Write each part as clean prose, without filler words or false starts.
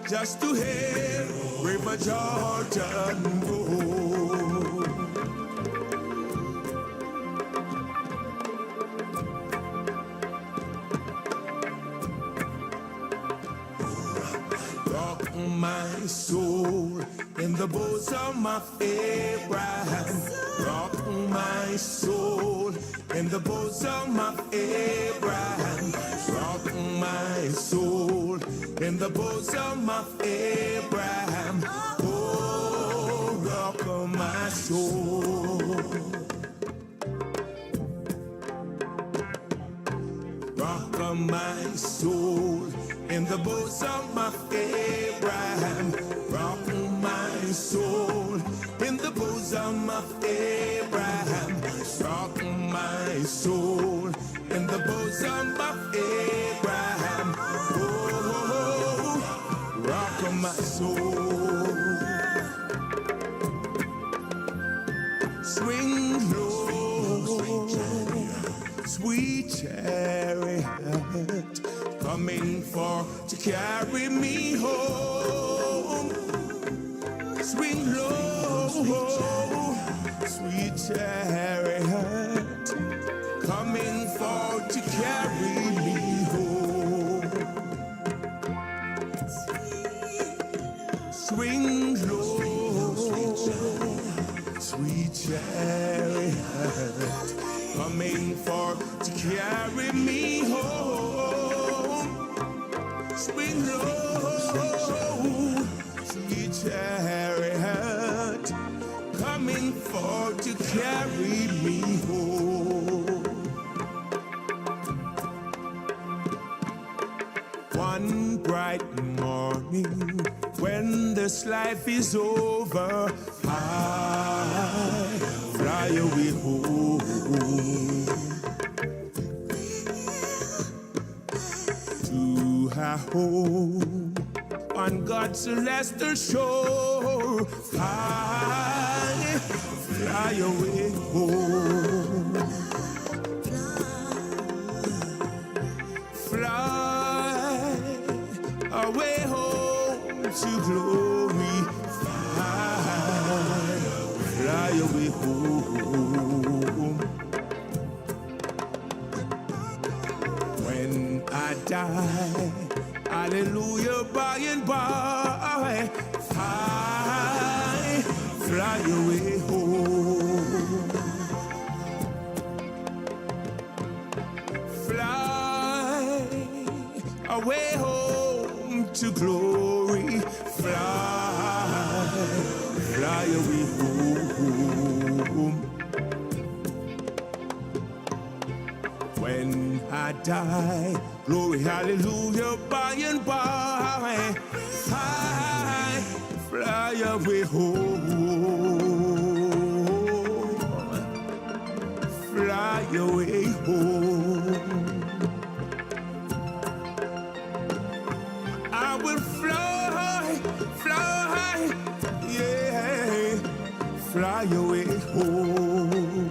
just to hear River Jordan go. Rock my soul in the bosom of Abraham. Rock my soul in the bosom of Abraham. Rock my soul in the bosom of Abraham. Oh, rock my soul. Rock my soul in the bosom of Abraham. Rock my soul in the bosom of Abraham. Rock my soul in the bosom of Abraham. Oh, rock my soul. Swing low, sweet chariot, coming for to carry me home. Swing low, sweet chariot, coming for to carry me home. Swing low, sweet chariot, coming for to carry me home. Swing low, sweet chariot, coming for to carry me home. One bright morning, when this life is over, I fly away home. To our home on God's celestial shore, I fly away home. Fly away home to glory. Fly away home. When I die, hallelujah, by and by, I fly away home. Fly away home to glory. Fly away home. When I die, glory, hallelujah, by and by, I fly away home. Fly away home. I will fly, yeah, fly away home.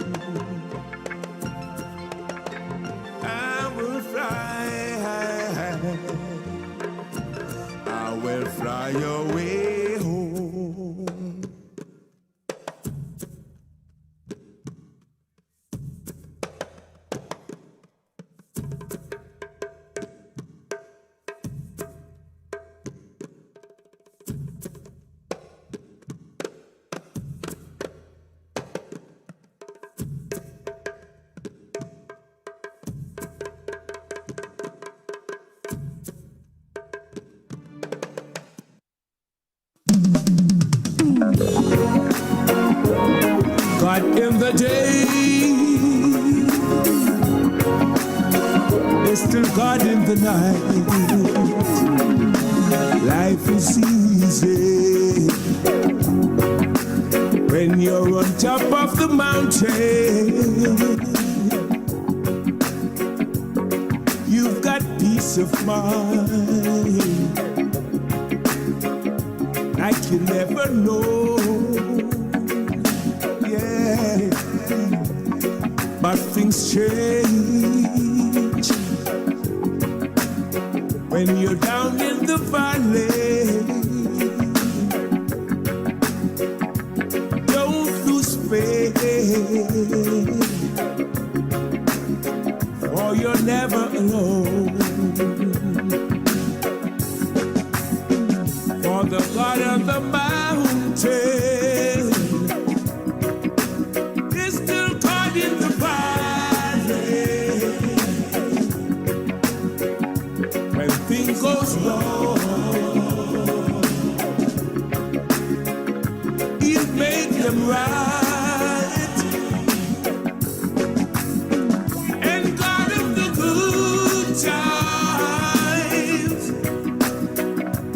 I will fly away home. God in the day is still God in the night. Life is easy when you're on top of the mountain. You've got peace of mind like you never know. Yeah, but things change when you're down in the valley. alone. For the God of the mountain is still caught in the valley. When things goes wrong, He'll make them right. And God of the good times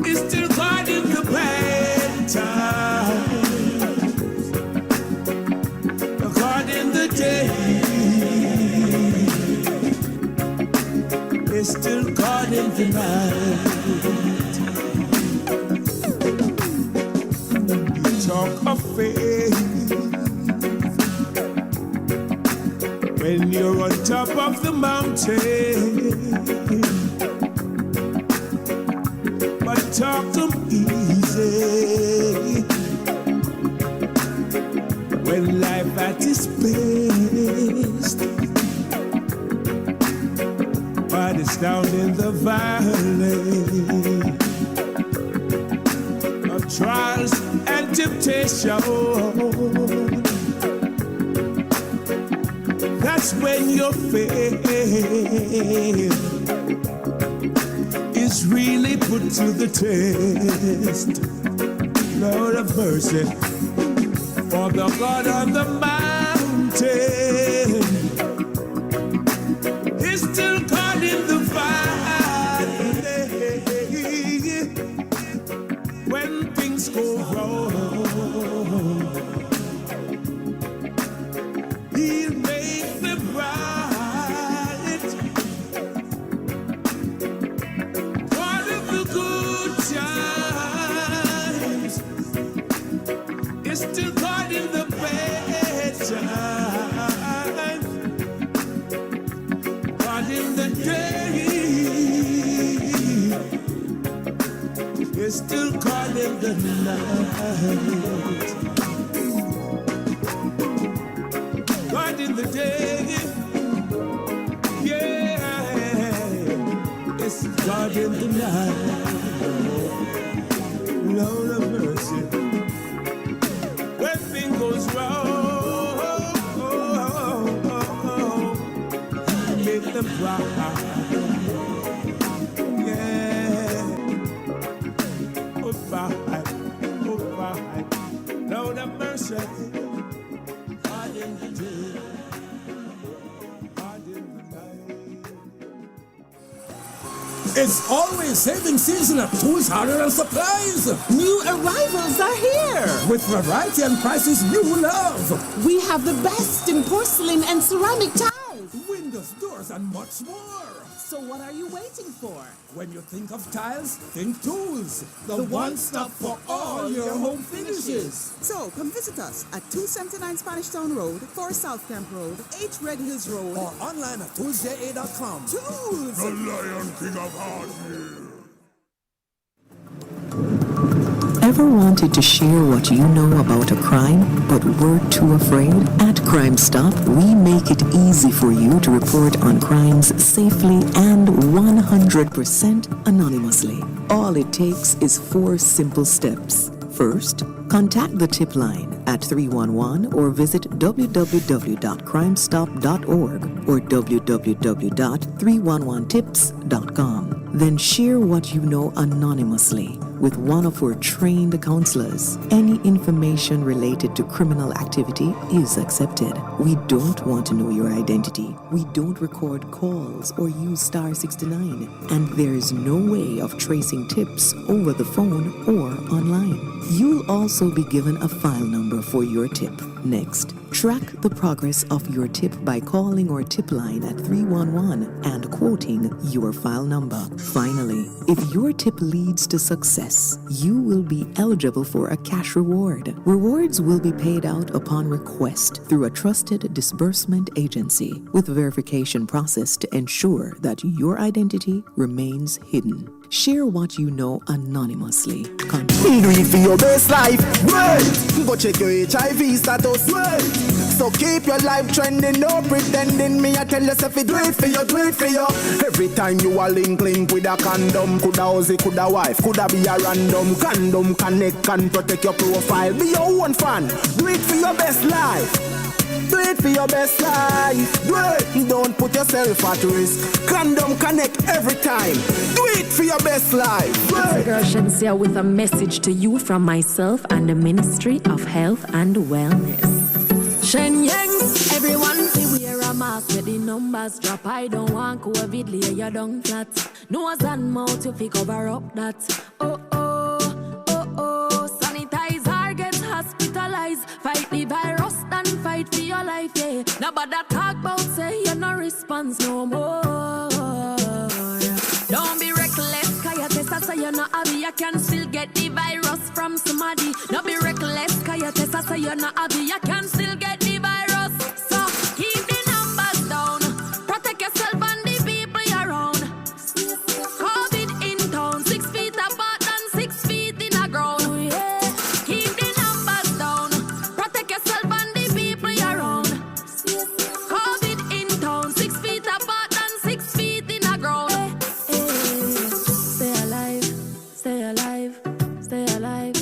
is still caught in the bad times. God in the day is still caught in the night. Talk of faith when you're on top of the mountain, but talk them easy when life at its best, but it's down in the valley of trials and temptation. That's when your faith is really put to the test. Lord of mercy, for the God on the mountain is still caught in the valley. When things go wrong, He'll make them right. God of the good times is still caught in the bad times. God in the day is still caught in the night. God in the day, yeah, it's God in the night. Lord of mercy, when things goes wrong, make them cry. Yeah, oh bye, Lord of mercy. God in the day, God in the night. It's always saving season at Tools, Hardware and Supplies. New arrivals are here. With variety and prices you love. We have the best in porcelain and ceramic tiles. Windows, doors, and much more. So what are you waiting for? When you think of tiles, think Tools. The one-stop for all your home finishes. So, come visit us at 279 Spanish Town Road, 4 South Camp Road, 8 Red Hills Road, Or online at toolsja.com. Tools! The Lion King of Hardware. Ever wanted to share what you know about a crime, but were too afraid? At Crime Stop, we make it easy for you to report on crimes safely and 100% anonymously. All it takes is 4 simple steps. First, contact the tip line at 311 or visit www.crimestop.org or www.311tips.com. Then share what you know anonymously with one of our trained counselors. Any information related to criminal activity is accepted. We don't want to know your identity. We don't record calls or use star 69. And there is no way of tracing tips over the phone or online. You'll also be given a file number for your tip. Next, track the progress of your tip by calling our tip line at 311 and quoting your file number. Finally, if your tip leads to success, you will be eligible for a cash reward. Rewards will be paid out upon request through a trusted disbursement agency with verification process to ensure that your identity remains hidden. Share what you know anonymously. Do it for your best life. Wait. Go check your HIV status. Wait. So keep your life trending, no pretending. Me I tell yourself you do it for you, do it for you. Every time you are link with a condom, coulda husband, coulda wife, coulda be a random. Condom connect and protect your profile. Be your own fan, do it for your best life. Do it for your best life. Do it. Don't put yourself at risk. Condom connect every time. Do it for your best life. Girl Shensia with a message to you from myself and the Ministry of Health and Wellness. Shen Yang, everyone see wear a mask where the numbers drop. I don't want COVID, lay you down flat. Nose and mouth, you fi cover up that. Oh, oh, oh, oh. Sanitize or get hospitalized. Fight the virus, then fight for your life, yeah. Nobody talk about say you no response no more. Don't be reckless, cause your test say you not have it. You can still get the virus from somebody. Don't be reckless, cause your test say you not have it. You can still get the virus. So keep the numbers down. Protect yourself and the people around. COVID in town, 6 feet apart and 6 feet in the ground. Keep the numbers down. Protect yourself and the people around. COVID in town, 6 feet apart and 6 feet in the ground. Stay alive, stay alive, stay alive,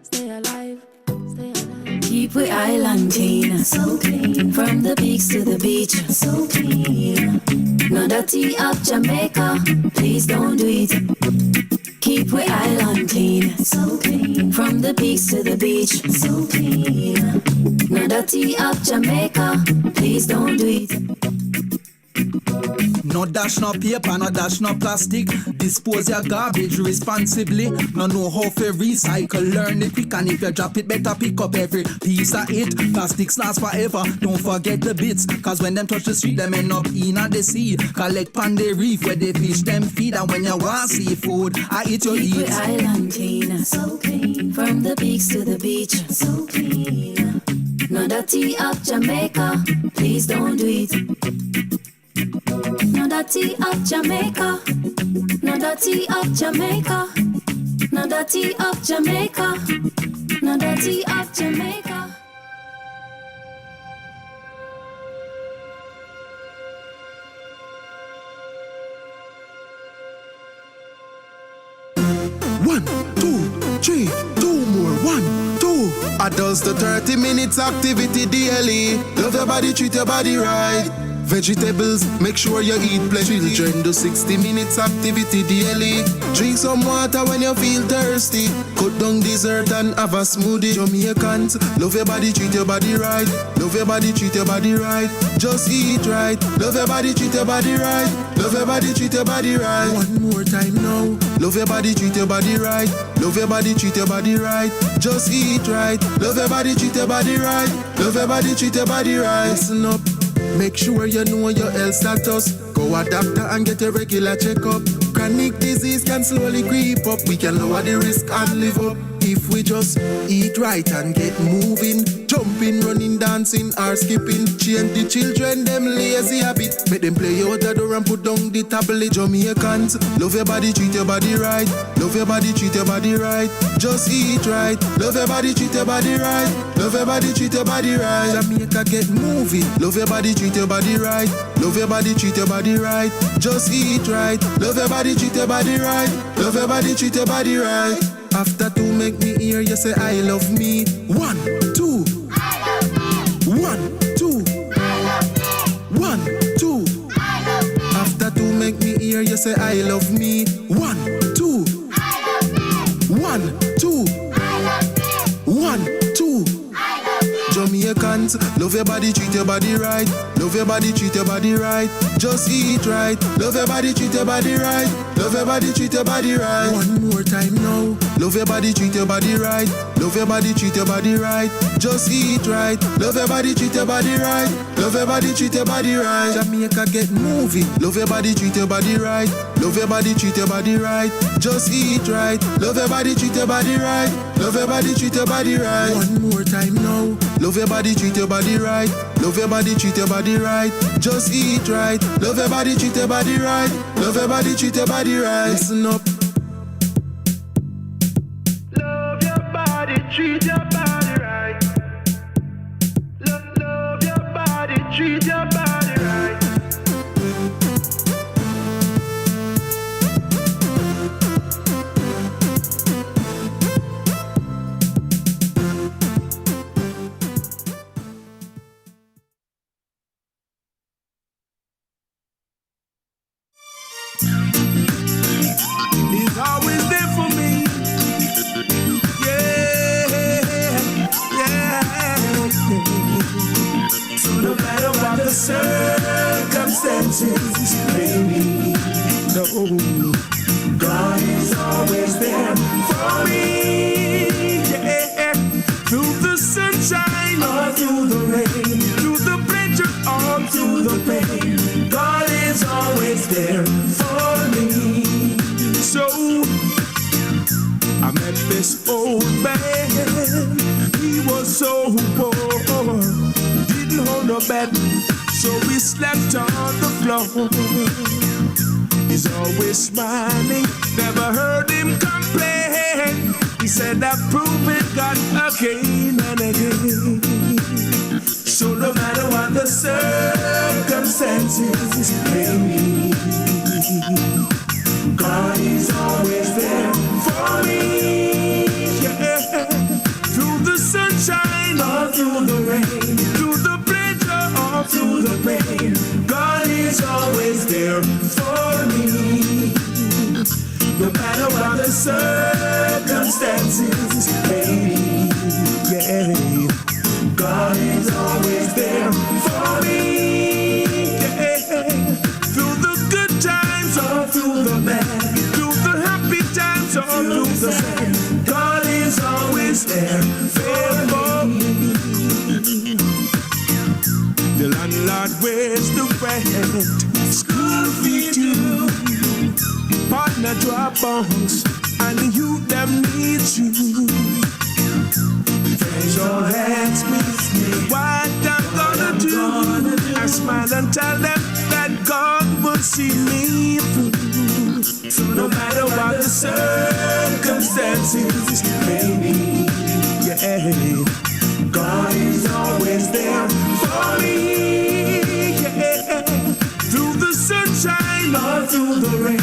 stay alive, stay alive. Keep we island clean, so clean. From the peaks to the beach, so clean. No dirty up Jamaica, please don't do it. Keep we island clean, so clean. From the peaks to the beach, so clean. No dirty up Jamaica, please don't do it. No dash no paper, no dash no plastic. Dispose your garbage responsibly. No know how to recycle, learn it quick. And if you drop it, better pick up every piece of it. Plastics last forever, don't forget the bits. Cause when them touch the street, them end up in the sea. Collect pan the reef where they fish them feed. And when you want seafood, I eat your Keep eat. we island clean, so clean. From the peaks to the beach, so clean. No dirty up Jamaica, please don't do it. No dirty up Jamaica, no dirty up Jamaica, no dirty up Jamaica, no dirty up Jamaica. One, two, three, two more. 1, 2. Adults to 30 minutes activity daily. Love your body, treat your body right. Vegetables, make sure you eat plenty. Children do 60 minutes activity daily. Drink some water when you feel thirsty. Cut down dessert and have a smoothie. Jamaicans, love your body, treat your body right. Love your body, treat your body right. Just eat right. Love your body, treat your body right. Love your body, treat your body right. One more time now. Love your body, treat your body right. Love your body, treat your body right. Just eat right. Love your body, treat your body right. Love your body, treat your body right. Listen up. Make sure you know your health status. Go a doctor and get a regular checkup. Chronic disease can slowly creep up. We can lower the risk and live up if we just eat right and get moving. Jumping, running, dancing or skipping. Change the children, them lazy habit. Make them play out the door and put down the tablet. Jamaicans, love your body, treat your body right. Love your body, treat your body right. Just eat right. Love your body, treat your body right. Love your body, treat your body right. Jamaica, get moving. Love your body, treat your body right. Love your body, treat your body right. Just eat right. Love your body, treat your body right. Love your body, treat your body right. After 2, make me hear you say I love me. 1, 2. I love me. 1, 2. I love me. 1, 2. I love me. After 2, make me hear you say I love me. 1, 2. I love me. 1, 2. I love me. 1, 2. I love me. Jamaicans, love your body, treat your body right. Love your body, treat your body right. Just eat right. Love your body, treat your body right. Love your body, treat your body right. One more time now. Love your body, treat your body right. Love your body, treat your body right. Just eat right. Love your body, treat your body right. Love your body, treat your body right. Jamaica, get moving. Love your body, treat your body right. Love your body, treat your body right. Just eat right. Love your body, treat your body right. Love your body, treat your body right. One more time now. Love your body, treat your body right. Love your body, treat your body right. Just eat right. Love your body, treat your body right. Love your body, treat your body right. Listen up. Love your body, treat your body right. Love treat your body right. He's always there for me. So no matter what the circumstances may be, no, God is always there for me. Yeah. Through the sunshine or through the rain, through the pleasure or through the pain, God is always there for me. So I met this old man. He was so poor, didn't hold no bed, so we slept on the floor. He's always smiling, never heard him complain. He said I've proven God again and again. So no matter what the circumstances may be, God is always there for me. Yeah. Through the sunshine or through the rain, through the pleasure or through the pain, God is always there for me. No matter what the circumstances may be, yeah, God is always there for me. Yeah. Through the good times or through the bad, through the happy times or through the sad, God is always there for me. The landlord wears the rent, school fee too, partner drop bombs, and the youth them need you. Friends all ask me what I'm gonna do. I smile and tell them that God will see me through. So no matter what the circumstances may be, yeah, God is always there for me. Yeah. Through the sunshine or through the rain,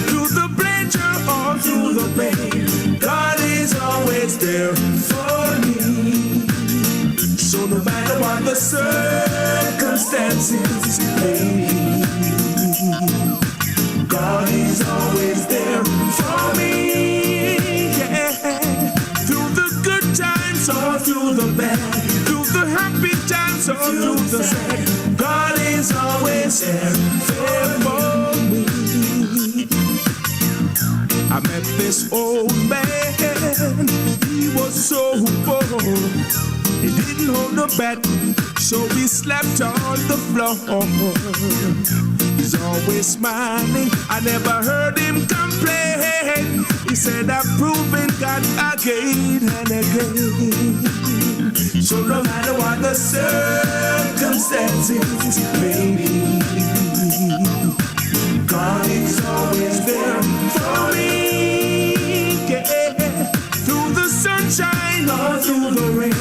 through the pleasure or through the pain, God is always there for me. So no matter what the circumstances may be, God is always there for me. Yeah. Through the good times or through the bad, through the happy times or through the sad, God is always there for me. I met this old man. He was so poor, he didn't hold no bed, so we slept on the floor. He's always smiling, I never heard him complain. He said I've proven God again and again. So no matter what the circumstances may be, God is always there for me. Yeah. Through the sunshine or through the rain,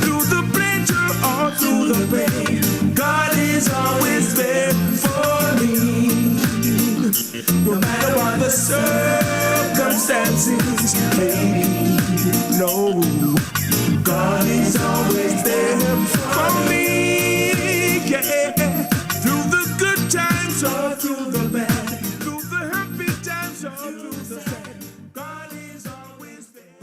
through the pleasure or through the pain, God is always there for me. No matter what the circumstances may be, no, God is always there for me. Yeah. Through the good times or through the bad, through the happy times or through the sad, God is always there.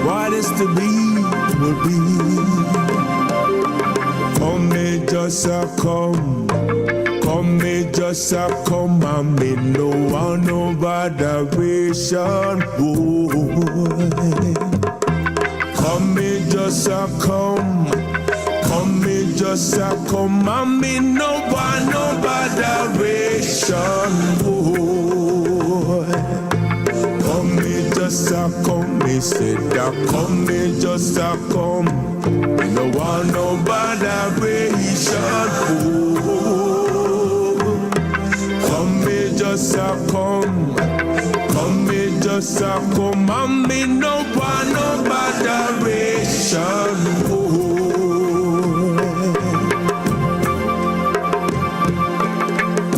What is to be will be. Come me just a come, come me just a come, and me no want no botheration, boy. Come me just a come, come me just a come, and me no want no botheration, boy. Come me just a come, me said that come me just a come, me no want no botheration, boy. Come me just a come, come me just Jesus come and me no want no botheration.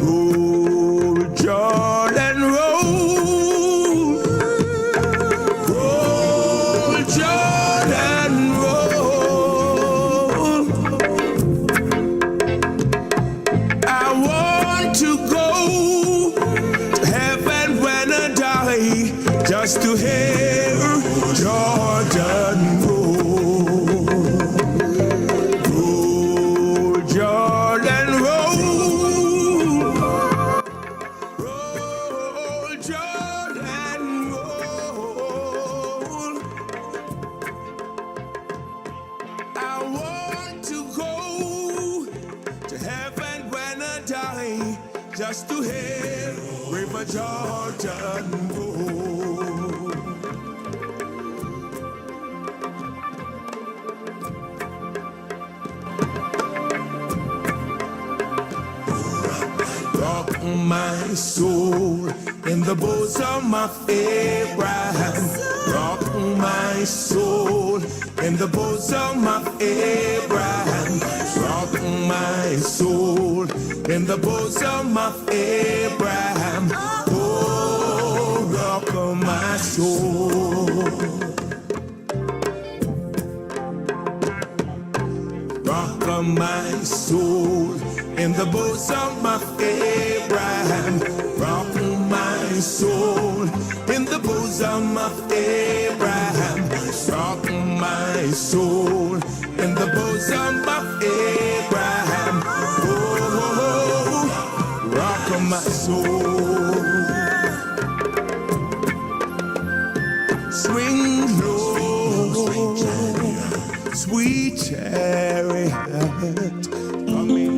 Roll, Jordan, roll. Roll, Jordan, roll. I want to go to heaven when I die, just to hear Jordan roll. Roll, Jordan, roll. Roll, Jordan, roll. I want to go to heaven when I die, just to hear River Jordan roll. Rock my soul in the bosom of Abraham. Rock my soul in the bosom of Abraham. Rock my soul in the bosom of Abraham. Oh, rock my soul. Rock my soul in the bosom of Abraham. Rock my soul in the bosom of Abraham. Rock my soul in the bosom of Abraham. Oh, rock my soul. Swing low, sweet chariot, coming.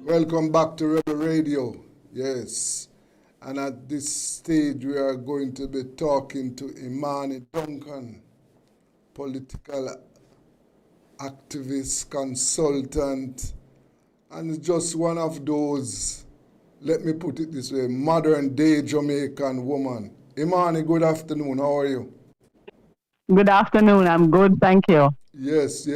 Welcome back to Rebel Radio. Yes. And at this stage, we are going to be talking to Imani Duncan, political activist, consultant, and just one of those, let me put it this way, modern day Jamaican woman. Imani, good afternoon. How are you? Good afternoon. I'm good, thank you. Yes.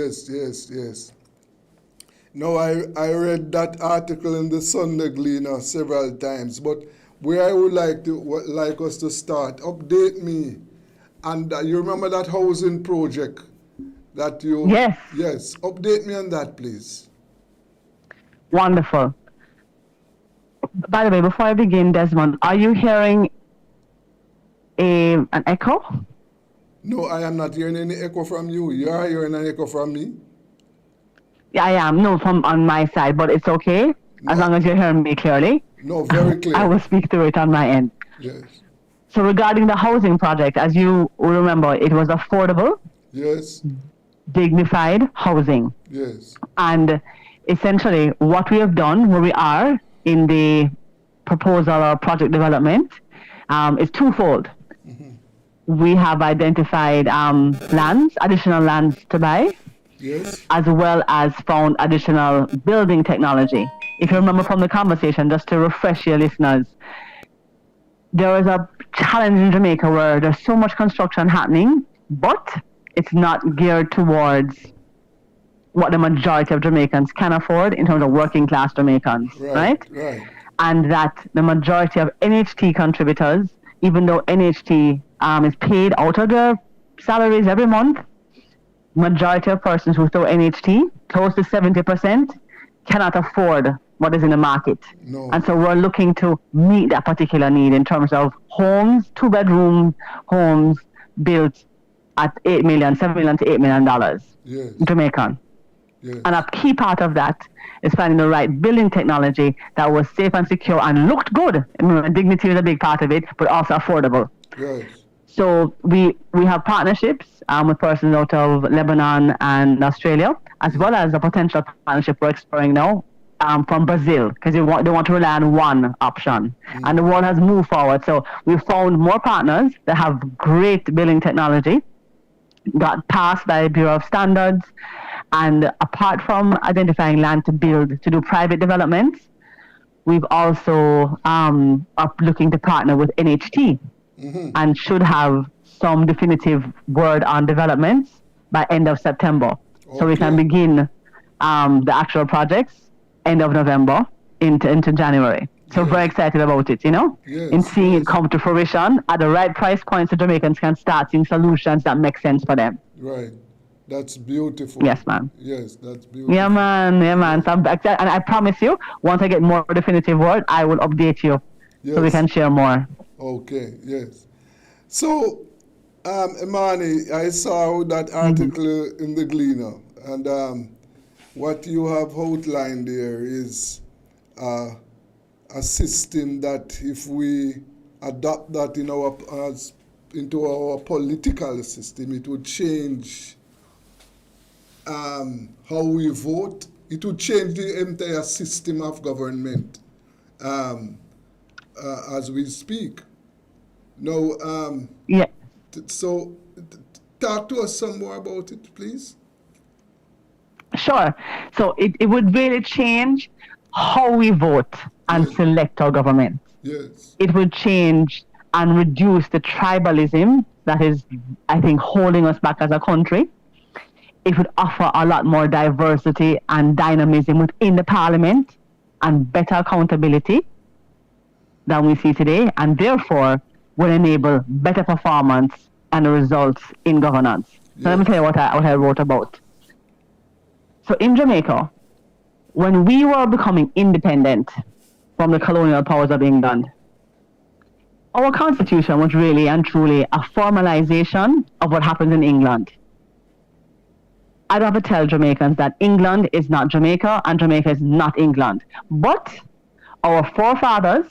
No, I read that article in the Sunday Gleaner several times, but where I would like us to start, update me. And you remember that housing project that you... Yes. Yes, update me on that, please. Wonderful. By the way, before I begin, Desmond, are you hearing an echo? No, I am not hearing any echo from you. You are hearing an echo from me? Yeah, I am. No, from on my side, but it's okay as long as you're hearing me clearly. No, very clear. I will speak through it on my end. Yes. So regarding the housing project, as you will remember, it was affordable, yes, dignified housing. Yes. And essentially what we have done, where we are in the proposal or project development, is twofold. Mm-hmm. We have identified lands, additional lands to buy. Yes. As well as found additional building technology. If you remember from the conversation, just to refresh your listeners, there is a challenge in Jamaica where there's so much construction happening, but it's not geared towards what the majority of Jamaicans can afford in terms of working class Jamaicans, right? Right. And that the majority of NHT contributors, even though NHT is paid out of their salaries every month, majority of persons who throw NHT, close to 70%, cannot afford what is in the market. No. And so we're looking to meet that particular need in terms of homes, 2-bedroom homes built at $7 million to $8 million yes. Jamaican. Yes. And a key part of that is finding the right building technology that was safe and secure and looked good. I mean, dignity is a big part of it, but also affordable. Yes. So we have partnerships with persons out of Lebanon and Australia, as well as a potential partnership we're exploring now from Brazil, because they want to rely on one option. Mm. And the world has moved forward. So we've found more partners that have great building technology got passed by the Bureau of Standards. And apart from identifying land to build, to do private developments, we've also are looking to partner with NHT and should have some definitive word on developments by end of September. So we can begin the actual projects end of November into January. So very excited about it, in seeing it come to fruition at the right price point so Jamaicans can start seeing solutions that make sense for them. Right. That's beautiful. Yes, man. Yes, that's beautiful. Yeah, man. So I'm excited. And I promise you, once I get more definitive word, I will update you so we can share more. Okay, yes. So, Imani, I saw that article in the Gleaner, and what you have outlined there is a system that if we adopt that into our political system, it would change how we vote. It would change the entire system of government as we speak. Now, so talk to us some more about it, please. Sure. So it would really change how we vote and select our government. Yes. It would change and reduce the tribalism that is, I think, holding us back as a country. It would offer a lot more diversity and dynamism within the parliament and better accountability than we see today, and therefore will enable better performance and results in governance. So let me tell you what I wrote about. So in Jamaica, when we were becoming independent from the colonial powers of England, our constitution was really and truly a formalization of what happens in England. I'd have to tell Jamaicans that England is not Jamaica and Jamaica is not England. But our forefathers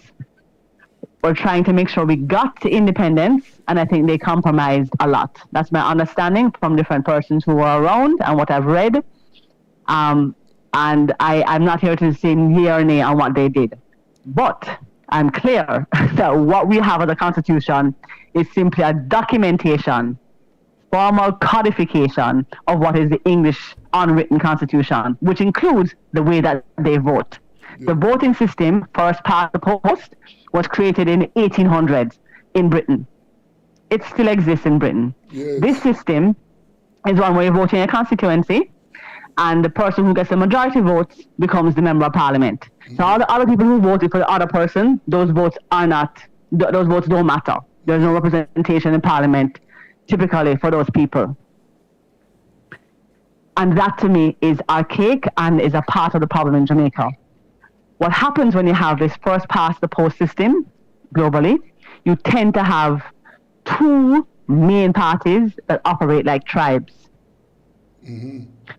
were trying to make sure we got to independence, and I think they compromised a lot. That's my understanding from different persons who were around and what I've read. And I'm not here to say yea or nay on what they did. But I'm clear that what we have as a constitution is simply a documentation, formal codification of what is the English unwritten constitution, which includes the way that they vote. The voting system, first past the post, was created in the 1800s in Britain. It still exists in Britain. This system is one where you're voting a constituency, and the person who gets the majority votes becomes the member of parliament. So all the other people who voted for the other person, those votes don't matter. There's no representation in parliament typically for those people. And that to me is archaic and is a part of the problem in Jamaica. What happens when you have this first past the post system globally, you tend to have two main parties that operate like tribes.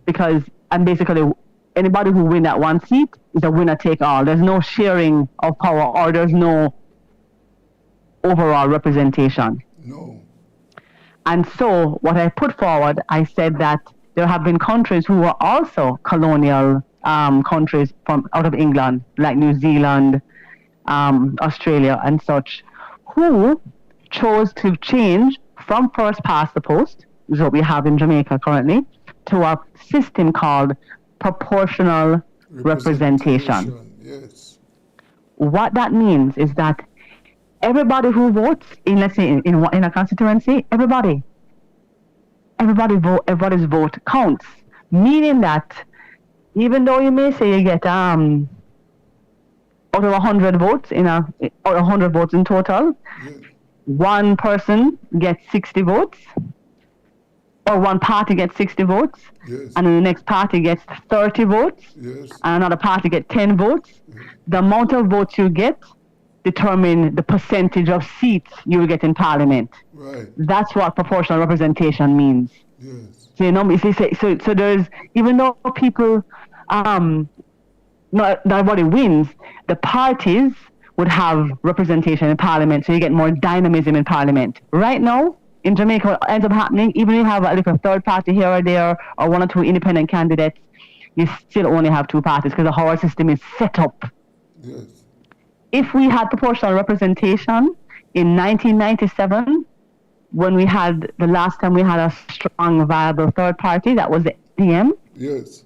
Because, and basically, anybody who wins that one seat is a winner take all. There's no sharing of power, or there's no overall representation. No. And so what I put forward, I said that there have been countries who were also colonial countries from out of England, like New Zealand, Australia and such, who chose to change from first past the post, which is what we have in Jamaica currently, to a system called proportional representation. Yes. What that means is that everybody who votes in, let's say, in a constituency, everybody's vote counts. Meaning that even though you may say you get out of 100 votes or 100 votes in total, one person gets 60 votes, or one party gets 60 votes, and then the next party gets 30 votes, and another party gets 10 votes. The amount of votes you get determine the percentage of seats you will get in parliament. Right. That's what proportional representation means. Yes. So there's, even though people, not everybody wins, the parties would have representation in parliament, so you get more dynamism in parliament. Right now, in Jamaica, what ends up happening, even if you have a third party here or there, or one or two independent candidates, you still only have two parties because the whole system is set up. Yes. If we had proportional representation in 1997, when we had the last time we had a strong, viable third party, that was the DM. Yes.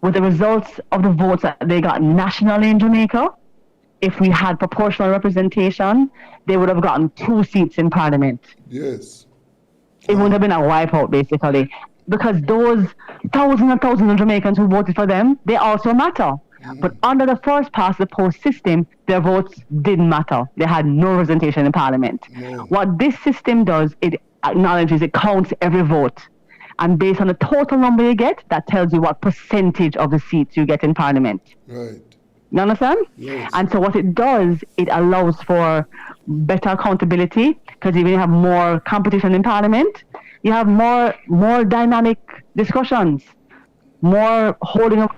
With the results of the votes that they got nationally in Jamaica, if we had proportional representation, they would have gotten 2 seats in parliament. Yes. It would have been a wipeout, basically. Because those thousands and thousands of Jamaicans who voted for them, they also matter. But under the first past the post system, their votes didn't matter. They had no representation in parliament. No. What this system does, it acknowledges, it counts every vote. And based on the total number you get, that tells you what percentage of the seats you get in parliament. Right. You understand? Yes. And so what it does, it allows for better accountability, because even you have more competition in parliament, you have more dynamic discussions, more holding of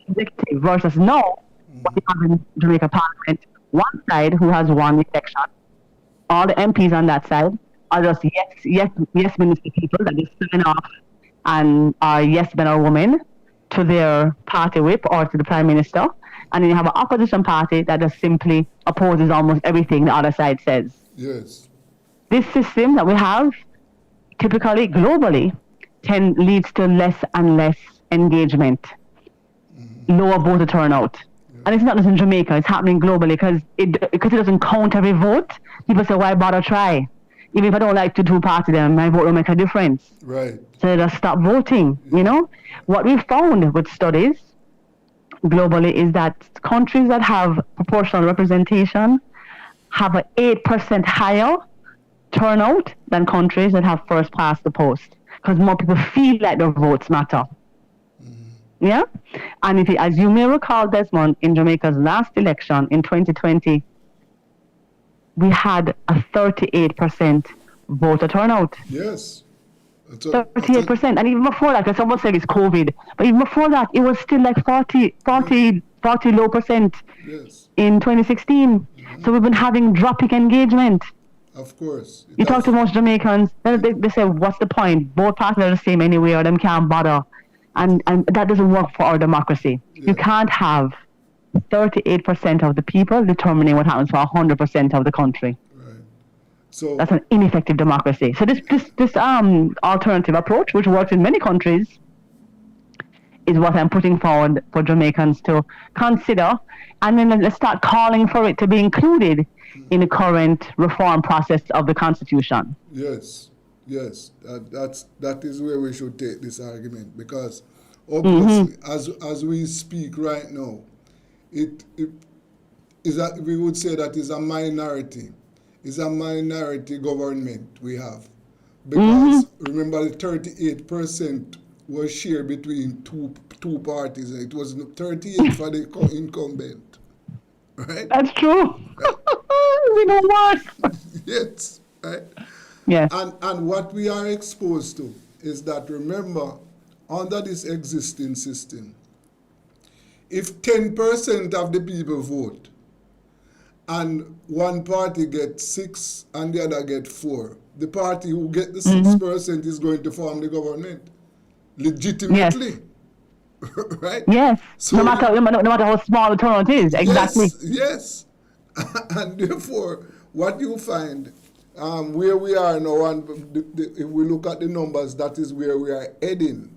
executive versus now, what you have in Jamaica Parliament, one side who has won the election, all the MPs on that side are just yes minister people that just sign off and are yes men or women to their party whip or to the prime minister. And then you have an opposition party that just simply opposes almost everything the other side says. Yes. This system that we have, typically globally, leads to less and less engagement, lower voter turnout. And it's not just in Jamaica, it's happening globally because it doesn't count every vote. People say, why bother try? Even if I don't like to do party, then my vote will make a difference. Right. So they just stop voting, you know? What we found with studies globally is that countries that have proportional representation have an 8% higher turnout than countries that have first past the post, because more people feel like their votes matter. Yeah? And if as you may recall, Desmond, in Jamaica's last election in 2020, we had a 38% voter turnout. Yes. 38%. And even before that, because someone said it's COVID, but even before that, it was still like 40 low percent in 2016. So we've been having dropping engagement. Of course. You talk to most Jamaicans, they say, what's the point? Both parties are the same anyway, or them can't bother. And that doesn't work for our democracy. You can't have 38% of the people determining what happens for 100% of the country. Right. So that's an ineffective democracy. So this alternative approach, which works in many countries, is what I'm putting forward for Jamaicans to consider, and then let's start calling for it to be included in the current reform process of the Constitution. Yes, that is where we should take this argument, because obviously, as we speak right now, it is that we would say that is a minority. It's a minority government we have, because remember the 38% was shared between two parties. It was 38 for the incumbent, right? That's true. We know what. Yes, right. Yes. And what we are exposed to is that, remember, under this existing system, if 10% of the people vote and one party gets 6 and the other get 4, the party who get the 6% is going to form the government legitimately. Yes. Right? Yes. So, no matter how small the turnout is. Exactly. Yes. And therefore, what you find where we are now, and if we look at the numbers, that is where we are heading.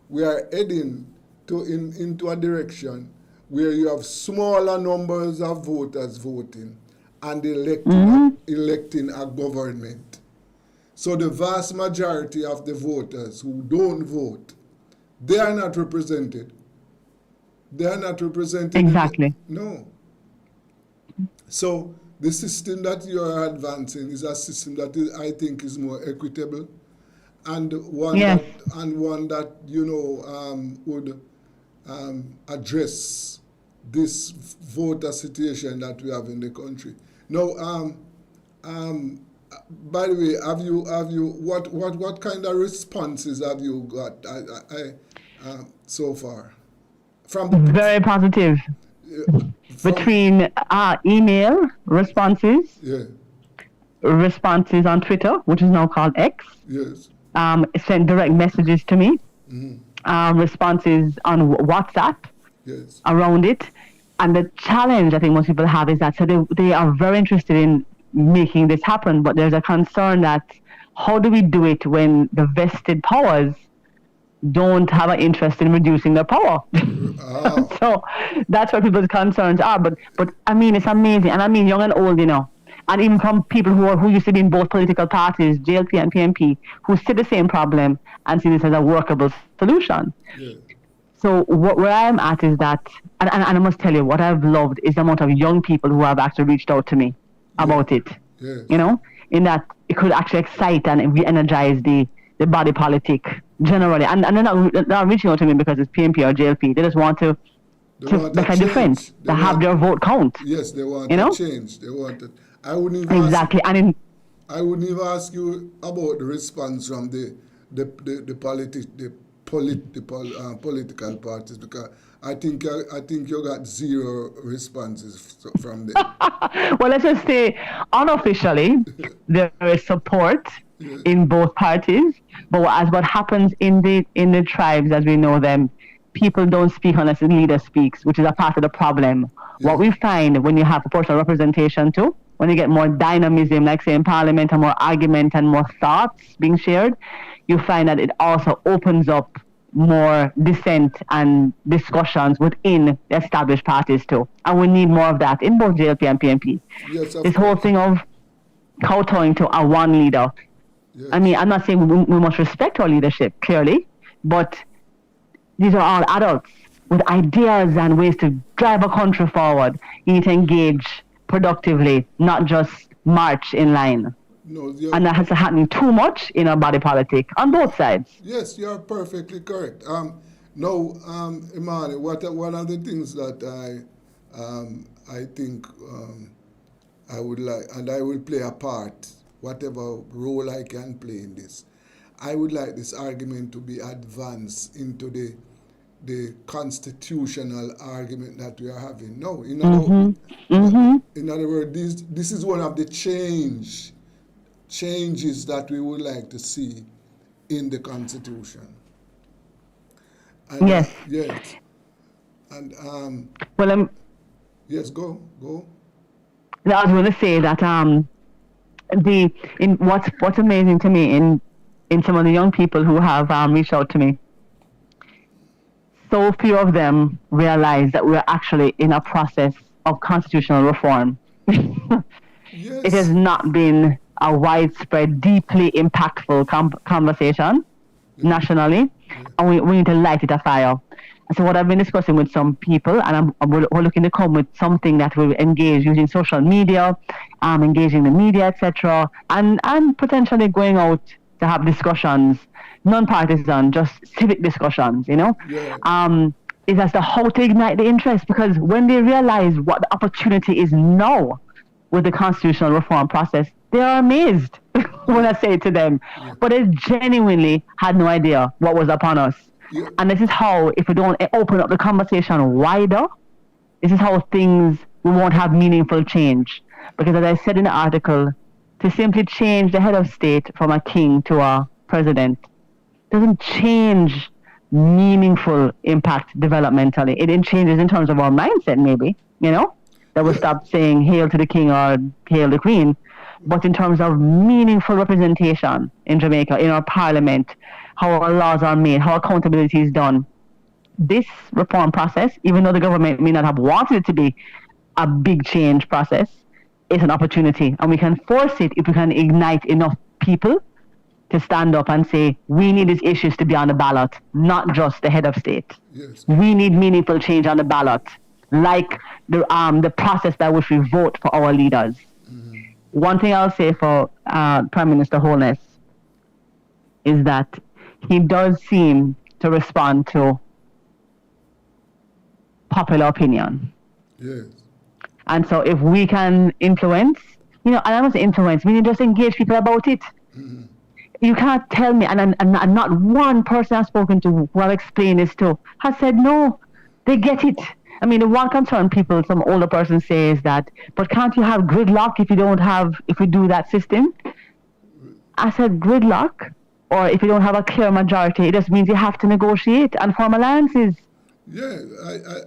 We are heading into a direction where you have smaller numbers of voters voting and electing a government. So the vast majority of the voters who don't vote, they are not represented. They are not represented. Exactly. No. So the system that you are advancing is a system that I think is more equitable, and one that would address this voter situation that we have in the country. Now, by the way, have you what kind of responses have you got so far? Very positive. Between email responses, responses on Twitter, which is now called X, sent direct messages to me, responses on WhatsApp around it. And the challenge I think most people have is that they are very interested in making this happen, but there's a concern that how do we do it when the vested powers don't have an interest in reducing their power? So that's where people's concerns are. But I mean, it's amazing, and I mean young and old, you know, and even from people who used to be in both political parties, JLP and PNP, who see the same problem and see this as a workable solution. Yeah. So where I'm at is that, and I must tell you, what I've loved is the amount of young people who have actually reached out to me about it. Yes. You know, in that it could actually excite and re-energize the body politic generally. And they're not reaching out to me because it's PNP or JLP. They just want to make a difference, to have their vote count. Yes, they want to change. They want it. I wouldn't even exactly. I wouldn't even ask you about the response from the political parties, because I think you got zero responses from them. Well, let's just say unofficially there is support in both parties, but as what happens in the tribes as we know them, people don't speak unless the leader speaks, which is a part of the problem. Yeah. What we find when you have proportional representation too, when you get more dynamism, like say in parliament, and more argument and more thoughts being shared, you find that it also opens up more dissent and discussions within the established parties too. And we need more of that in both JLP and PNP. Yes, this whole thing of kowtowing to a one leader. Yes. I mean, I'm not saying we must respect our leadership, clearly, but these are all adults with ideas and ways to drive a country forward. You need to engage productively, not just march in line. No, and that has happened too much in our body politic on both sides. Yes, you're perfectly correct. Imani, one of the things that I think I would like, and I will play a part, whatever role I can play in this, I would like this argument to be advanced into the constitutional argument that we are having. No, in other words, this is one of the changes that we would like to see in the Constitution. And, yes. Yes. And yes, go. I was going to say that what's amazing to me in some of the young people who have reached out to me, so few of them realize that we're actually in a process of constitutional reform. Yes. It has not been a widespread, deeply impactful conversation nationally, and we need to light it afire. So what I've been discussing with some people, and we're looking to come with something that will engage using social media, engaging the media, etc., and potentially going out to have discussions, non-partisan, just civic discussions, you know, is as to how to ignite the interest, because when they realize what the opportunity is now with the constitutional reform process, they are amazed when I say it to them. But they genuinely had no idea what was upon us. And this is how, if we don't open up the conversation wider, this is how we won't have meaningful change. Because as I said in the article, to simply change the head of state from a king to a president doesn't change meaningful impact developmentally. It changes in terms of our mindset, maybe, you know, that we'll stop saying hail to the king or hail the queen. But in terms of meaningful representation in Jamaica, in our parliament, how our laws are made, how accountability is done, this reform process, even though the government may not have wanted it to be a big change process, is an opportunity. And we can force it if we can ignite enough people to stand up and say, we need these issues to be on the ballot, not just the head of state. Yes. We need meaningful change on the ballot, like the process by which we vote for our leaders. One thing I'll say for Prime Minister Holness is that he does seem to respond to popular opinion. Yes. And so if we can influence, you know, and I don't say influence, we need to just engage people about it. You can't tell me, and not one person I've spoken to who I've explained this to has said, no, they get it. I mean, the one concern some older person say is that, but can't you have gridlock if we do that system? I said gridlock, or if you don't have a clear majority, it just means you have to negotiate and form alliances. Yeah,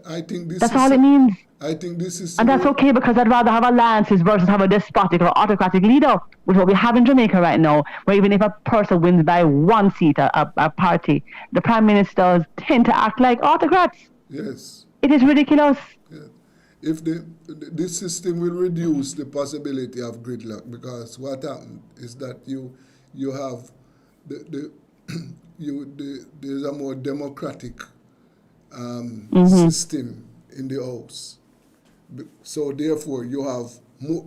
I think this That's all it means. I think this is... And that's okay, because I'd rather have alliances versus have a despotic or autocratic leader, which is what we have in Jamaica right now, where even if a person wins by one seat, a party, the prime ministers tend to act like autocrats. Yes. It is ridiculous. Yeah. If this system will reduce the possibility of gridlock, because what happened is that you have there's a more democratic system in the House. So therefore, you have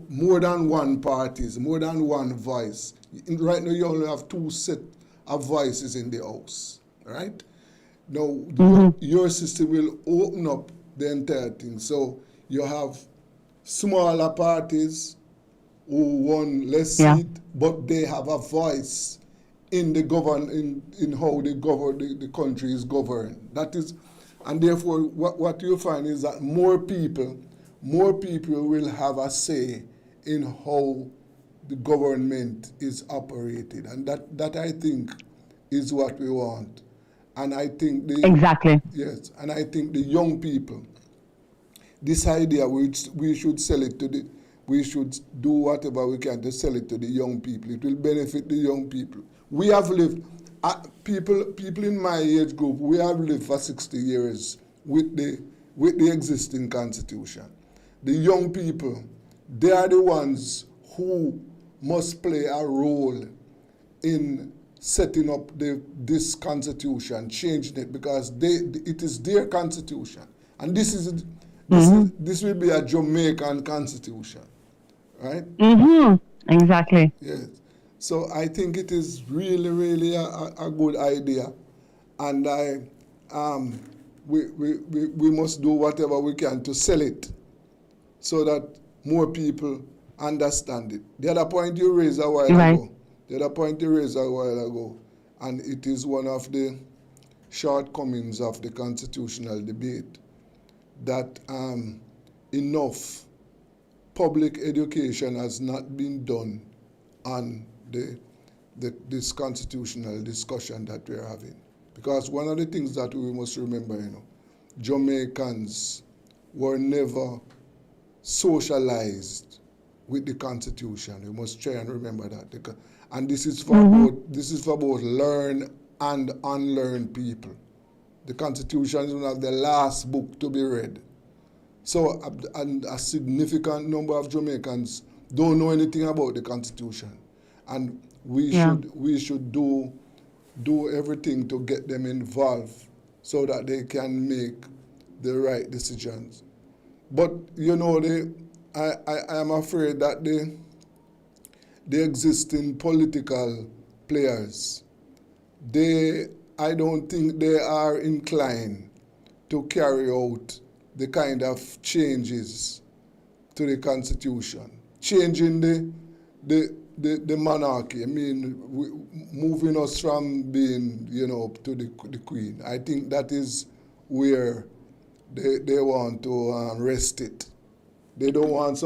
more than one parties, more than one voice. Right now, you only have two set of voices in the House, right? Now, your system will open up the entire thing. So you have smaller parties who won less seat, but they have a voice in the in how the country is governed. That is, and therefore, what you find is that more people will have a say in how the government is operated, and that I think is what we want. And I think yes, and I think the young people, this idea, we should sell it to we should do whatever we can to sell it to the young people. It will benefit the young people. We have lived, people in my age group, we have lived for 60 years with the existing constitution. The young people, they are the ones who must play a role in setting up this constitution, changing it, because it is their constitution. And this will be a Jamaican constitution, right? Exactly. Yes. So I think it is really, really a good idea, and we must do whatever we can to sell it, so that more people understand it. The other point you raised a while ago, and it is one of the shortcomings of the constitutional debate, that enough public education has not been done on this constitutional discussion that we're having. Because one of the things that we must remember, Jamaicans were never socialized with the Constitution. We must try and remember that. And this is for both learned and unlearned people. The Constitution is one of the last book to be read. So a significant number of Jamaicans don't know anything about the Constitution. And we should do everything to get them involved so that they can make the right decisions. But I am afraid that the existing political players, I don't think they are inclined to carry out the kind of changes to the Constitution, changing the monarchy. I mean, moving us from being, to the Queen. I think that is where they want to rest it. They don't want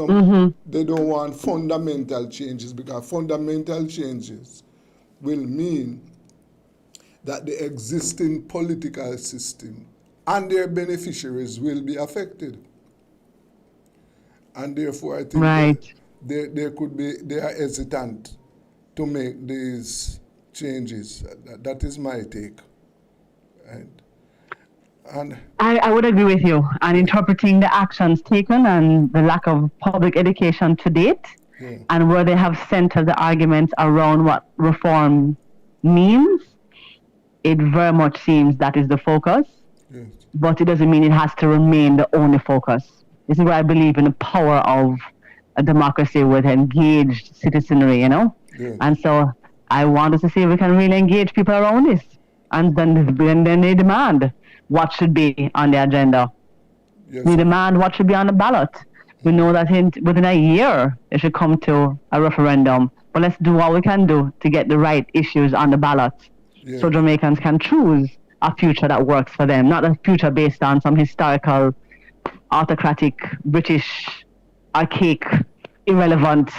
They don't want fundamental changes, because fundamental changes will mean that the existing political system and their beneficiaries will be affected. And therefore, I think they are hesitant to make these changes. That is my take. And I would agree with you. And interpreting the actions taken and the lack of public education to date, and where they have centered the arguments around what reform means, it very much seems that is the focus. Yes. But it doesn't mean it has to remain the only focus. This is where I believe in the power of a democracy with engaged citizenry, Yes. And so I want us to see if we can really engage people around this. And then they demand what should be on the agenda. Yes. We demand what should be on the ballot. We know that within a year, it should come to a referendum. But let's do what we can do to get the right issues on the ballot, so Jamaicans can choose a future that works for them, not a future based on some historical, autocratic, British, archaic, irrelevant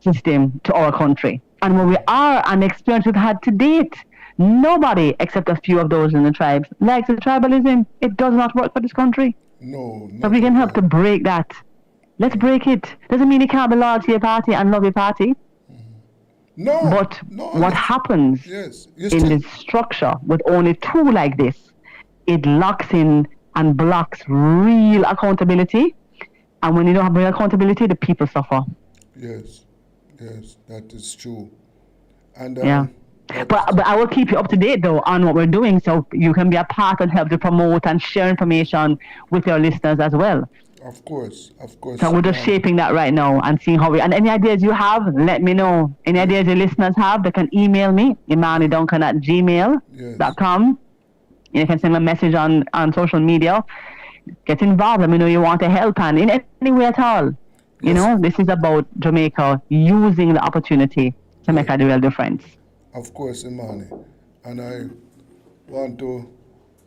system to our country. And where we are, and the experience we've had to date, nobody except a few of those in the tribes likes the tribalism. It does not work for this country. No. So we can help to break that. Let's break it. Doesn't mean you can't be loyal to your party and love your party. No. But no, what happens Yes. in this structure with only two like this, it locks in and blocks real accountability. And when you don't have real accountability, the people suffer. Yes, that is true. And Yeah. But I will keep you up to date though on what we're doing, so you can be a part and help to promote and share information with your listeners as well. Of course. So we're just shaping that right now and seeing how and any ideas you have, let me know. Any ideas your listeners have, they can email me, imaniduncan@gmail.com. You can send me a message on social media. Get involved. Let me know you want to help and in any way at all. You know, this is about Jamaica using the opportunity to make a real difference. Of course, Imani. And I want to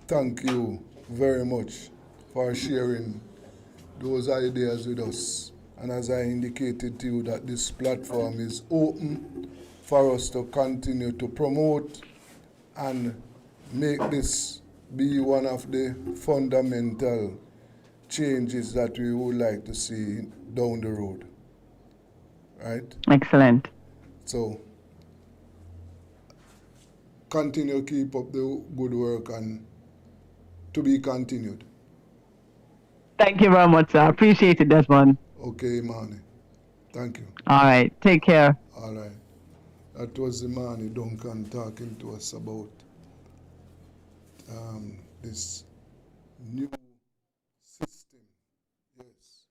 thank you very much for sharing those ideas with us. And as I indicated to you that this platform is open for us to continue to promote and make this be one of the fundamental changes that we would like to see down the road. Right? Excellent. So continue, keep up the good work and to be continued. Thank you very much, sir. Appreciate it, Desmond. Okay, Imani. Thank you. All right. Take care. All right. That was Imani Duncan talking to us about this new system. Yes.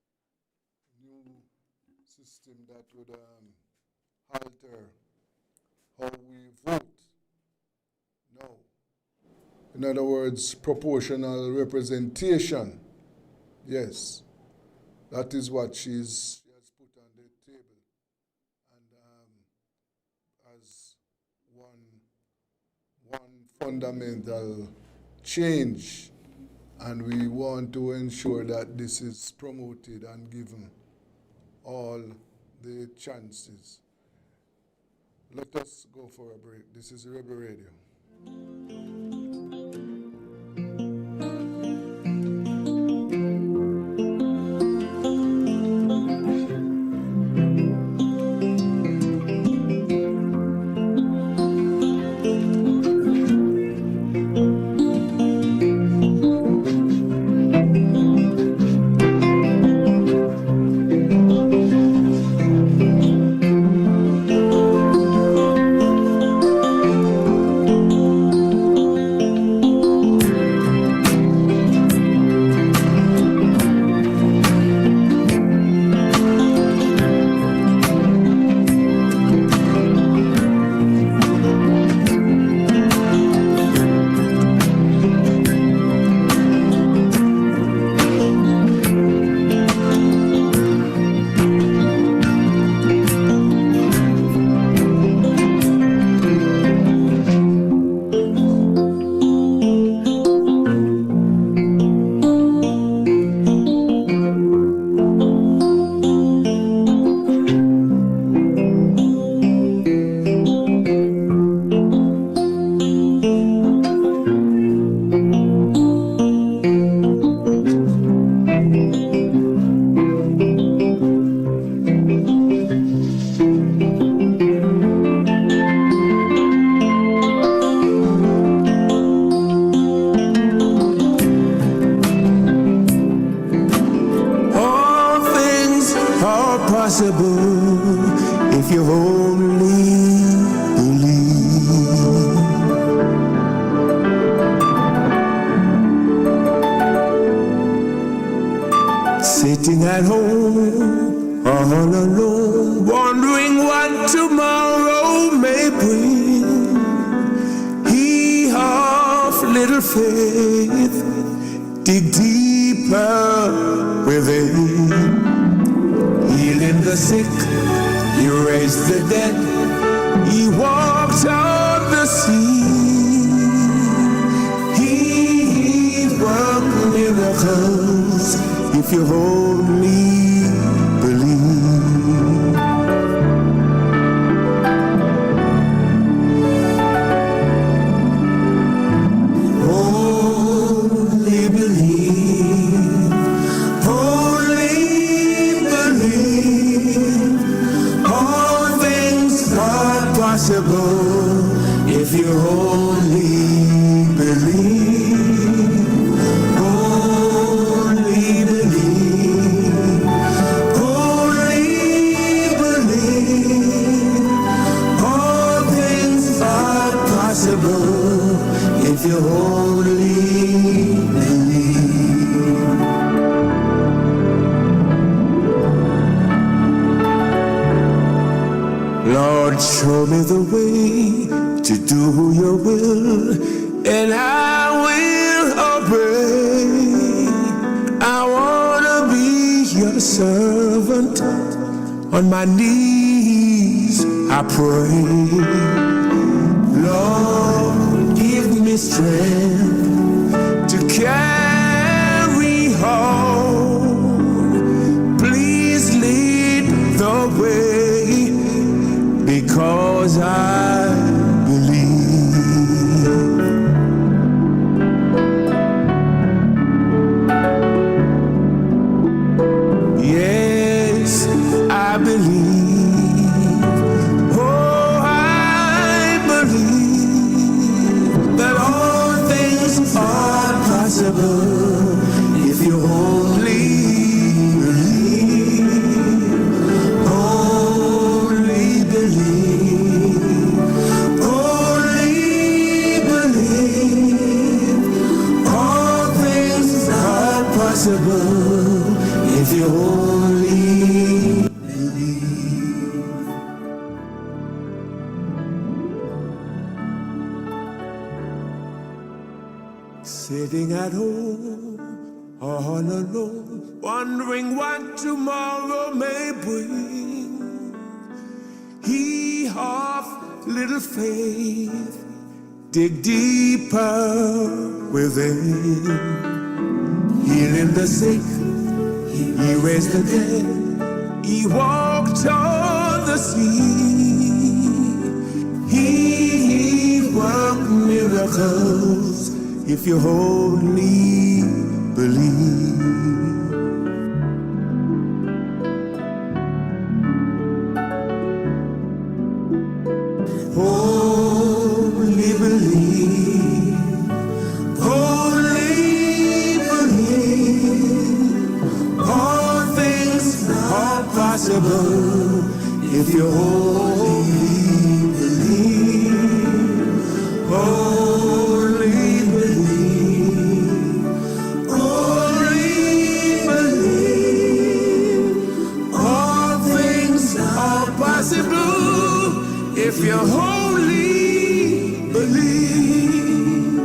New system that would alter how we vote. No. In other words, proportional representation. Yes, that is what she has put on the table, and as one fundamental change, and we want to ensure that this is promoted and given all the chances. Let us go for a break. This is Rebel Radio. if you only believe. Sitting at home all alone, wondering what tomorrow may bring. He of little faith, dig deeper within. Healing the sick, he raised the dead, he walked on the sea. He worked miracles if you only believe. Only believe. possible if you only believe. Only believe. Only believe. All things are possible if you only believe. Lord, show me the way to do your will, and I will obey. I wanna be your servant. On my knees I pray. Lord, give me strength to carry on. Please lead the way, because I believe. Yes, I believe. Oh, I believe that all things are possible if you only believe. Only believe. Only believe. All things are possible if you only believe. Sitting at home all alone, wondering what tomorrow may bring. He of little faith, dig deeper within. Healing the sick, he raised the dead, he walked on the sea. He worked miracles if you only believe. Only believe. Only believe. All things are possible if you only believe. Only believe. Only believe. All things are possible if you only believe.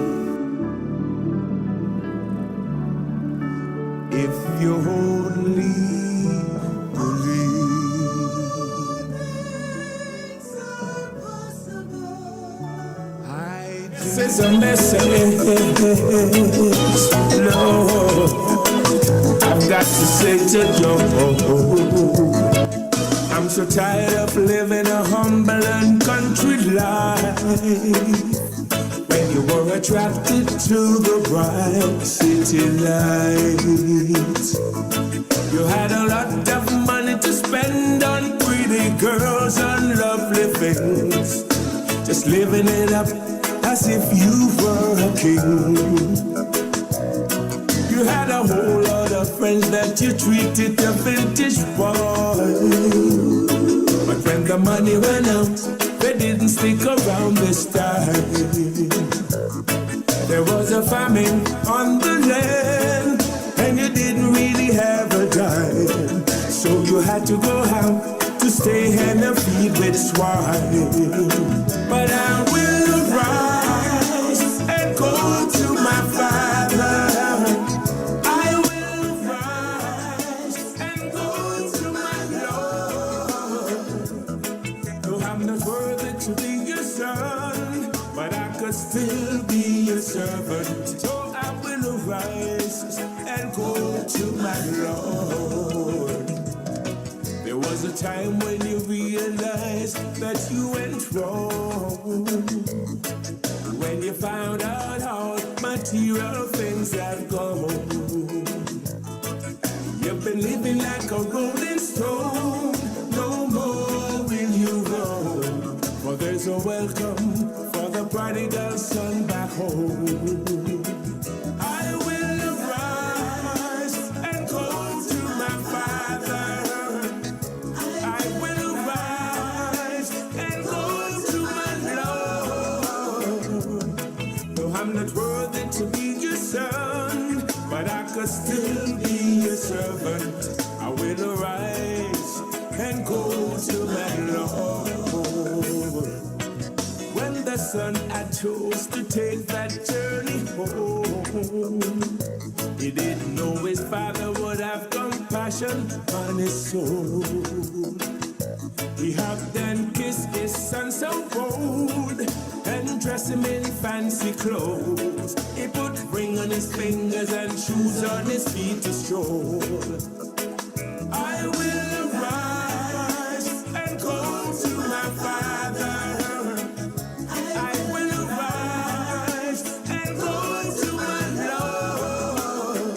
If you only This is a message, Lord, I've got to say to you. I'm so tired of living a humble and country life. When you were attracted to the bright city lights, you had a lot of money to spend on pretty girls and lovely things, just living it up as if you were a king. You had a whole lot of friends that you treated a vintage boy. But when the money went out, they didn't stick around this time. There was a famine on the land, and you didn't really have a dime. So you had to go out to stay and feed with swine. But I will rise and go to my Father. I will rise and go to my Lord. Though I'm not worthy to be your son, but I could still be your servant. So I will rise and go to my Lord. There was a time when you realized that you went wrong, when you found out how material things have gone. You've been living like a rolling stone, no more will you roam. For there's a welcome for the prodigal son back home. I will arise and go to my father. I will arise and go to my Lord. Though I'm not worthy to be your son, but I could still be your servant. I will arise and go to my Lord. When the son had chose to take that journey home, he didn't know his father would have compassion on his soul. He hugged and kissed his son so cold and dressed him in fancy clothes. He put ring on his fingers and shoes on his feet to stroll. I will arise and go to my father. I will arise and go to my Lord.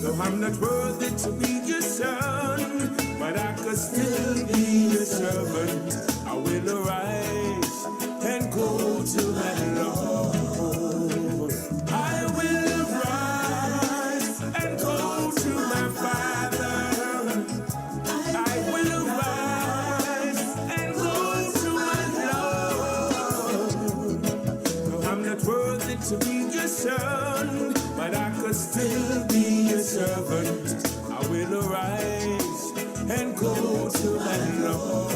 Though I'm not worthy to be your son, but I could still be your servant. I will arise and go to my Lord. I will arise and go to my Father. I will arise and go to my Lord. Though I'm not worthy to be your son, but I could still be your servant. I will arise and go to my Lord.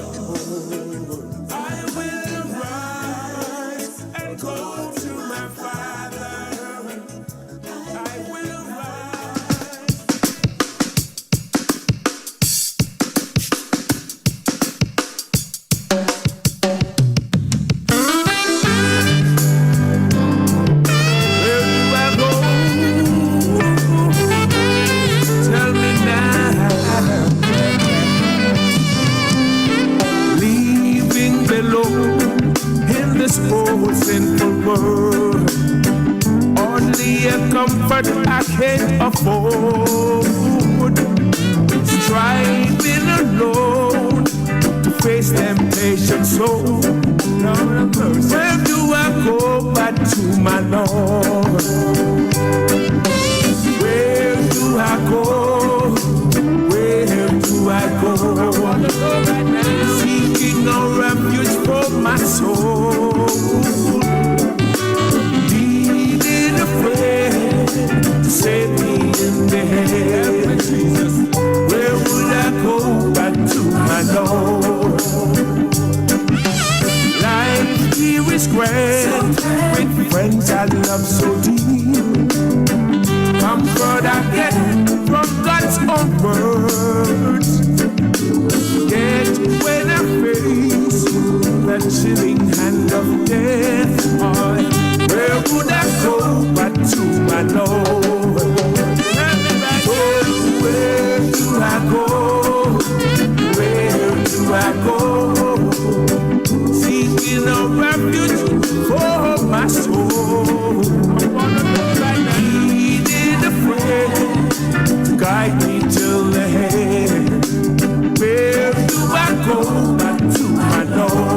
I will arise and go to my Father. I will arise. Where do I go? Tell me now. Leaving below in this old sinful world, only a comfort I can't afford. Striving alone to face temptation so. Where do I go but to my Lord? Where do I go? Where do I go? Seeking a refuge for my soul. Needing a friend to save me in the head. Where would I go but to my Lord? Life here is grand, with friends I love so deep. Comfort I get from God's own words. Yet when I face the chilling hand of death, where would I go but to my Lord? Where do I go? Where do I go? Seeking a refuge for my soul. Needing a friend to guide me till the end. Where do I go back to my Lord?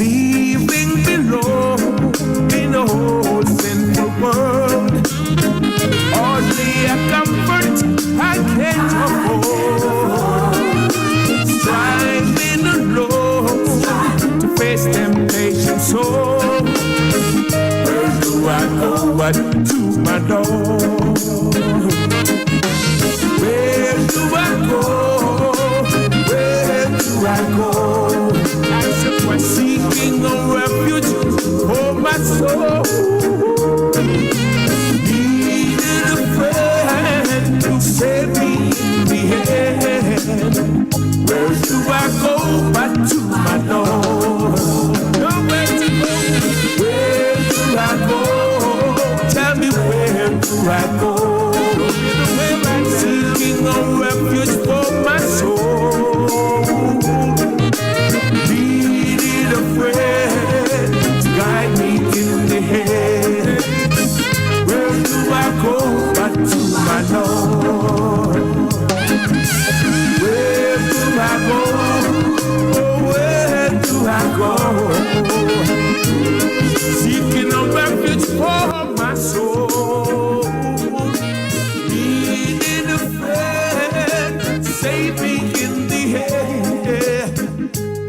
Leaving below in a whole sinful world, only a comfort I can't afford. Striving alone to face temptation so. Where do I go but to my Lord? Where do I go? Where do I go? I'm seeking a refuge for my soul. Needed a friend to save me in the end. Where do I go but to my Lord? Nowhere to go. Where do I go? Tell me do I go? Seeking a refuge for my soul. Needed a friend to guide me in the head. Where do I go but to my Lord? Where do I go? Oh, where do I go? Seeking a refuge for my soul. Needing a friend, save me in the air.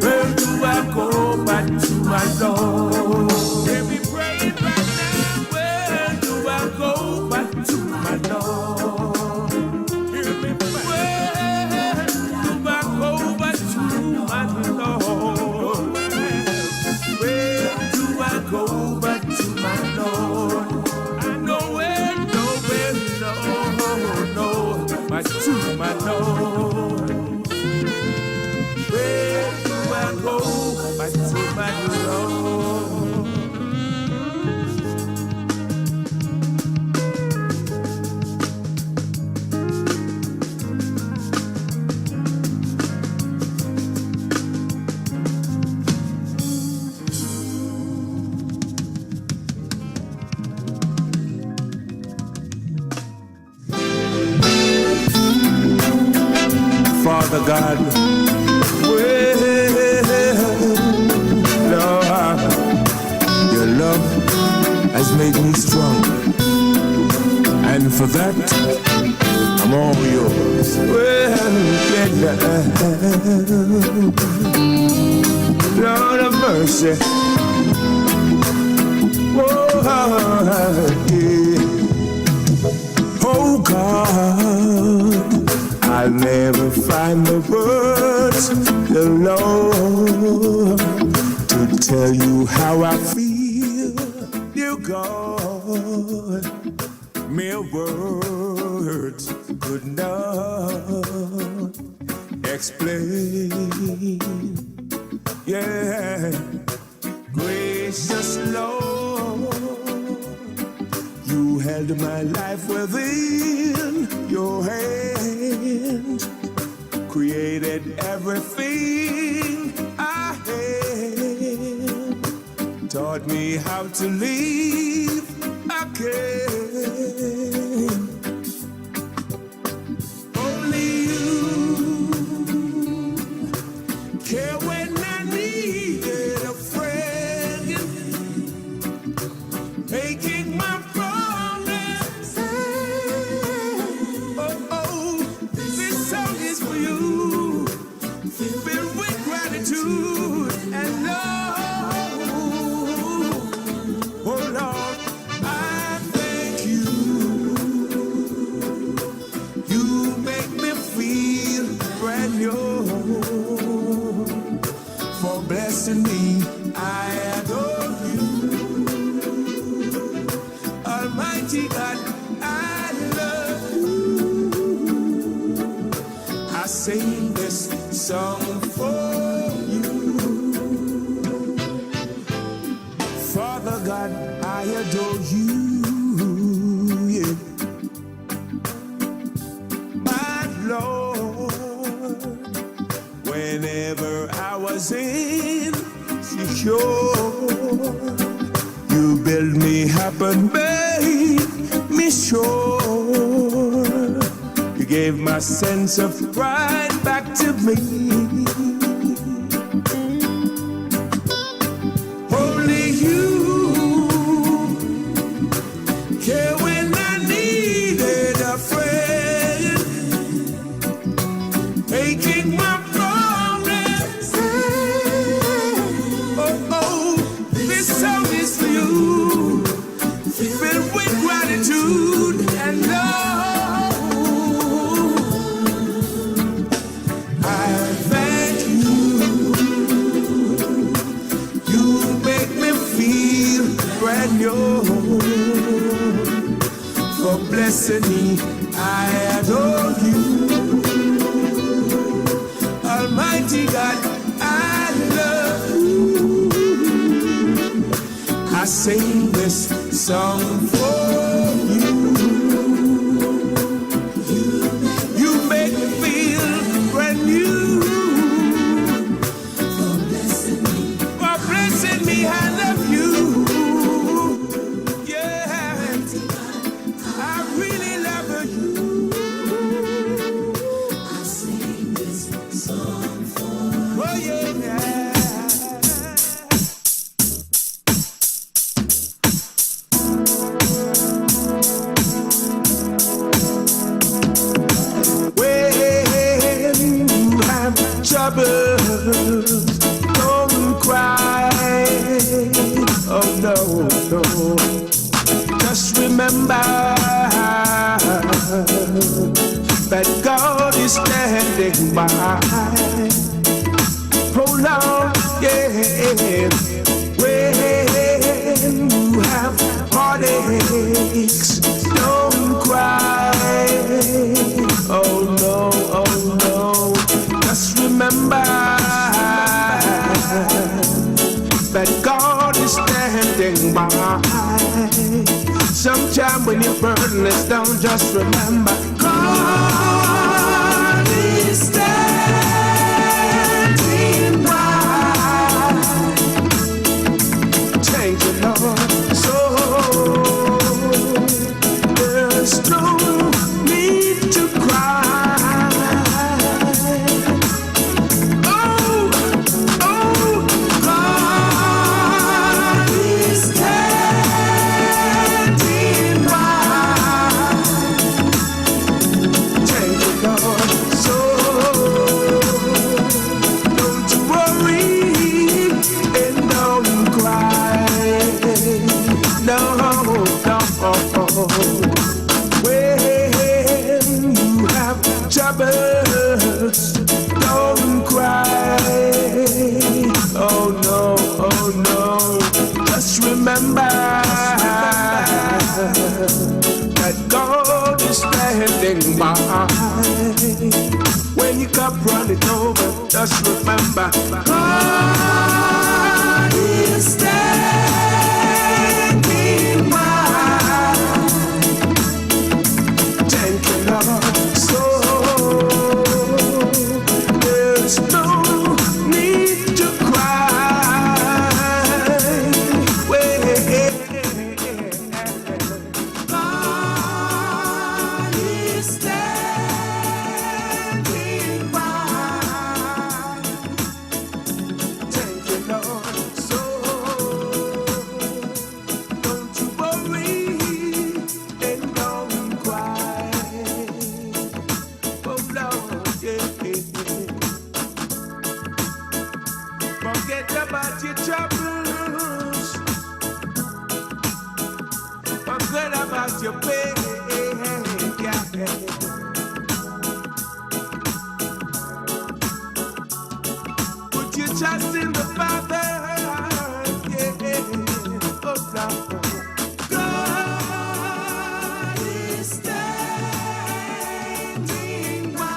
Where do I go back to my Lord? Let me pray right now. Where do I go back to my Lord? Hear me pray. Where do I go back to my Lord? Where do I go back to my Lord? I know where, nowhere, no, back to my Lord. Where do I go back to my Lord? Father God, well, Lord, your love has made me strong, and for that, I'm all yours. Well, Lord of mercy, oh God, I'll never find the words, the Lord, to tell you how I feel, dear God. Mere words could not explain. Yeah, gracious Lord, you held my life within your hand, created everything I had, taught me how to live again. Only you care when I needed a friend, making my and love. Oh Lord, I thank you. You make me feel brand new. For blessing me, I adore you. Almighty God, I love you. I sing this song for Father God, I adore you, yeah. My Lord, whenever I was insecure, you build me up and made me sure. You gave my sense of pride back to me. Me, I adore you. Almighty God, I love you. I sing this song for you. that God is standing by. Oh Lord, yeah. When you have heartaches, don't cry. Oh no, just remember that God is standing by. Sometime when you're burdenless, don't just remember God is standing by. Thank you, Lord. So there's no need to cry. Oh, God is standing by. Thank you, Lord. So don't you worry and don't cry. No. When you have troubles, don't cry. Oh no. Just remember that God is standing by. When your cup running over, just remember God is standing by. Thank you, Lord. So there's no need to cry. God is standing by. Thank you, Lord. So don't you worry and don't cry. Oh Lord, yeah. Forget about your troubles. Forget about your pain. Yeah. Put your trust in the Father. Yeah. Oh Lord. God is standing by.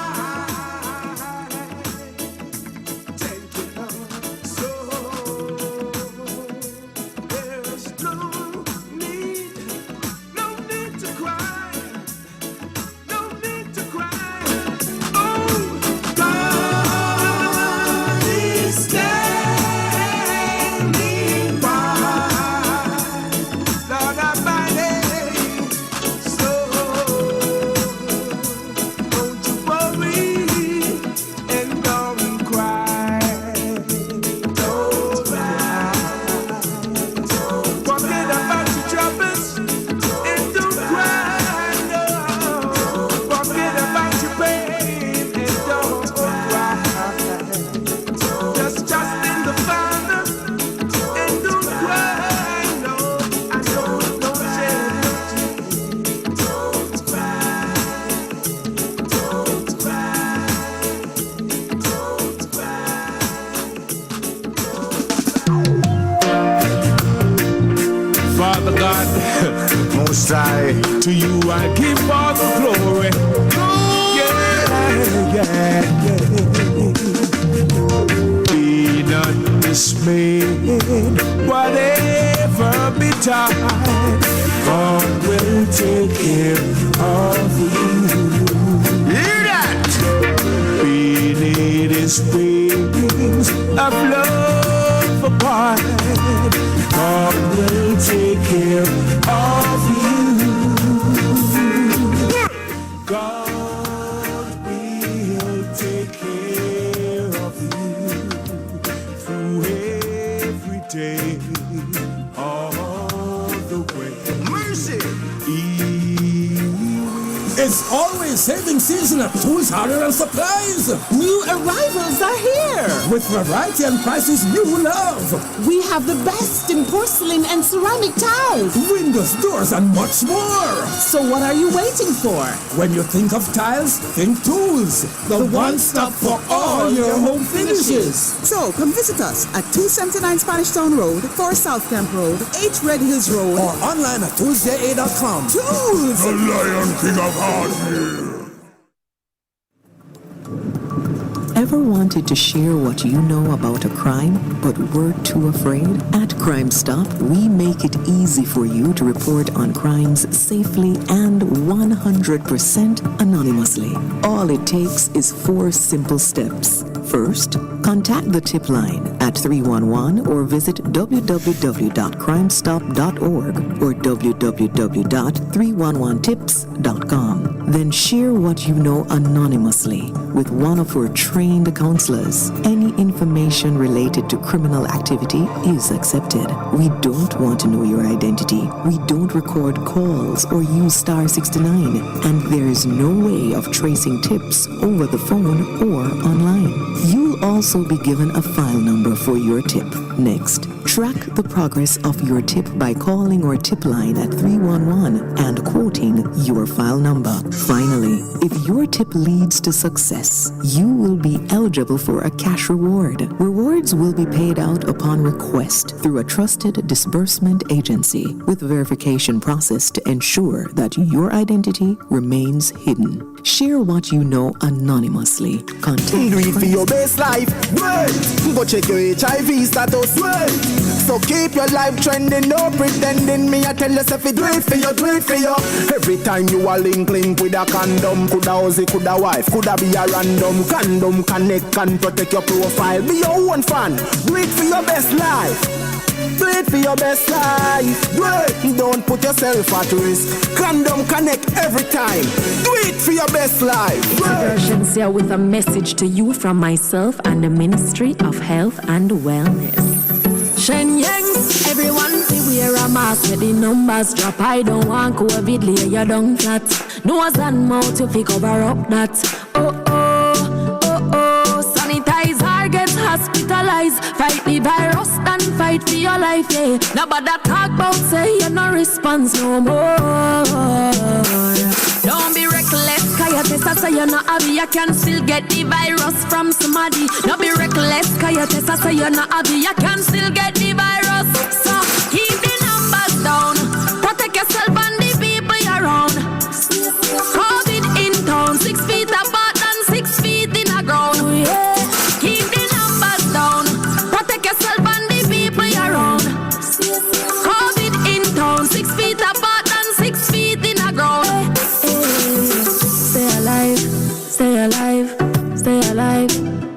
Thank you, Lord. So there's no need to cry. No need to cry. Oh, God is standing by. Lord Almighty. So don't you worry and don't cry. Don't cry. Forget about your troubles and don't cry. No. Forget about your pain and don't cry. Just trust in the Father and don't cry. No, I don't shed no tears. Don't cry. Don't cry. Don't cry. Father God, Most High, to you I give all the glory. Yeah. Be not dismayed, whatever betide, God will take care of you. Hear that? Beneath His wings of love abide, God will take care of you. God will take care of you through every day, all the way. Mercy! He will It's always saving season at Tools Hardware and Supplies. New arrivals are here. With variety and prices you love. We have the best in porcelain and ceramic tiles. Windows, doors, and much more. So what are you waiting for? When you think of tiles, think Tools. The one-stop for all your home finishes. So come visit us at 279 Spanish Town Road, 4 South Camp Road, 8 Red Hills Road, Or online at toolsja.com. Tools! The Lion King of Hardware. Ever wanted to share what you know about a crime, but were too afraid? At Crime Stop, we make it easy for you to report on crimes safely and 100% anonymously. All it takes is 4 simple steps. First, contact the tip line at 311 or visit www.crimestop.org or www.311tips.com. Then share what you know anonymously with one of our trained counselors. Any information related to criminal activity is accepted. We don't want to know your identity. We don't record calls or use star 69, and there is no way of tracing tips over the phone or online. You'll also be given a file number for your tip. Next, track the progress of your tip by calling our tip line at 311 and quoting your file number. Finally, if your tip leads to success, you will be eligible for a cash reward. Rewards will be paid out upon request through a trusted disbursement agency with verification process to ensure that your identity remains hidden. Share what you know anonymously. Contact Do it for your best life, wait. Go check your HIV status, wait. So keep your life trending, no pretending. Me, I tell yourself it, do it for you, do it for you. Every time you are link with a condom, coulda husband, coulda wife, coulda be a random. Condom connect and protect your profile. Be your own fan, do it for your best life. Do it for your best life. Do it. Don't put yourself at risk. Condom connect every time. Do it for your best life. Versions here with a message to you from myself and the Ministry of Health and Wellness. Shenyang, everyone see wear a mask. Let the numbers drop. I don't want COVID lay you down flat. Nose and mouth you fi cover up that. Oh oh, oh oh. Sanitizer gets hospitalized. Fight the virus and fight for your life, yeah. Nobody talk about say you no response no more. Don't be reckless, cause your test say you not have it. You can still get the virus from somebody. Don't be reckless, cause your test say you not have it. You can still get the virus. So keep the numbers down. Protect yourself and the people around. COVID in town, 6 feet apart and 6 feet in the ground. Yeah. Keep the numbers down. Protect yourself and the people around. COVID in town, 6 feet apart and 6 feet in the ground. Stay alive, stay alive, stay alive,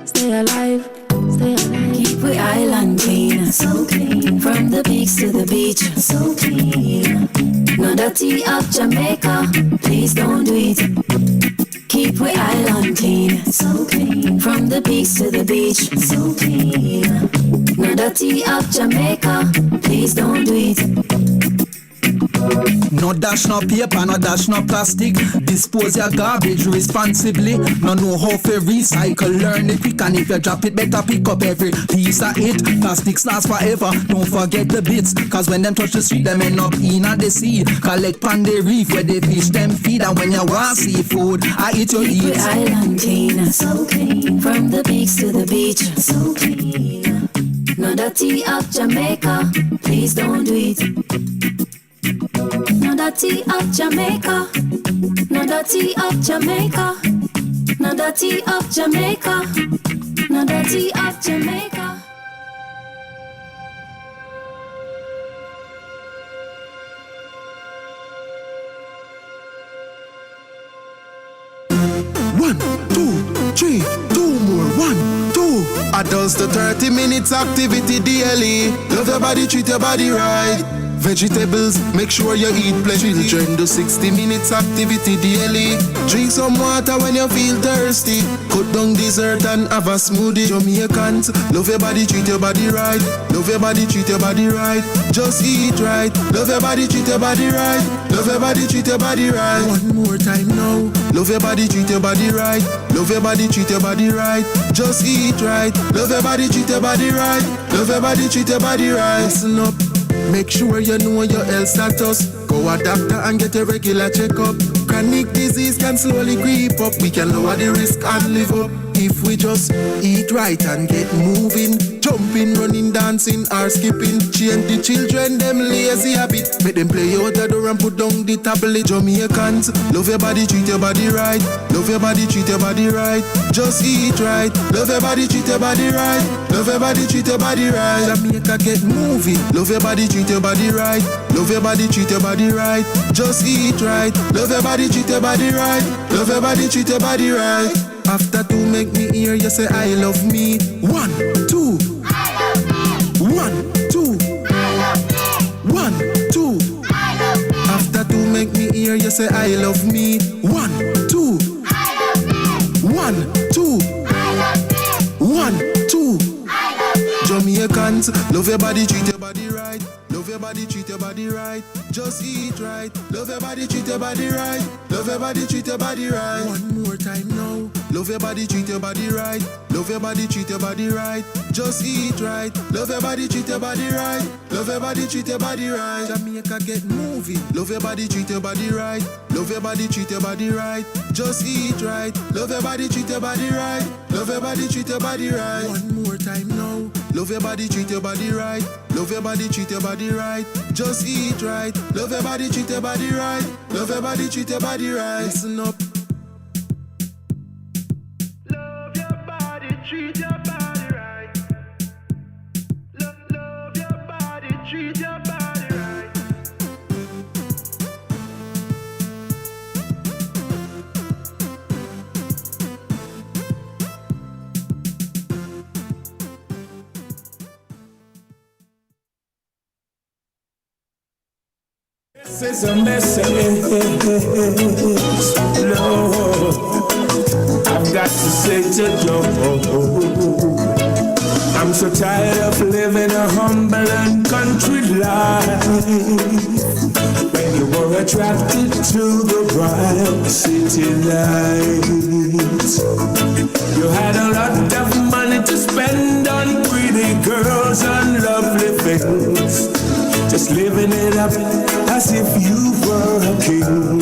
stay alive, stay alive. Keep we island clean, so clean. From the peaks to the beach, so clean. No dirty of Jamaica, please don't do it. Keep we island clean, so clean. From the peaks to the beach, so clean. No dirty of Jamaica, please don't do it. No dash, no paper, no dash, no plastic. Dispose your garbage responsibly. No know how to recycle, learn it quick. And if you drop it, better pick up every piece of it. Plastics last forever, don't forget the bits. Cause when them touch the street, them end up in the sea. Collect pan the reef where they fish them feed. And when you want seafood, I eat your Keep eat. we island clean, so clean. From the peaks to the beach, so clean. No dirty of Jamaica, please don't do it. No dirty of Jamaica, no dirty of Jamaica, no dirty of Jamaica, no dirty of Jamaica. One, two, three, 2 more. 1, 2. Adults to 30 minutes activity daily. Love your body, treat your body right. Vegetables, make sure you eat plenty. Children do 60 minutes activity daily. Drink some water when you feel thirsty. Cut down dessert and have a smoothie. Jamaicans, love your body, treat your body right. Love your body, treat your body right. Just eat right. Love your body, treat your body right. Love your body, treat your body right. One more time now. Love your body, treat your body right. Love your body, treat your body right. Just eat right. Love your body, treat your body right. Love your body, treat your body right. Listen up. Make sure you know your health status. Go a doctor and get a regular checkup. Chronic disease can slowly creep up. We can lower the risk and live up if we just eat right and get moving. Jumping, running, dancing or skipping. Change the children, them lazy habit. Make them play out the door and put down the tablet. Jamaicans, love your body, treat your body right. Love your body, treat your body right. Just eat right. Love your body, treat your body right. Love your body, treat your body right. Jamaica, get moving. Love your body, treat your body right. Love your body, treat your body right. Just eat right. Love your body, treat your body right. Love your body, treat your body right. After two, make me hear you say I love me. 1, 2. I love me. 1, 2. I love me. 1, 2. I love me. After two, make me hear you say I love me. 1, 2. I love me. 1, 2. I love me. 1, 2. I love me. Jamaicans, love your body, treat your body right. Love your body, treat your body right. Just eat right. Love your body, treat your body right. Love your body, treat your body right. One more time now. Love your body, treat your body right. Love your body, treat your body right. Just eat right. Love your body, treat your body right. Love your body, treat your body right. Jamaica, get moving. Love your body, treat your body right. Love your body, treat your body right. Just eat right. Love your body, treat your body right. Love your body, treat your body right. One more time now. Love your body, treat your body right. Love your body, treat your body right. Just eat right. Love your body, treat your body right. Love your body, treat your body right. Listen up. Love your body, treat your body right. Love your body, treat your body right. This is a message, Lord. I've got to say to Lord, I'm so tired of living a humble and country life. When you were attracted to the bright city lights, you had a lot of money to spend on pretty girls and lovely things. Just living it up as if you were a king.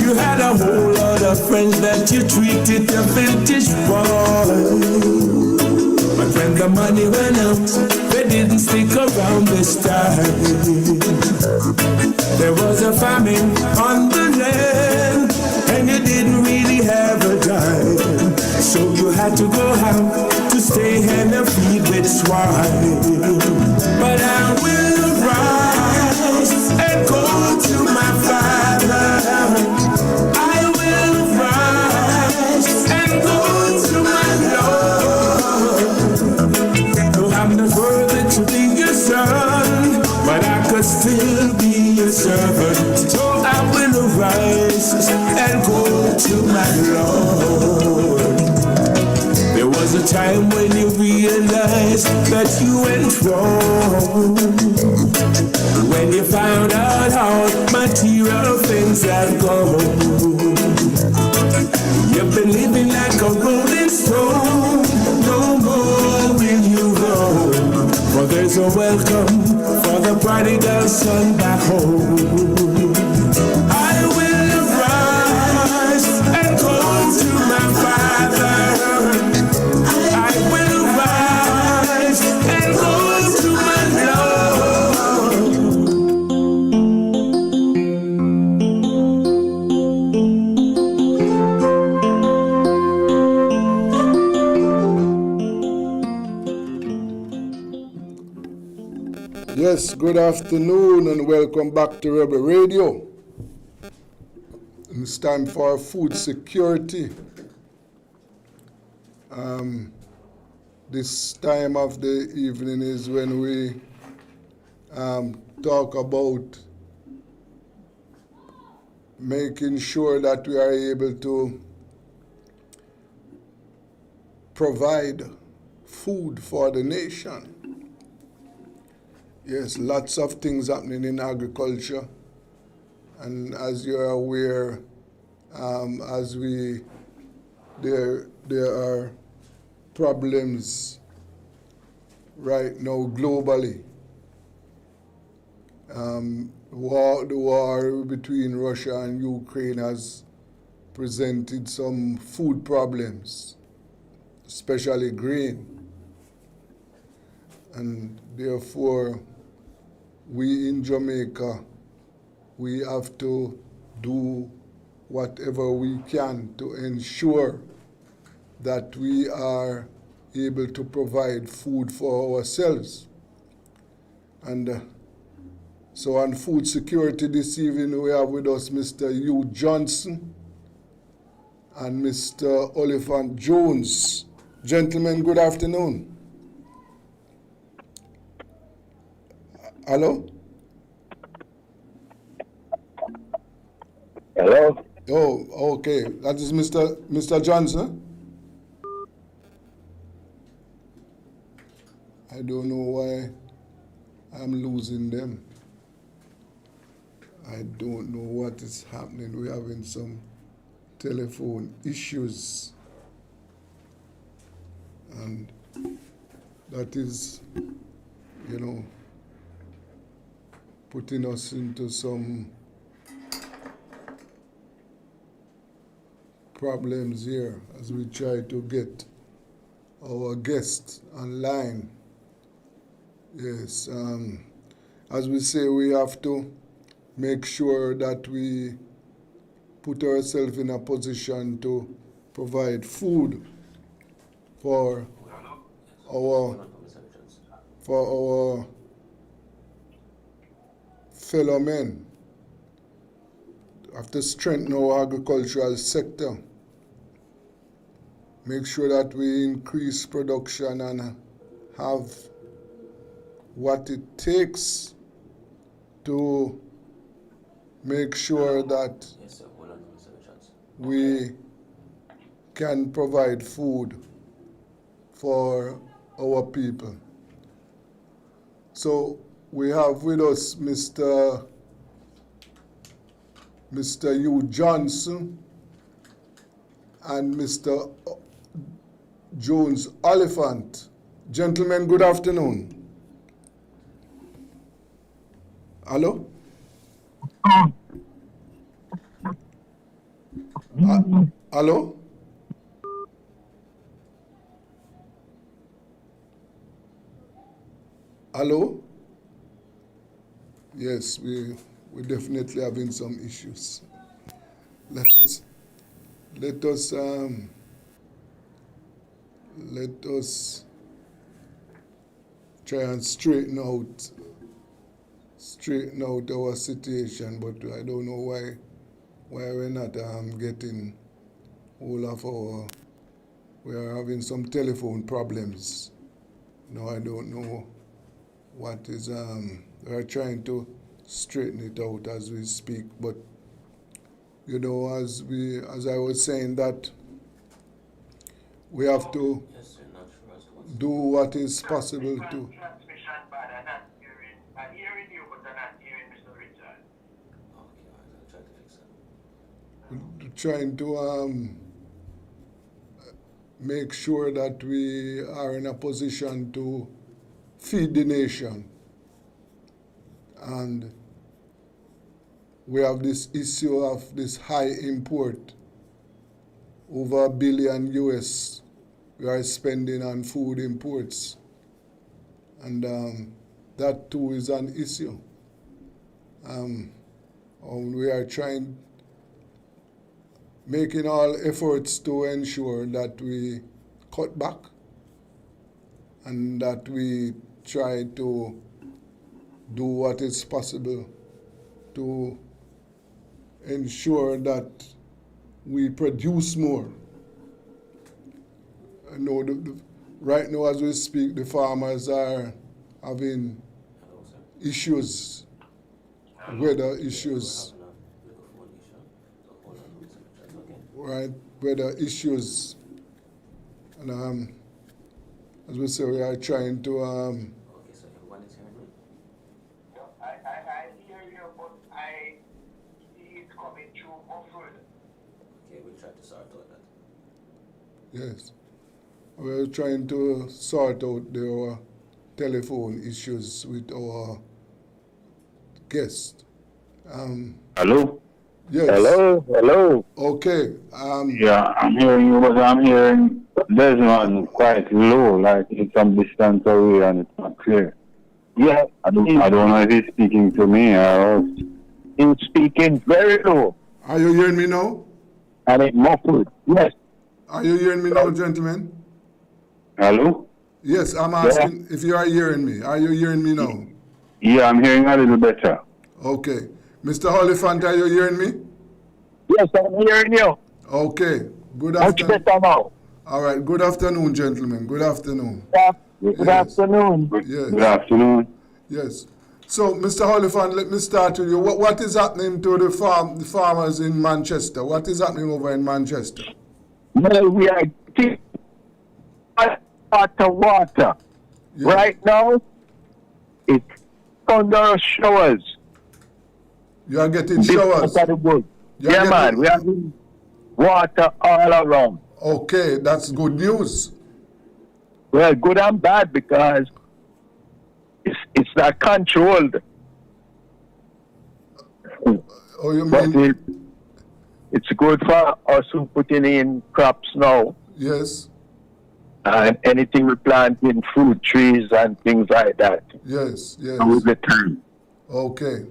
You had a whole lot of friends that you treated a vintage boy. But when the money went out, they didn't stick around this time. There was a famine on the land, and you didn't really have a dime. So you had to go out to stay and feed with swine. But I will rise and go to my Father. I will rise and go to my Lord. Though I'm not worthy to be your son, but I could still be your servant. So I will rise and go to my Lord. There was a time when you realized that you went wrong, when you found out how material things have gone. You've been living like a rolling stone, no more will you roam. For there's a welcome for the prodigal son back home. I will rise and go to my Father. I will rise and go to my Lord. Yes, good afternoon and welcome back to Rebel Radio. It's time for food security. This time of the evening is when we talk about making sure that we are able to provide food for the nation. Yes, lots of things happening in agriculture, and as you're aware, there are problems right now globally. The war between Russia and Ukraine has presented some food problems, especially grain. And therefore, we in Jamaica, we have to do whatever we can to ensure that we are able to provide food for ourselves. And so on food security this evening, we have with us Mr. Hugh Johnson and Mr. Oliphant Jones. Gentlemen, good afternoon. Hello? Hello? Oh, okay. That is Mr. Johnson? I don't know why I'm losing them. I don't know what is happening. We're having some telephone issues. And that is, putting us into some problems here as we try to get our guests online. Yes, as we say, we have to make sure that we put ourselves in a position to provide food for our fellow men. We have to strengthen our agricultural sector. Make sure that we increase production and have what it takes to make sure that we can provide food for our people. So we have with us Mr. Hugh Johnson and Mr. Jones Oliphant. Gentlemen, good afternoon. Hello? Hello? Hello? Yes, we're definitely having some issues. Let us try and straighten out our situation, but I don't know why we're not getting all of we are having some telephone problems. No, I don't know what is, we're trying to straighten it out as we speak, but as I was saying, that we have to do what is possible to trying to make sure that we are in a position to feed the nation. And we have this issue of this high import, over $1 billion US we are spending on food imports. And that too is an issue. We are making all efforts to ensure that we cut back and that we try to do what is possible to ensure that we produce more. I know right now as we speak, the farmers are having issues, weather issues, right? Weather issues, and as we say, we are trying to. Okay, so everyone is hearing me? No, I hear you, but I see it coming through muffled. Okay, we'll try to sort out that. Yes. We're trying to sort out the telephone issues with our guest. Hello? Yes. Hello? Okay. Yeah, I'm hearing you, but I'm hearing Desmond quite low, like it's some distance away and it's not clear. Yeah. I don't know if he's speaking to me or he's speaking very low. Are you hearing me now? And it's muffled. Yes. Are you hearing me now, gentlemen? Hello? Yes, I'm asking if you are hearing me. Are you hearing me now? Yeah, I'm hearing a little better. Okay. Mr. Oliphant, are you hearing me? Yes, I'm hearing you. Okay. Good Much afternoon. better now. All right. Good afternoon, gentlemen. Good afternoon. Good afternoon. Yes. Good afternoon. Yes. So, Mr. Oliphant, let me start with you. What is happening to the farmers in Manchester? What is happening over in Manchester? Well, we are getting water. Yeah. Right now, it's thunder showers. You are getting showers? Yeah, man, we are getting water all around. Okay, that's good news. Well, good and bad because it's not controlled. Oh, you But mean? it's good for us who putting in crops now. Yes. And anything we plant in fruit trees and things like that. Yes, yes. With the time. Okay.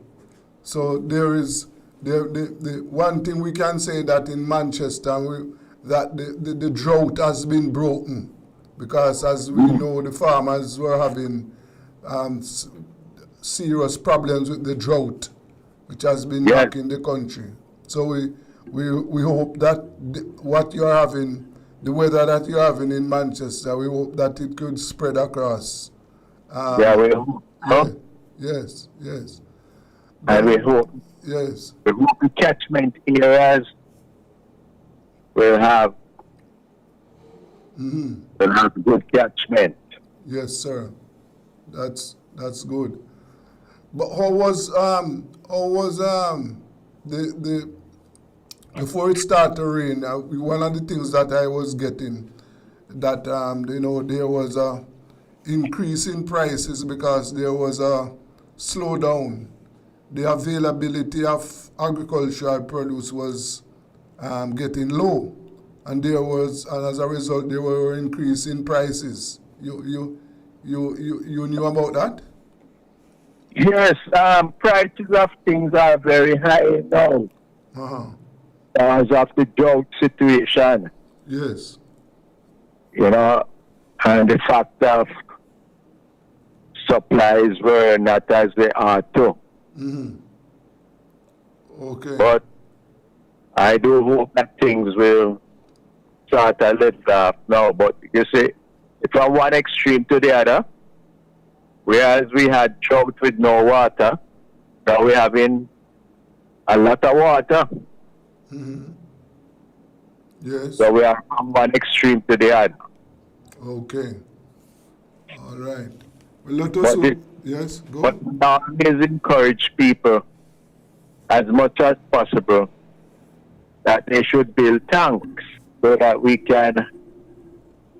So there is the one thing we can say that in Manchester that the drought has been broken, because as we know the farmers were having serious problems with the drought, which has been knocking the country. So we hope that what you're having, the weather that you're having in Manchester, we hope that it could spread across. We hope. Yes, yes. And we hope. Yes. We hope the catchment areas will have good catchment. Yes, sir. That's good. But how was the before it started to rain? One of the things that I was getting that there was a increase in prices because there was a slowdown. The availability of agricultural produce was getting low, and as a result there were increase in prices. You knew about that? Yes, prices of things are very high now because of the drought situation. Yes. And the fact of supplies were not as they are too. Okay. But I do hope that things will start a little off now. But you see, from one extreme to the other, whereas we had drought with no water, now we're having a lot of water. Yes. So we are from one extreme to the other. Okay. All right. Well, let us. Yes, go. But now is encourage people as much as possible that they should build tanks so that we can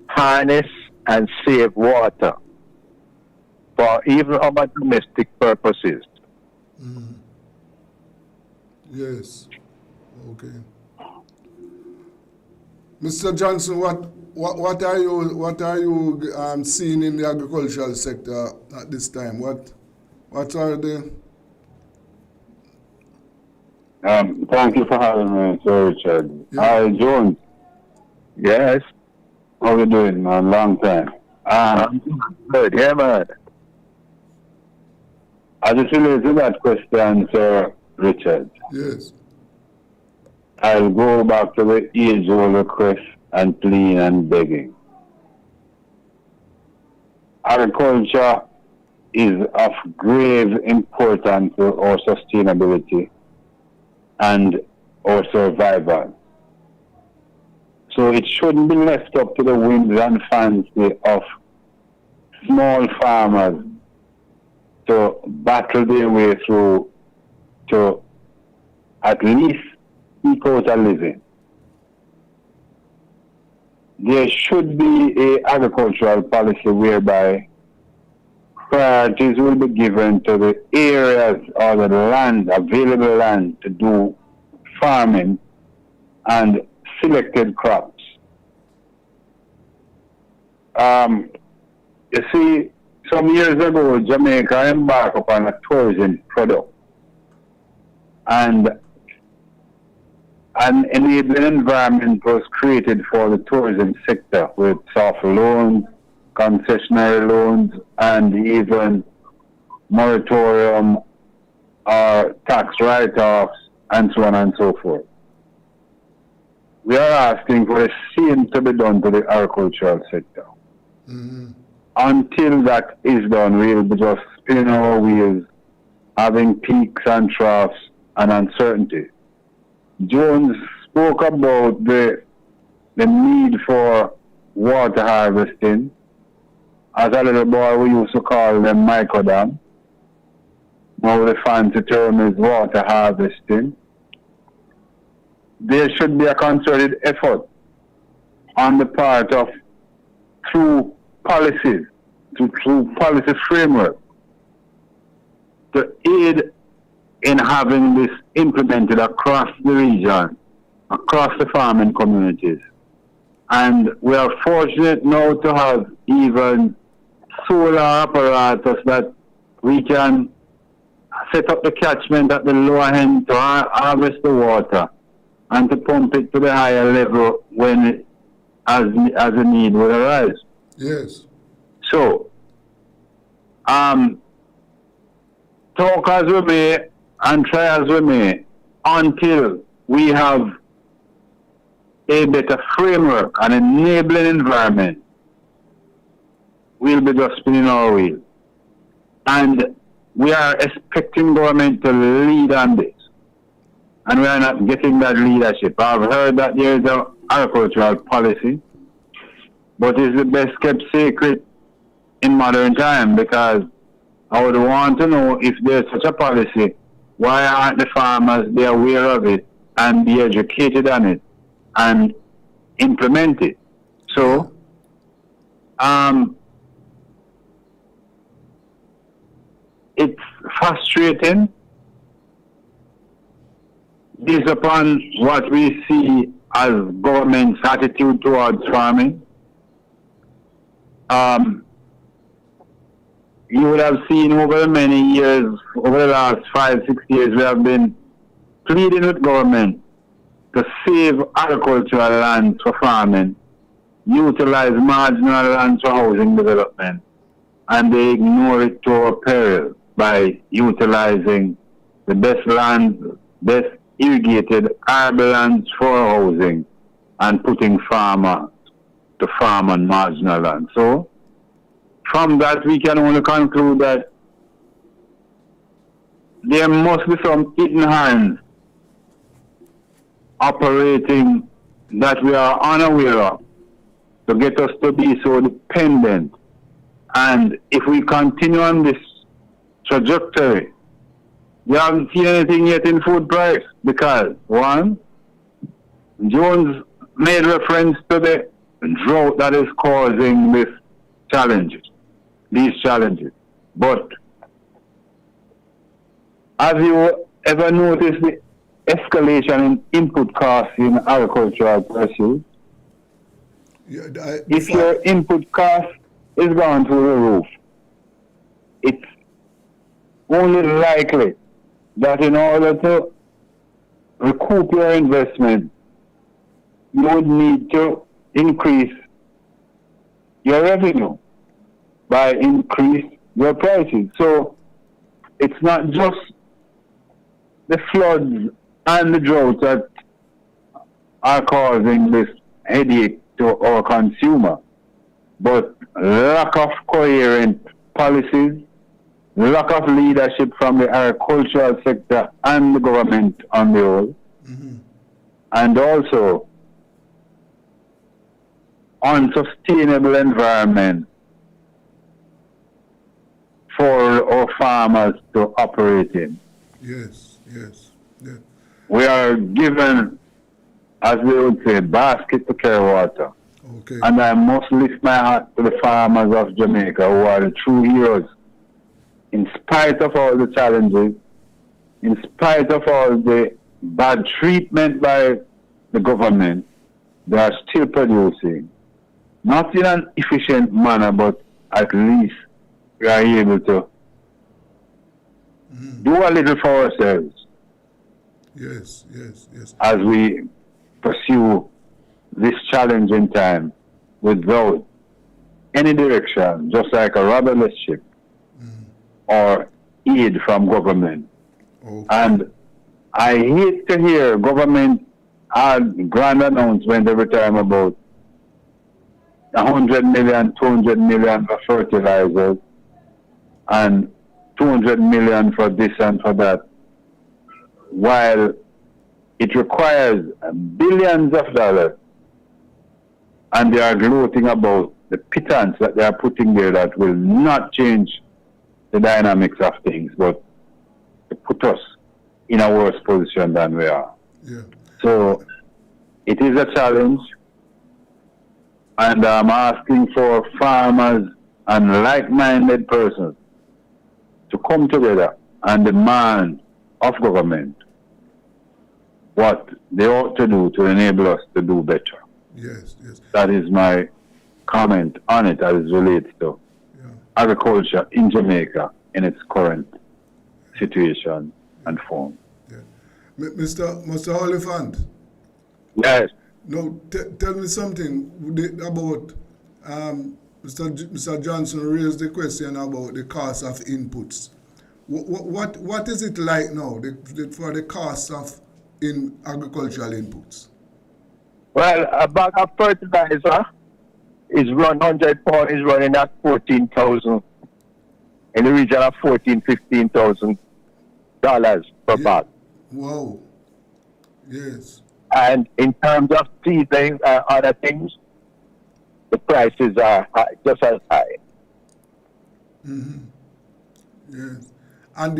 harness and save water for even our domestic purposes. Yes. Okay. Mr. Johnson, what are you seeing in the agricultural sector at this time? What are the? Thank you for having me, Sir Richard. Hi, Jones. Yes. How you doing, man? Long time. Good, yeah, man. I just related to that question, Sir Richard. Yes. I'll go back to the age-old request and plea and begging. Agriculture is of grave importance to our sustainability and our survival. So it shouldn't be left up to the whims and fancy of small farmers to battle their way through to at least eke out a living. There should be an agricultural policy whereby priorities will be given to the areas or the land, available land to do farming and selected crops. You see, some years ago, Jamaica embarked upon a tourism product, and an enabling environment was created for the tourism sector with soft loans, concessionary loans, and even moratorium or tax write-offs, and so on and so forth. We are asking for the same to be done to the agricultural sector. Mm-hmm. Until that is done, we'll be just spinning our wheels, having peaks and troughs and uncertainty. Jones spoke about the need for water harvesting. As a little boy, we used to call them microdam. Now the fancy term is water harvesting. There should be a concerted effort on the part of through policies, through policy framework, to aid in having this implemented across the region, across the farming communities. And we are fortunate now to have even solar apparatus that we can set up the catchment at the lower end to harvest the water and to pump it to the higher level when as a need will arise. Yes. So, talk as we may and try as we may, until we have a better framework and enabling environment, we'll be just spinning our wheels. And we are expecting government to lead on this. And we are not getting that leadership. I've heard that there is an agricultural policy, but it's the best kept secret in modern time, because I would want to know, if there's such a policy, why aren't the farmers be aware of it and be educated on it and implement it? So, it's frustrating based upon what we see as government's attitude towards farming. You would have seen over the many years, over the last 5-6 years, we have been pleading with government to save agricultural lands for farming, utilize marginal lands for housing development, and they ignore it to our peril by utilizing the best lands, best irrigated arable lands for housing, and putting farmers to farm on marginal land. So, from that, we can only conclude that there must be some hidden hands operating that we are unaware of to get us to be so dependent. And if we continue on this trajectory, we haven't seen anything yet in food price, because, one, Jones made reference to the drought that is causing these challenges. But have you ever noticed the escalation in input costs in agricultural pursuits? Yeah, if your input cost is gone through the roof, it's only likely that in order to recoup your investment, you would need to increase your revenue by increase your prices. So it's not just the floods and the droughts that are causing this headache to our consumer, but lack of coherent policies lack of leadership from the agricultural sector and the government on the whole, and also unsustainable environment for our farmers to operate in. Yes, yes, yeah. We are given, as they would say, basket to carry water. Okay. And I must lift my hat to the farmers of Jamaica who are the true heroes. In spite of all the challenges, in spite of all the bad treatment by the government, they are still producing. Not in an efficient manner, but at least we are able to do a little for ourselves. Yes, yes, yes. As we pursue this challenging time without any direction, just like a rudderless ship or aid from government. Okay. And I hate to hear government had grand announcement every time about 100 million, 200 million for fertilizers and 200 million for this and for that, while it requires billions of dollars, and they are gloating about the pittance that they are putting there that will not change the dynamics of things, but to put us in a worse position than we are. Yeah. So it is a challenge, and I'm asking for farmers and like-minded persons to come together and demand of government what they ought to do to enable us to do better. Yes, yes. That is my comment on it as it relates to agriculture in Jamaica in its current situation and form. Yeah. Mr. Oliphant. Yes. Now, tell me something about Mr. Johnson raised the question about the cost of inputs. What is it like now for the cost of in agricultural inputs? Well, a bag of fertilizer is run 100 pounds is running at 14,000 in the region of $15,000 per bag. Wow. Yes. And in terms of seedlings and other things, the prices are just as high. Mm-hmm. Yes. And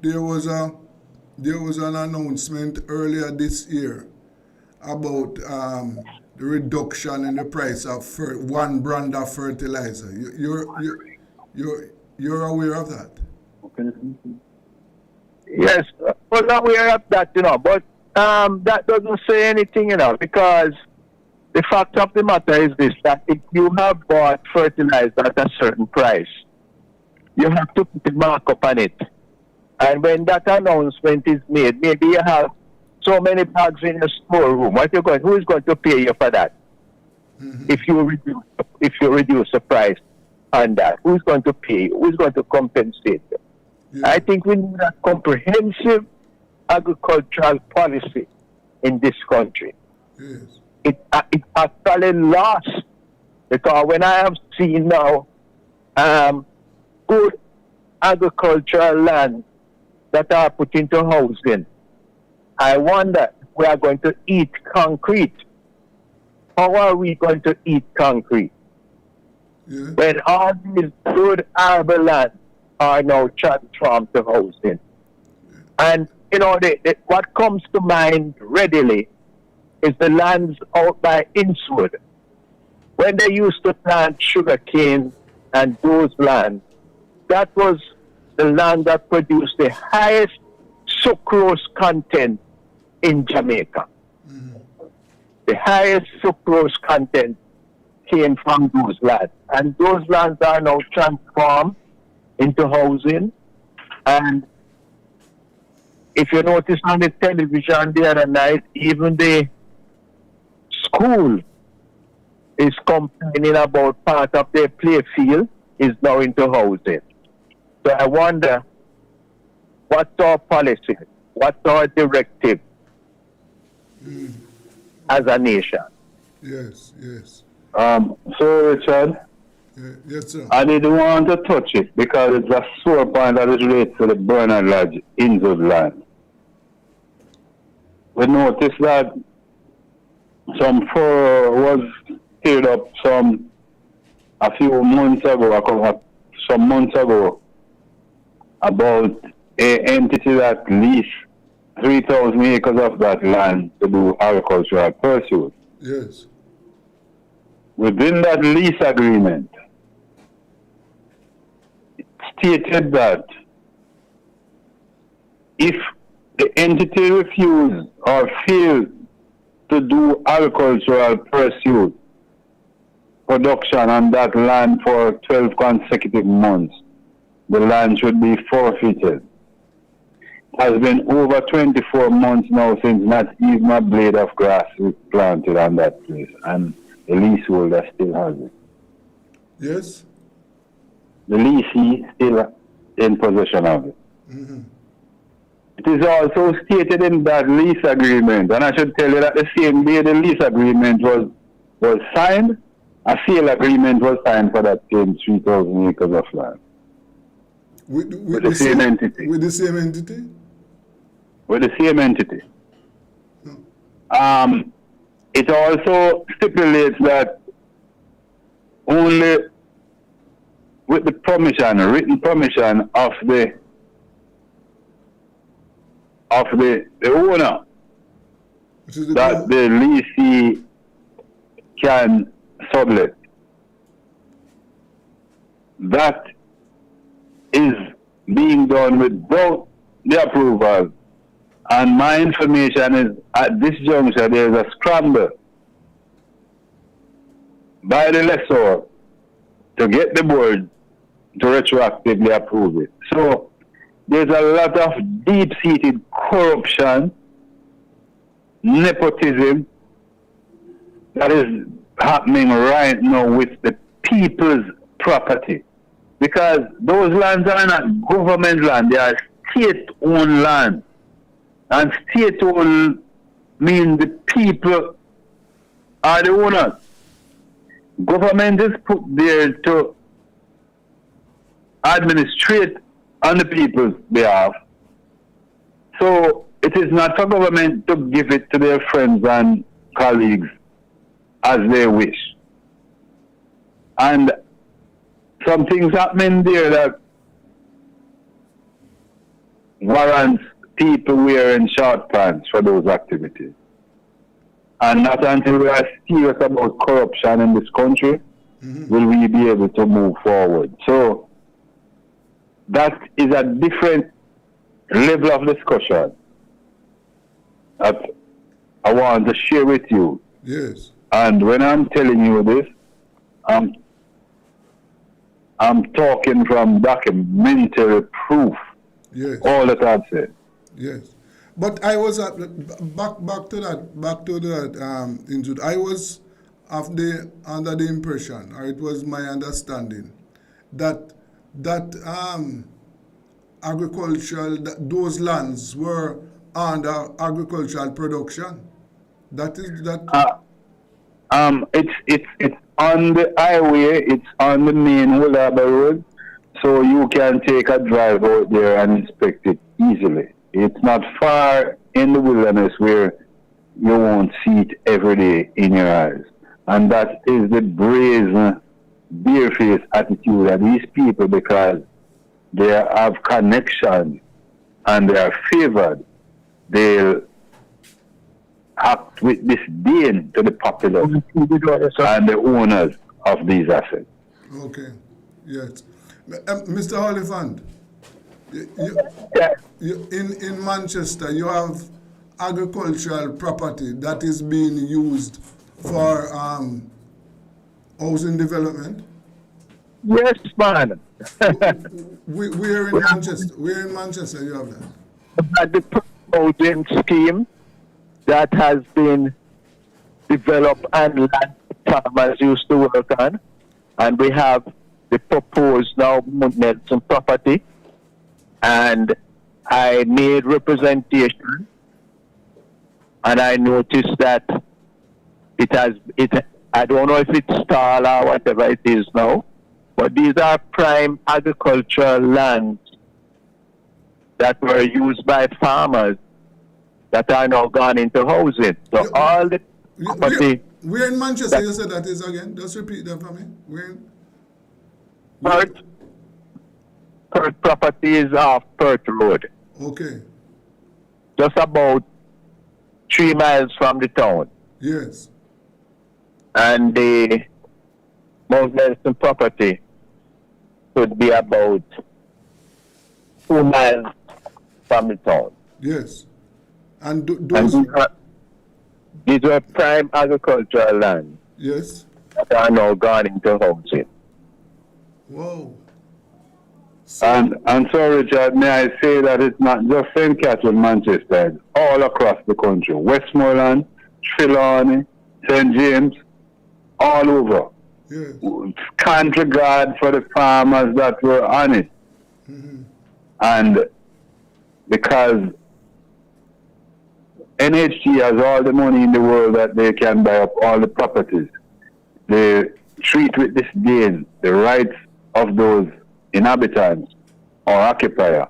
there was an announcement earlier this year about the reduction in the price of one brand of fertilizer. You're aware of that? Yes, well, I'm aware of that, but that doesn't say anything, because the fact of the matter is this, that if you have bought fertilizer at a certain price, you have to put a markup on it. And when that announcement is made, maybe you have so many bags in your storeroom. Who is going to pay you for that? Mm-hmm. If you reduce the price on that, who's going to pay you? Who's going to compensate you? Yeah. I think we need a comprehensive agricultural policy in this country. Yes. It actually lost, because when I have seen now good agricultural land that are put into housing, I wonder if we are going to eat concrete. How are we going to eat concrete? Yeah. When all these good arable lands are now transformed to housing? And, what comes to mind readily is the lands out by Innswood. When they used to plant sugarcane and those lands, that was the land that produced the highest sucrose content in Jamaica. Mm-hmm. The highest sucrose content came from those lands. And those lands are now transformed into housing. And if you notice on the television the other night, even the school is complaining about part of their play field is now into housing. So I wonder, what's our policy? What's our directive as a nation? Yes, yes. So, Richard, Yes, sir. I didn't want to touch it because it's a sore point that is related to the Bernard Lodge injured land. We noticed that some fur was cleared up a few months ago, some months ago, about an entity that leased 3,000 acres of that land to do agricultural pursuit. Yes. Within that lease agreement, it stated that if the entity refused or failed to do agricultural pursuit production on that land for 12 consecutive months, the land should be forfeited. It has been over 24 months now since not even a blade of grass is planted on that place, and the leaseholder still has it. Yes? The leasee still in possession of it. Mm-hmm. It is also stated in that lease agreement, and I should tell you that the same day the lease agreement was signed, a sale agreement was signed for that same 3,000 acres of land. With the same entity. With the same entity? With the same entity. It also stipulates that only with the permission, written permission of the owner, that the leasee can sublet. That is being done without the approval. And my information is, at this juncture, there is a scramble by the lessor to get the board to retroactively approve it. So there's a lot of deep-seated corruption, nepotism that is happening right now with the people's property. Because those lands are not government land, they are state-owned land. And state-owned means the people are the owners. Government is put there to administrate on the people's behalf. So it is not for government to give it to their friends and colleagues as they wish. And some things happening there that warrants people wearing short pants for those activities. And not until we are serious about corruption in this country will we be able to move forward. So that is a different level of discussion that I want to share with you. Yes. And when I'm telling you this, I'm talking from documentary proof. Yes. All that I've said. Yes. But I was back to that injured. I was under the impression, or it was my understanding, that those lands were under agricultural production. That is that. It's on the highway. It's on the main Woolaba Road, so you can take a drive out there and inspect it easily. It's not far in the wilderness where you won't see it every day in your eyes. And that is the brazen, bare-faced attitude of these people, because they have connection and they are favored. They'll act with disdain to the populace and the owners of these assets. Okay, yes. Mr. Oliphant, in Manchester, you have agricultural property that is being used for housing development? Yes, man. We're in Manchester. We're in Manchester. You have that. The housing scheme that has been developed and land farmers used to work on, and we have the proposed now Nelson property, and I made representation, and I noticed that I don't know if it's stalled or whatever it is now, But these are prime agricultural lands that were used by farmers that are now gone into housing. So all the property... Where in Manchester you said that is again? Just repeat that for me. Where in? Perth property is off Perth Road. Okay. Just about 3 miles from the town. Yes. And the Mount Nelson property could be about 2 miles from the town. Yes. And those... These were prime agricultural land. Yes. That are now gone into housing. Whoa. And so, Richard, may I say that it's not just St. Catherine, Manchester, it's all across the country. Westmoreland, Trelawney, St. James, all over. Yes. Can't regard for the farmers that were on it. Mm-hmm. And because NHG has all the money in the world that they can buy up all the properties, they treat with disdain the rights of those inhabitants or occupier,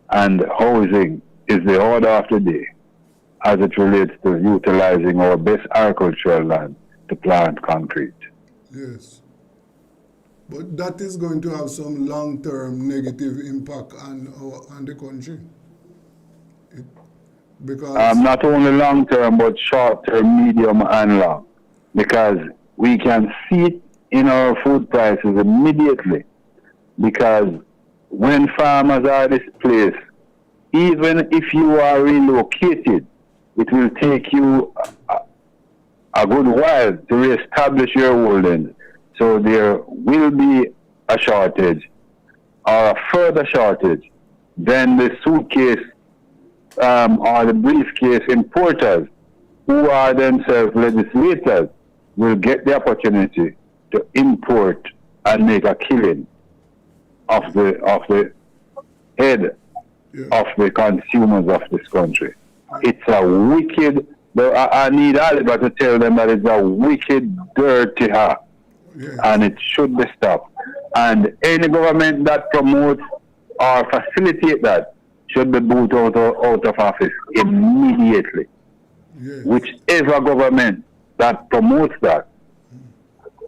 and housing is the order of the day as it relates to utilizing our best agricultural land to plant concrete. Yes. But that is going to have some long-term negative impact on the country. Because not only long-term, but short-term, medium, and long. Because we can see it in our food prices immediately. Because when farmers are displaced, even if you are relocated, it will take you a good while to reestablish your holdings. So there will be a shortage or a further shortage. Then the suitcase or the briefcase importers, who are themselves legislators, will get the opportunity to import and make a killing of the head of the consumers of this country. It's a wicked, I need Oliver to tell them that it's a wicked, dirty act. And it should be stopped. And any government that promotes or facilitate that should be booted out of office immediately. Yes. Whichever government that promotes that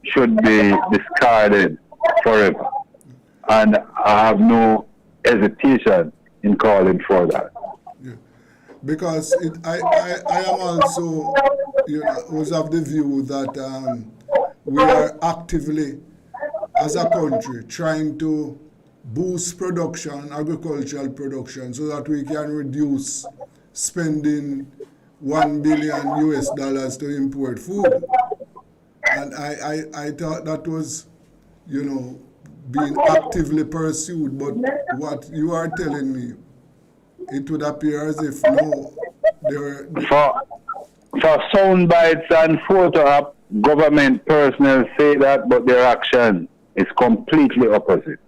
should be discarded forever. And I have no hesitation in calling for that. Yeah. Because I am also, was of the view that we are actively, as a country, trying to boost production, agricultural production, so that we can reduce spending $1 billion US to import food. And I thought that was, being actively pursued, but what you are telling me, it would appear as if no, for sound bites and photo op, government personnel say that, but their action is completely opposite.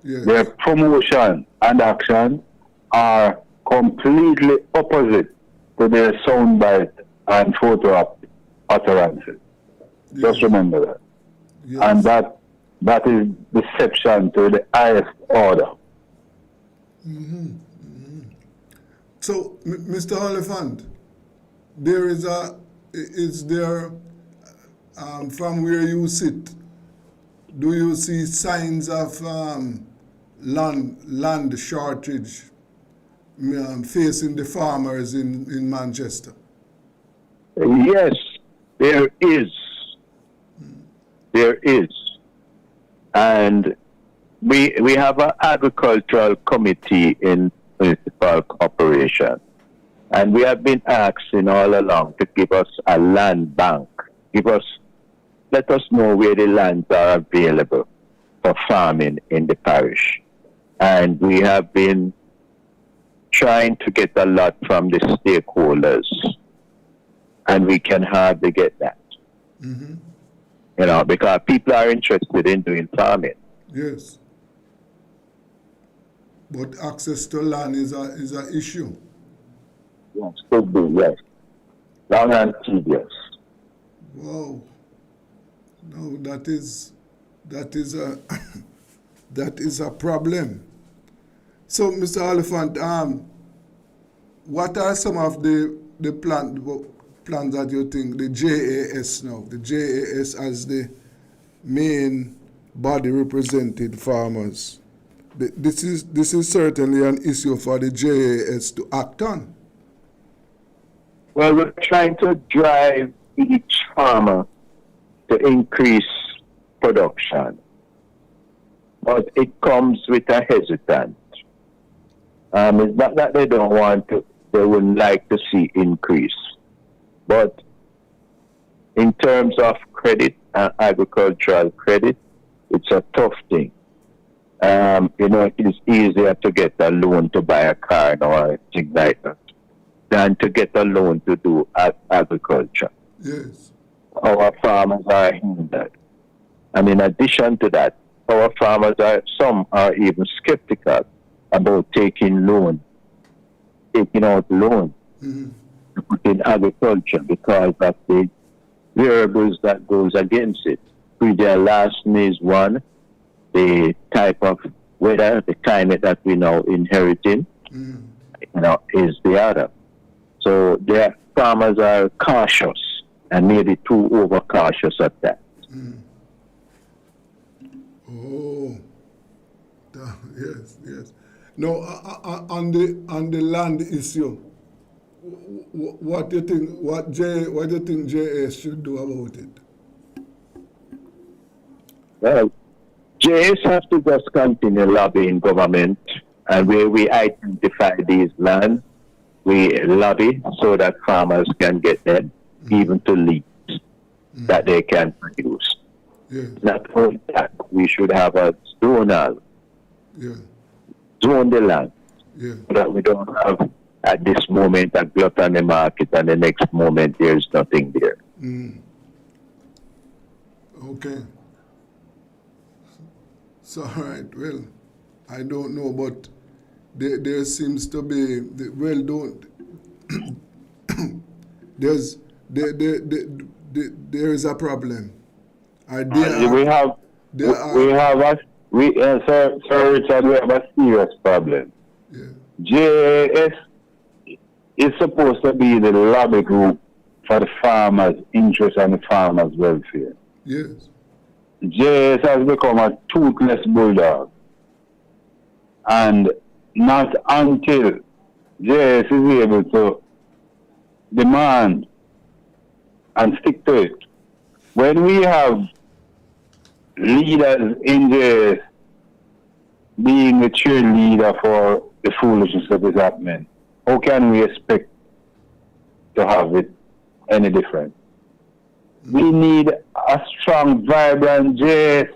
Yes. Their promotion and action are completely opposite to their soundbite and photo op utterances. Yes. Just remember that. Yes. And that is deception to the highest order. Mm-hmm. Mm-hmm. So, Mr. Oliphant, is there, from where you sit, do you see signs of land shortage facing the farmers in Manchester? Yes, there is. There is. And we have an agricultural committee in municipal corporation. And we have been asking all along to give us a land bank. Let us know where the lands are available for farming in the parish. And we have been trying to get a lot from the stakeholders. And we can hardly get that. Mm-hmm. Because people are interested in doing farming. Yes. But access to land is an issue. Yes, could be, yes. Long and tedious. Wow. No, that is That is a that is a problem. So, Mr. Oliphant, what are some of the plans that you think the JAS now, the JAS as the main body representing farmers? This is certainly an issue for the JAS to act on. Well, we're trying to drive each farmer to increase production, but it comes with a hesitant. It's not that they don't want to, they would like to see increase, but in terms of credit, agricultural credit, it's a tough thing. It is easier to get a loan to buy a car or things like that than to get a loan to do agriculture. Yes. Our farmers are hindered. And in addition to that, our farmers some are even skeptical about taking out loans to put in agriculture because of the variables that goes against it. Their last name is one, the type of weather, the climate that we now inheriting, is the other. So their farmers are cautious and maybe too over cautious at that. Oh, yes. No, on the land issue, what do you think? What do you think JS should do about it? Well, JS has to just continue lobbying government, and where we identify these lands, we lobby so that farmers can get them, even to leads that they can produce. Yes. Not only that, we should have a zonal, zone the land, so that we don't have at this moment a glut on the market and the next moment there's nothing there. Okay. So, all right, well, I don't know, but there seems to be, there is a problem. Sir Richard, we have a serious problem. JAS is supposed to be the lobby group for the farmers' interest and the farmers' welfare. Yes. JAS has become a toothless bulldog. And not until JAS is able to demand and stick to it. When we have leaders in JAS being the cheerleader for the foolishness that is happening, how can we expect to have it any different? We need a strong, vibrant JAS.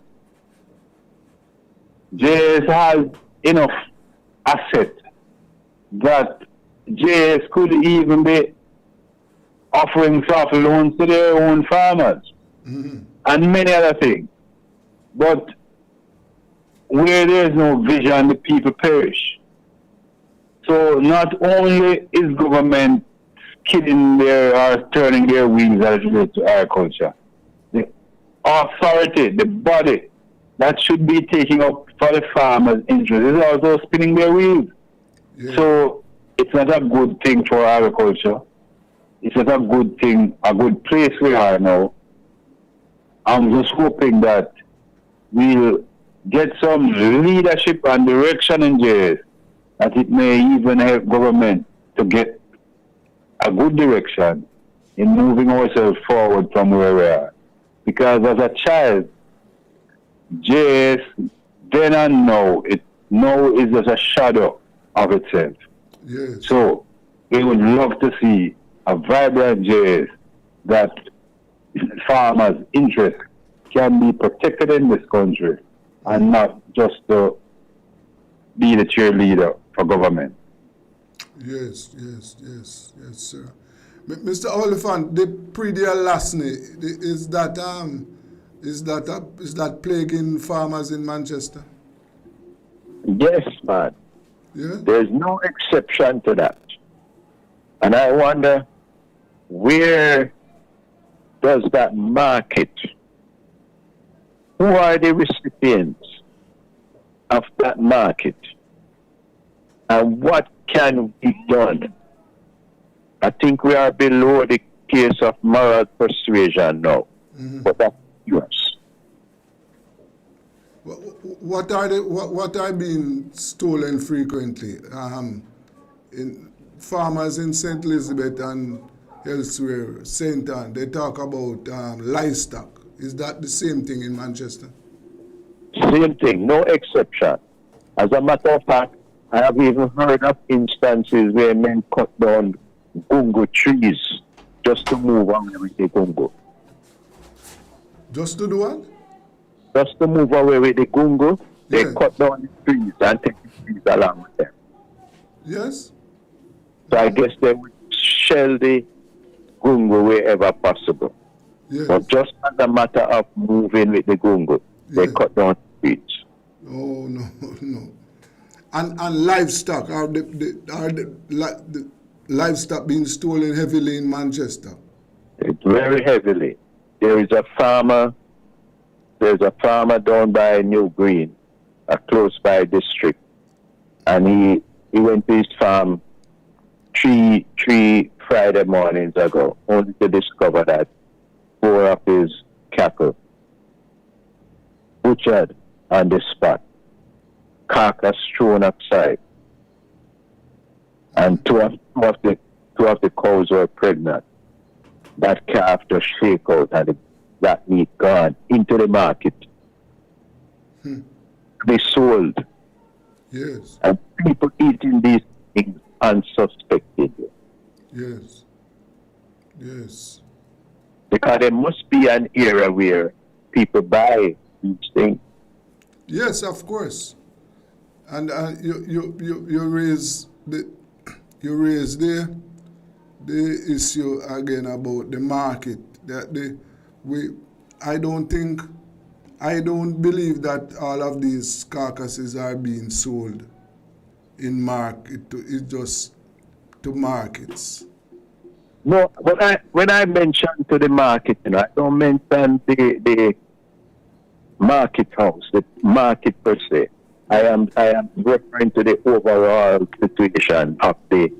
JAS has enough assets that JAS could even be offering soft loans to their own farmers and many other things. But where there is no vision, the people perish. So not only is government killing or turning their wheels as it relates to agriculture, the authority, the body that should be taking up for the farmers' interest is also spinning their wheels. So it's not a good thing for agriculture. It's not a good thing, a good place we are now. I'm just hoping that we'll get some leadership and direction in JAS, that it may even help government to get a good direction in moving ourselves forward from where we are. Because as a child, JAS then and now, it now is just a shadow of itself. Yes. So we would love to see a vibrant JAS that farmers' interest can be protected in this country and not just to be the cheerleader for government. Yes, sir. Mr. Oliphant, the pre-deal lasny, is that plaguing farmers in Manchester? Yes, man. Yeah? There's no exception to that. And I wonder, where does that market who are the recipients of that market, and what can be done? I think we are below the case of moral persuasion now, but that's yours. What are being stolen frequently? In farmers in St. Elizabeth and elsewhere, St. Anne, they talk about livestock. Is that the same thing in Manchester? Same thing, no exception. As a matter of fact, I have even heard of instances where men cut down gungo trees just to move away with the gungo. Just to do what? Just to move away with the gungo, they cut down the trees and take the trees along with them. Yes. So I guess they would shell the gungo wherever possible. Yes. But just as a matter of moving with the gungo, they cut down the trees. Oh, no. And livestock, are the livestock being stolen heavily in Manchester? It's very heavily. There's a farmer down by New Green, a close by district, and he went to his farm three Friday mornings ago, only to discover that 4 of his cattle butchered on the spot, carcass thrown outside, and two of the cows were pregnant. That calf just shake out and that meat gone into the market to be sold. Yes. And people eating these things unsuspected. Yes. Yes. Because there must be an era where people buy these things. Yes, of course. And you raise the issue again about the market. I don't believe that all of these carcasses are being sold in market. It's just to markets. No, when I mention to the market, I don't mention the market house, the market per se. I am referring to the overall situation of the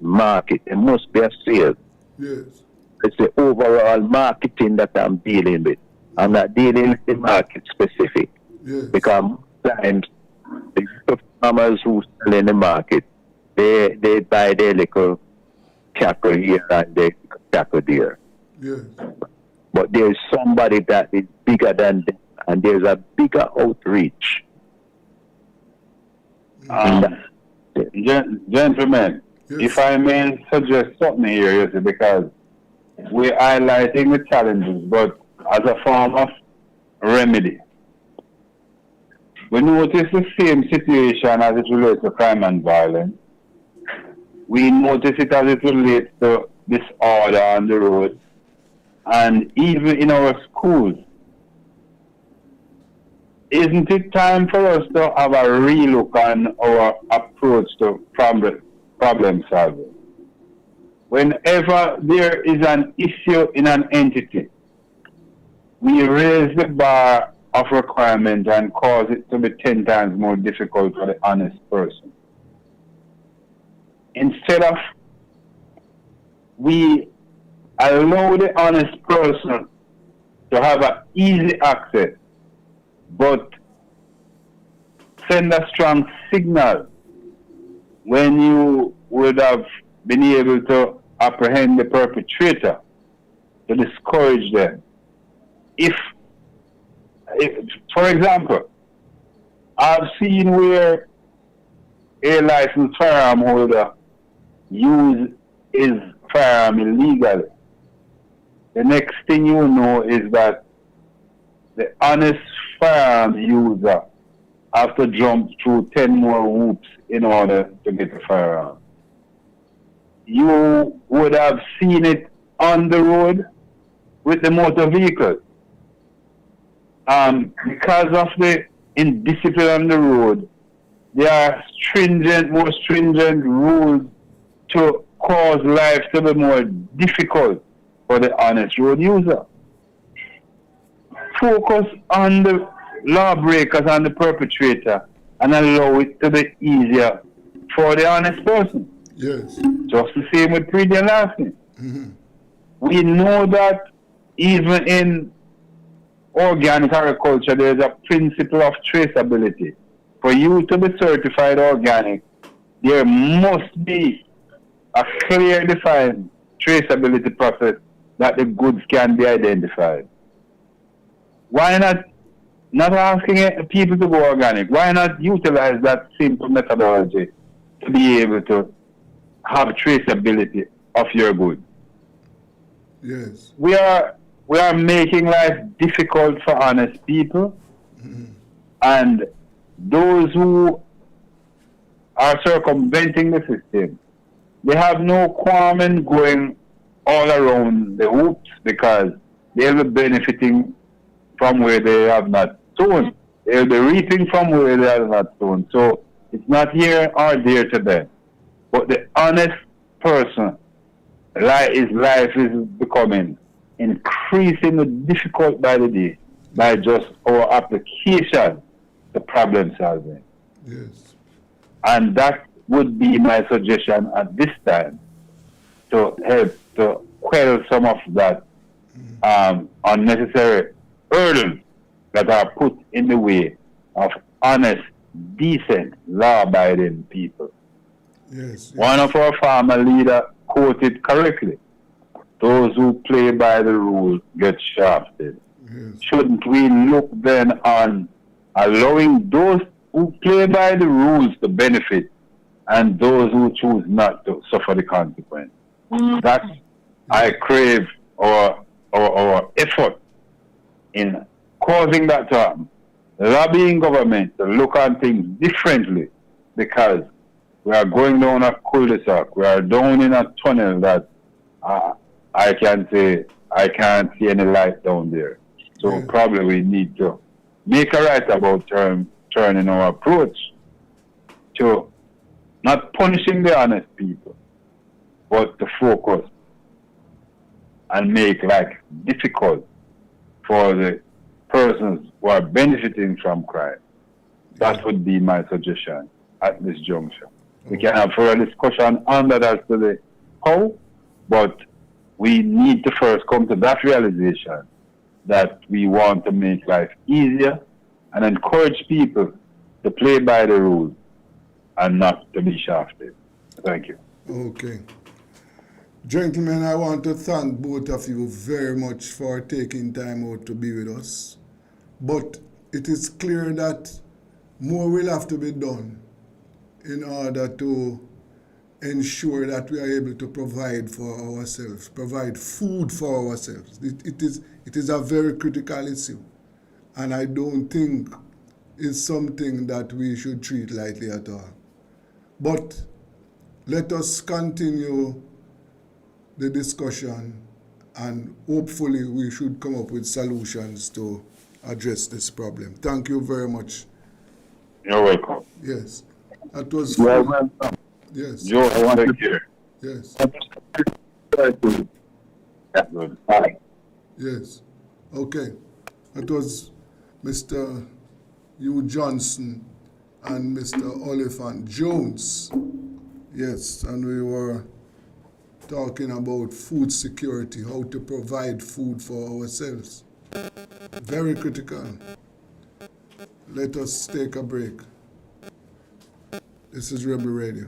market. It must be a sale. Yes. It's the overall marketing that I'm dealing with. I'm not dealing with the market specific. Yes. Because sometimes the farmers who sell in the market, they buy their little cattle here and their cattle there. Yes. But there's somebody that is bigger than them, and there's a bigger outreach. Gentlemen, if I may suggest something here, you see, because we're highlighting the challenges, but as a form of remedy. We notice the same situation as it relates to crime and violence. We notice it as it relates to disorder on the road, and even in our schools. Isn't it time for us to have a relook on our approach to problem solving? Whenever there is an issue in an entity, we raise the bar of requirement and cause it to be 10 times more difficult for the honest person. Instead of we allow the honest person to have an easy access, but send a strong signal when you would have been able to apprehend the perpetrator, to discourage them. If for example, I've seen where a licensed firearm holder use his firearm illegally. The next thing you know is that the honest firearm user have to jump through 10 more hoops in order to get a firearm. You would have seen it on the road with the motor vehicle. Because of the indiscipline on the road, there are more stringent rules to cause life to be more difficult for the honest road user. focus on the lawbreakers and the perpetrator and allow it to be easier for the honest person. Yes. Just the same with breeding and lasting. We know that even in organic agriculture, there's a principle of traceability. For you to be certified organic, there must be a clear defined traceability process that the goods can be identified. Why not asking people to go organic? Why not utilize that simple methodology to be able to have traceability of your goods? Yes. We are making life difficult for honest people, and those who are circumventing the system, they have no qualm in going all around the hoops because they'll be benefiting from where they have not sown. They'll be reaping from where they have not sown. So it's not here or there to them. But the honest person, his life is becoming increasingly difficult by the day by just our application to problem solving. Yes. And that would be my suggestion at this time to help to quell some of that unnecessary hurdles that are put in the way of honest, decent, law-abiding people. Yes. One of our farmer leaders quoted correctly, those who play by the rules get shafted. Yes. Shouldn't we look then on allowing those who play by the rules to benefit and those who choose not to suffer the consequence? That's, I crave our effort in causing that to happen. Lobbying government to look on things differently because we are going down a cul-de-sac. We are down in a tunnel that I can't see any light down there. So probably we need to make a right about turning our approach to not punishing the honest people, but to focus and make life difficult for the persons who are benefiting from crime. That would be my suggestion at this juncture. We can have further discussion on that as to the how, but we need to first come to that realization that we want to make life easier and encourage people to play by the rules and not to be shafted. Thank you. Okay. Gentlemen, I want to thank both of you very much for taking time out to be with us. But it is clear that more will have to be done in order to ensure that we are able to provide for ourselves, provide food for ourselves. It is a very critical issue, and I don't think it's something that we should treat lightly at all. But let us continue the discussion, and hopefully we should come up with solutions to address this problem. Thank you very much. You're welcome. Yes. That was You're fun. welcome. Yes. Joe, I want to hear. Yes. Bye. Yes. Okay. That was Mr. Hugh Johnson and Mr. Oliphant Jones. Yes, and we were talking about food security, how to provide food for ourselves. Very critical. Let us take a break. This is Rebel Radio.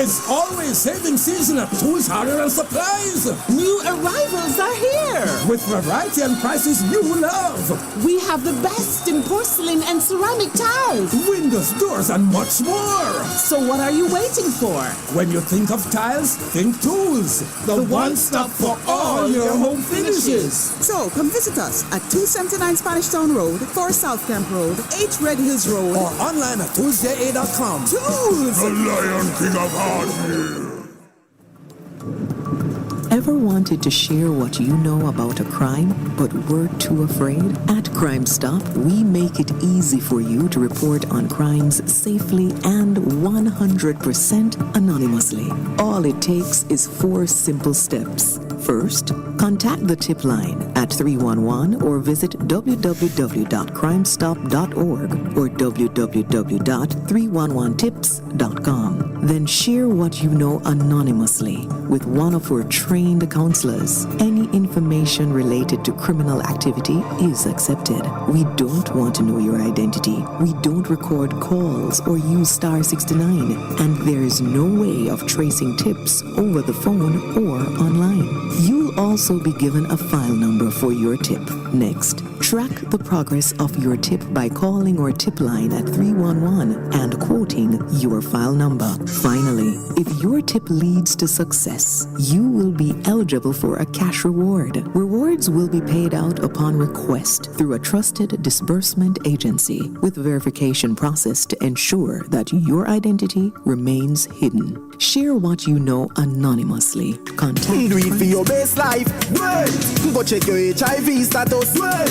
It's always saving season at Tools, Hardware and Supplies. New arrivals are here. With variety and prices you love. We have the best in porcelain and ceramic tiles, windows, doors, and much more. So what are you waiting for? When you think of tiles, think Tools. The one-stop for all your home finishes. So come visit us at 279 Spanish Town Road, 4 South Camp Road, 8 Red Hills Road, or online at toolsja.com. Tools! The Lion King of Hardware. Ever wanted to share what you know about a crime, but were too afraid? At Crime Stop, we make it easy for you to report on crimes safely and 100% anonymously. All it takes is 4 simple steps. First, contact the tip line at 311 or visit www.crimestop.org or www.311tips.com. Then share what you know anonymously with one of our trained counselors. Any information related to criminal activity is accepted. We don't want to know your identity. We don't record calls or use star 69, and there is no way of tracing tips over the phone or online. You'll also be given a file number for your tip. Next, track the progress of your tip by calling our tip line at 311 and quoting your file number. Finally, if your tip leads to success, you will be eligible for a cash reward. Rewards will be paid out upon request through a trusted disbursement agency with verification process to ensure that your identity remains hidden. Share what you know anonymously. Contact. Do it for your best life. Wait. Go check your HIV status. Wait.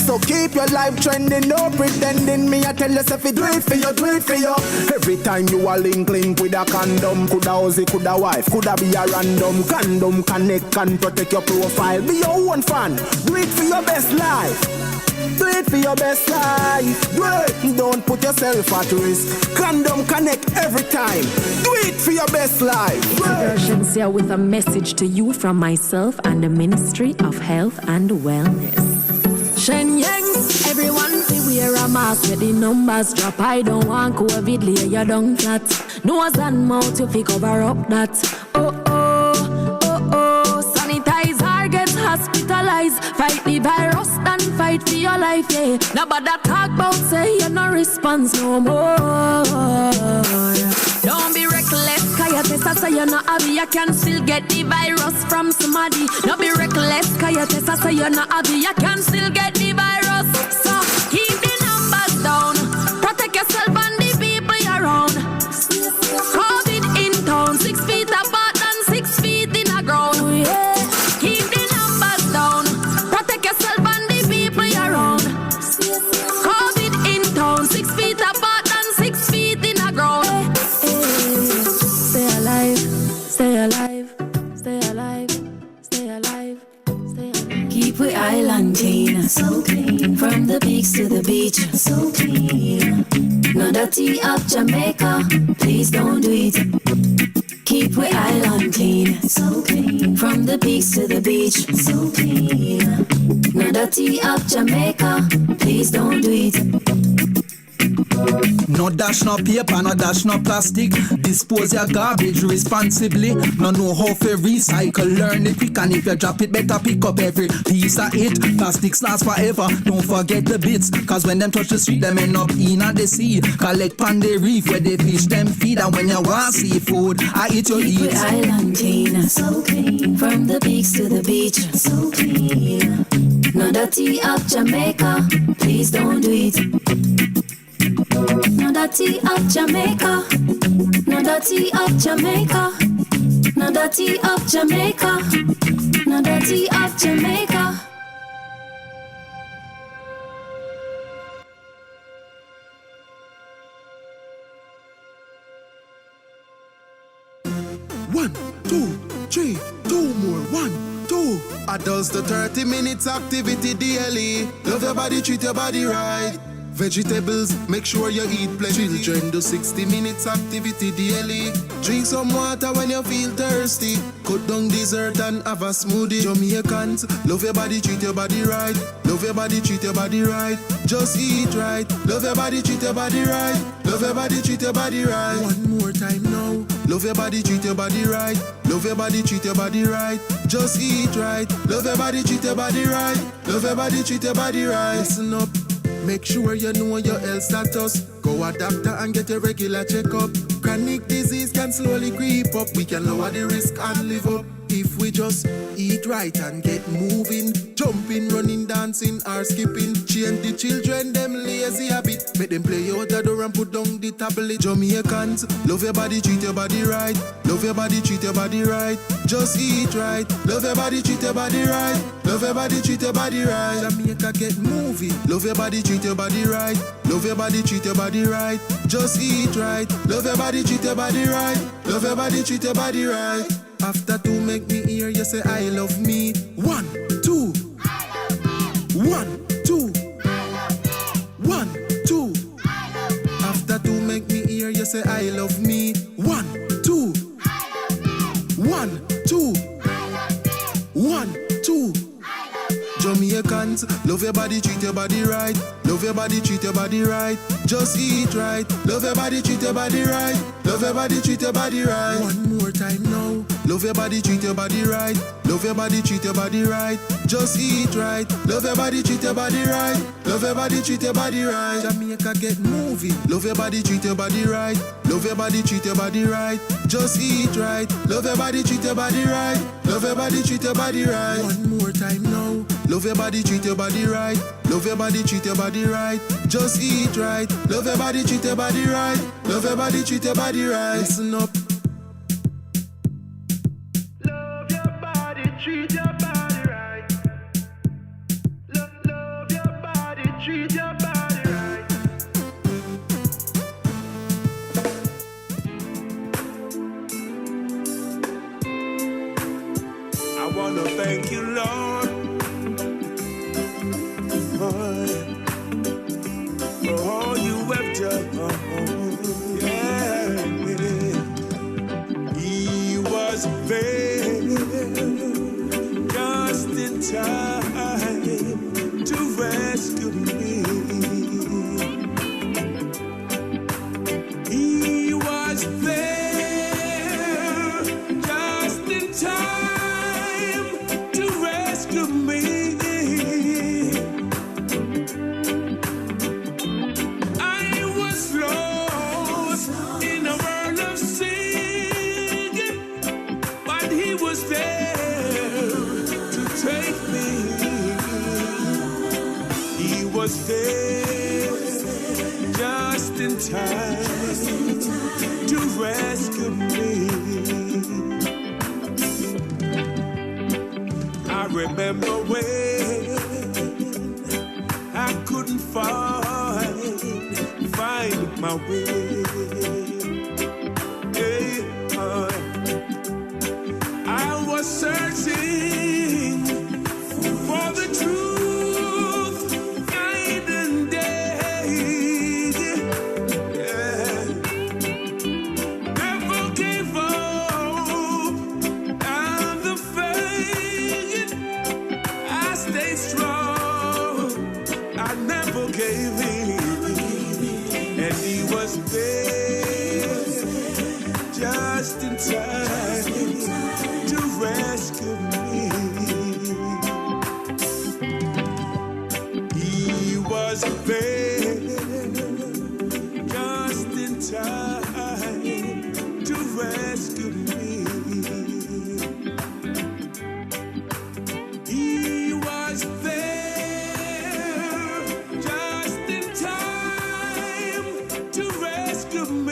So keep your life trending. No pretending. Me I tell yourself it do it for you, do it for you. Every time you are link with a condom, coulda Ozzy, coulda wife, coulda be a random. Condom connect and protect your profile. Be your own fan. Do it for your best life. Do it for your best life. Do it. Don't put yourself at risk. Condom connect every time. Do it for your best life. Versions here with a message to you from myself and the Ministry of Health and Wellness. Shenyang, everyone say wear a mask, let the numbers drop. I don't want COVID, lay you down flat. Nose and mouth, you fi cover up that. Oh, sanitize, get hospitalized. Fight the virus, and fight for your life, yeah. Nobody talk about say you no response no more. Don't be reckless, cause you test say you're not happy. You can still get the virus from somebody. Don't be reckless, cause you test say you're not happy. You can still get the virus. So keep the numbers down. Protect yourself and the people around. COVID in town, 6 feet apart and 6 feet in the ground. Yeah. Keep the numbers down. Protect yourself and the people around. COVID in town, 6 feet apart and 6 feet in the ground. Stay alive, stay alive, stay alive, stay alive, stay alive. Keep we island clean, so clean. From the peaks to the beach, so clean. No dirty up Jamaica, please don't do it. Keep we island clean, so clean. From the peaks to the beach, so clean. No dirty up Jamaica, please don't do it. No dash, no paper, no dash, no plastic. Dispose your garbage responsibly. No know how to recycle, learn it quick. And if you drop it, better pick up every piece of it. Plastics last forever, don't forget the bits. Cause when them touch the street, them end up in the sea. Collect pan the reef where they fish them feed. And when you want seafood, I eat your Keep eat. we island clean, so clean. From the peaks to the beach, so clean. No dirty up Jamaica, please don't do it. No dirty up Jamaica, no dirty up Jamaica, no dirty up Jamaica, no dirty up Jamaica. One, two, three, 2 more. 1, 2. Adults to 30 minutes activity daily. Love your body, treat your body right. Vegetables, make sure you eat plenty. Children do 60 minutes activity daily. Drink some water when you feel thirsty. Cut down dessert and have a smoothie. Jamaicans, love your body, treat your body right. Love your body, treat your body right. Just eat right. Love your body, treat your body right. Love your body, treat your body right. One more time now. Love your body, treat your body right. Love your body, treat your body right. Just eat right. Love your body, treat your body right. Love your body, treat your body right. Listen up. Make sure you know your health status. Go a doctor and get a regular checkup. Chronic disease can slowly creep up. We can lower the risk and live up if we just eat right and get moving. Jumping, running, dancing or skipping. Change the children, them lazy habit. Make them play out the door and put down the tablet. Jamaicans, love your body, treat your body right. Love your body, treat your body right. Just eat right. Love your body, treat your body right. Love your body, treat your body right. Jamaica, get moving. Love your body, treat your body right. Love your body, treat your body right. Just eat right. Love your body, treat your body right. Love your body, treat your body right. After two, make me hear you say I love me. 1, 2. I love me. 1, 2. I love me. 1, 2. I love me. After two, make me hear you say I love me. 1, 2. I love me. 1, 2. I love me. 1, 2. Jamaicans, love your body, treat your body right. Love your body, treat your body right. Just eat right. Love your body, treat your body right. Love your body, treat your body right. One more time now. Love your body, treat your body right. Love your body, treat your body right. Just eat right. Love your body, treat your body right. Love your body, treat your body right. Jamaica, get moving. Love your body, treat your body right. Love your body, treat your body right. Just eat right. Love your body, treat your body right. Love your body, treat your body right. One more time now. Love your body, treat your body right. Love your body, treat your body right. Just eat right. Love your body, treat your body right. Love your body, treat your body right. Listen up. Love your body, treat your body right. Love your body, treat your body right. I wanna thank you, Lord, for all you have done. Yeah, He was there just in time to rescue me. He was there just in time to rescue me. Was there just in time to rescue me. I remember when I couldn't find my way. I was searching for the truth. Just in time to rescue me. He was there just in time to rescue me. He was there just in time to rescue me.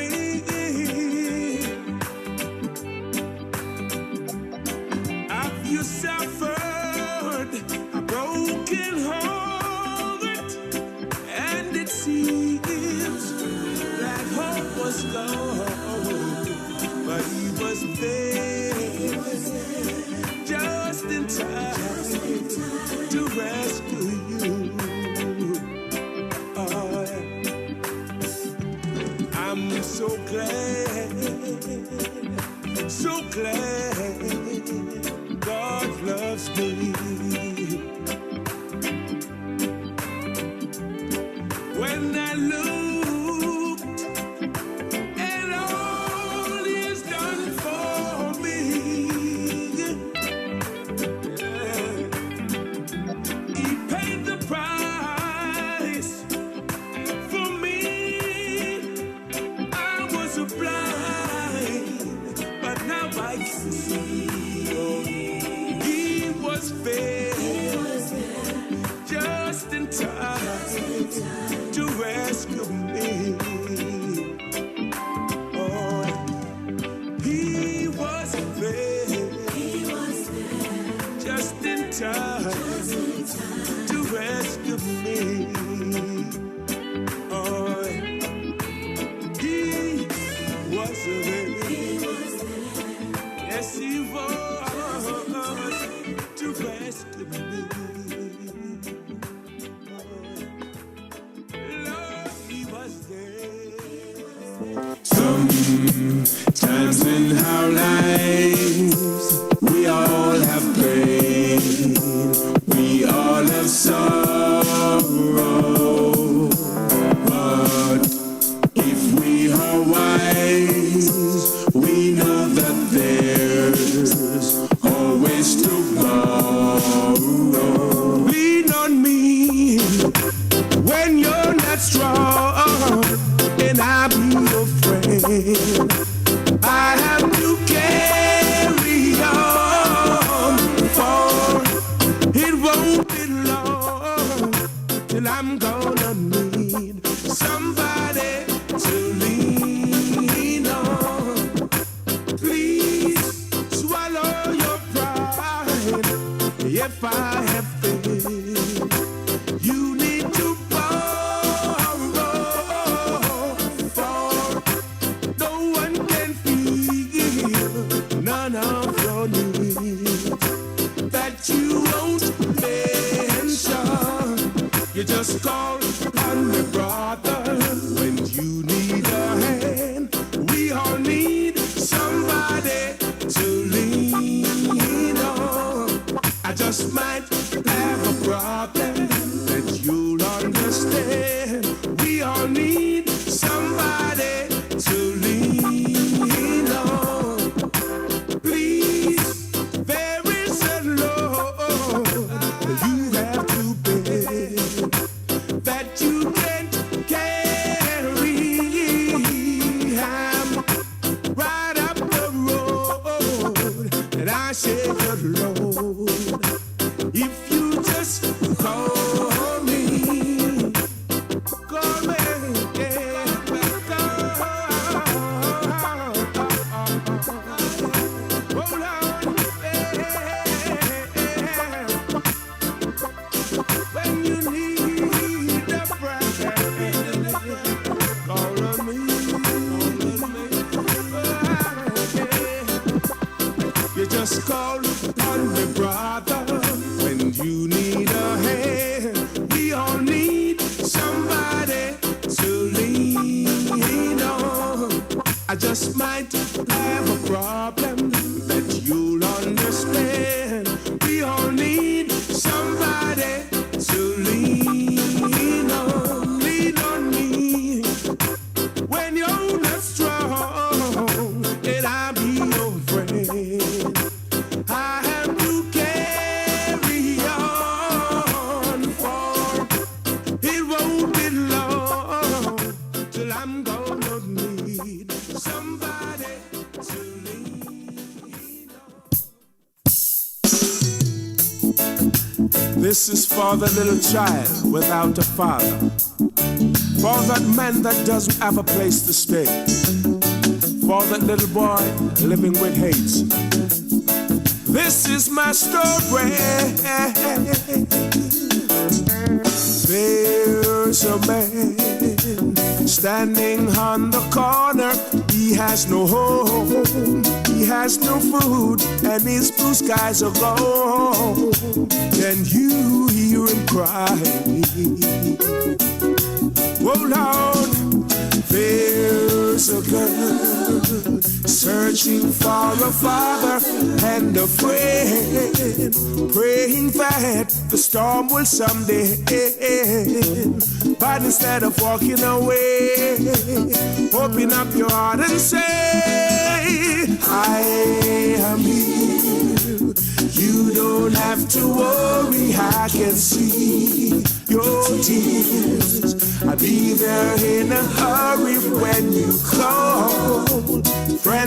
You suffered a broken heart, and it seems that hope was gone, but He was there just in time to rescue you. Oh, I'm so glad God loves me. When I looked at all He's done might see. He was there, just in time to rescue me. Oh, he was there, just in time to rescue me. Oh, he was there. Yes, he was to rescue me. Lord, he was there. Sometimes in our lives, we all have pain, we all have sorrow. But if we are wise, we know that there's always tomorrow. Lean on me when you're not strong, and I'll be your friend. I have to carry on, for it won't be long till I'm gonna need somebody to lean on. Please swallow your pride. If I have faith, you need to borrow, for no one can feel none of your needs that you won't mention. You just call on me, brother, when you need a hand. We all need somebody to lean on. I just might have a problem that you'll understand. We all need somebody to lean on. Please, there is a load you have to bear that you can't carry. I'm right up the road, and I share your load. If you just call me, yeah, hold on, yeah. When you need a friend, call on me. You just call on me, brother, when you need a hand. We all need somebody to lean on. I just might have a problem that you'll understand. We all need somebody to lean on. Lean on me when you're not strong, and I'll be your friend. I have to carry on, for it won't be long till I'm gonna need somebody to lean on. This is for the little child without a father, for that man that doesn't have a place to stay, for that little boy living with hate. This is my story. There's a man standing on the corner. He has no home, he has no food, and his blue skies are gone. Can you hear him cry? Oh Lord, there's a girl searching for a father and a friend, praying that the storm will someday end. But instead of walking away, open up your heart and say, I am here. You don't have to worry, I can see your tears. I'll be there in a hurry when you call. Friend,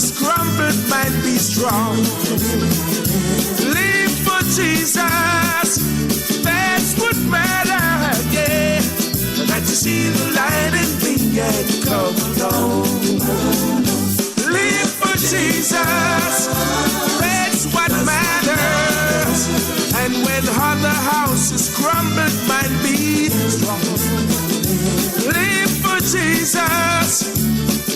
is crumbled might be strong. Live for Jesus, that's what matters, yeah. That you see the light in me and come along. Live for Jesus, that's what matters. And when other houses crumbled might be strong. Live for Jesus,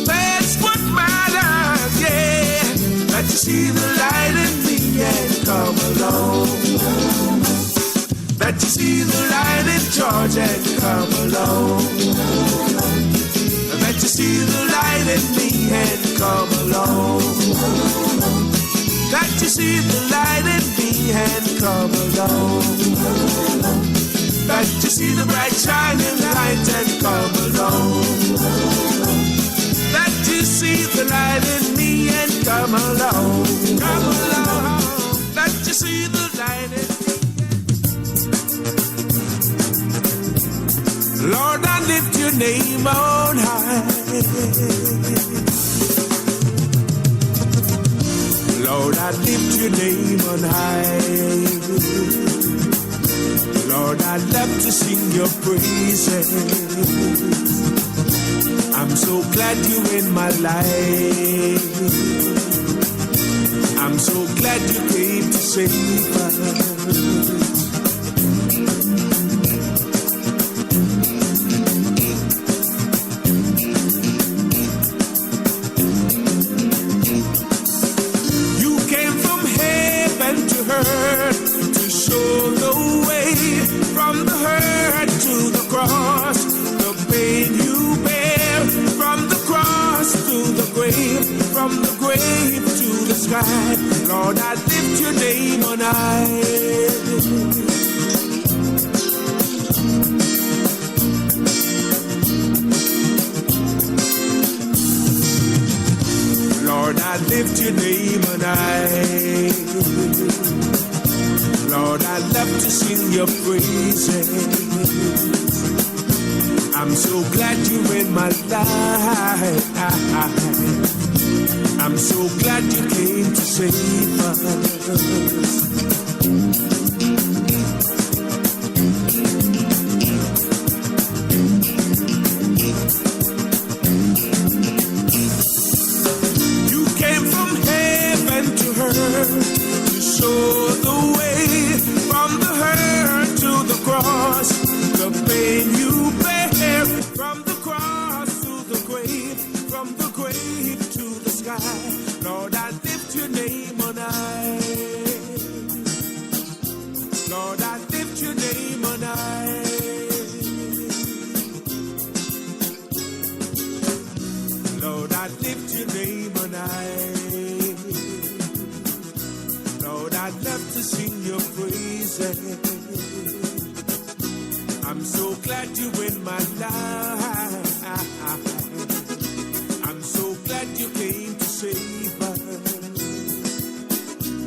that's what matters, yeah. That you see the light in me and come along. That you see the light in George and come along. That you see the light in me and come along. That you see the light in me and come along. That you see the bright shining light and come along. That you see the light in me and come along. Come along. That you see the light in me. Lord, I lift your name on high. Lord, I lift your name on high. Lord, I love to sing your praises. I'm so glad you're in my life. I'm so glad you came to save us. To show the way from the hurt to the cross, the pain you bear from the cross to the grave, from the grave to the sky. Lord, I lift your name on high. Lord, I lift your name on high. Lord, I love to sing your praises. I'm so glad you're in my life. I'm so glad you came to save us. You came from heaven to earth to show the way from the hurt to the cross, the pain you bear from the cross to the grave, from the grave to the sky. Lord, I lift your name on high. Lord, I lift your name on high. Lord, I lift your name on high. Lord, I'd love to sing your praises. I'm so glad you're in my life. I'm so glad you came to save us.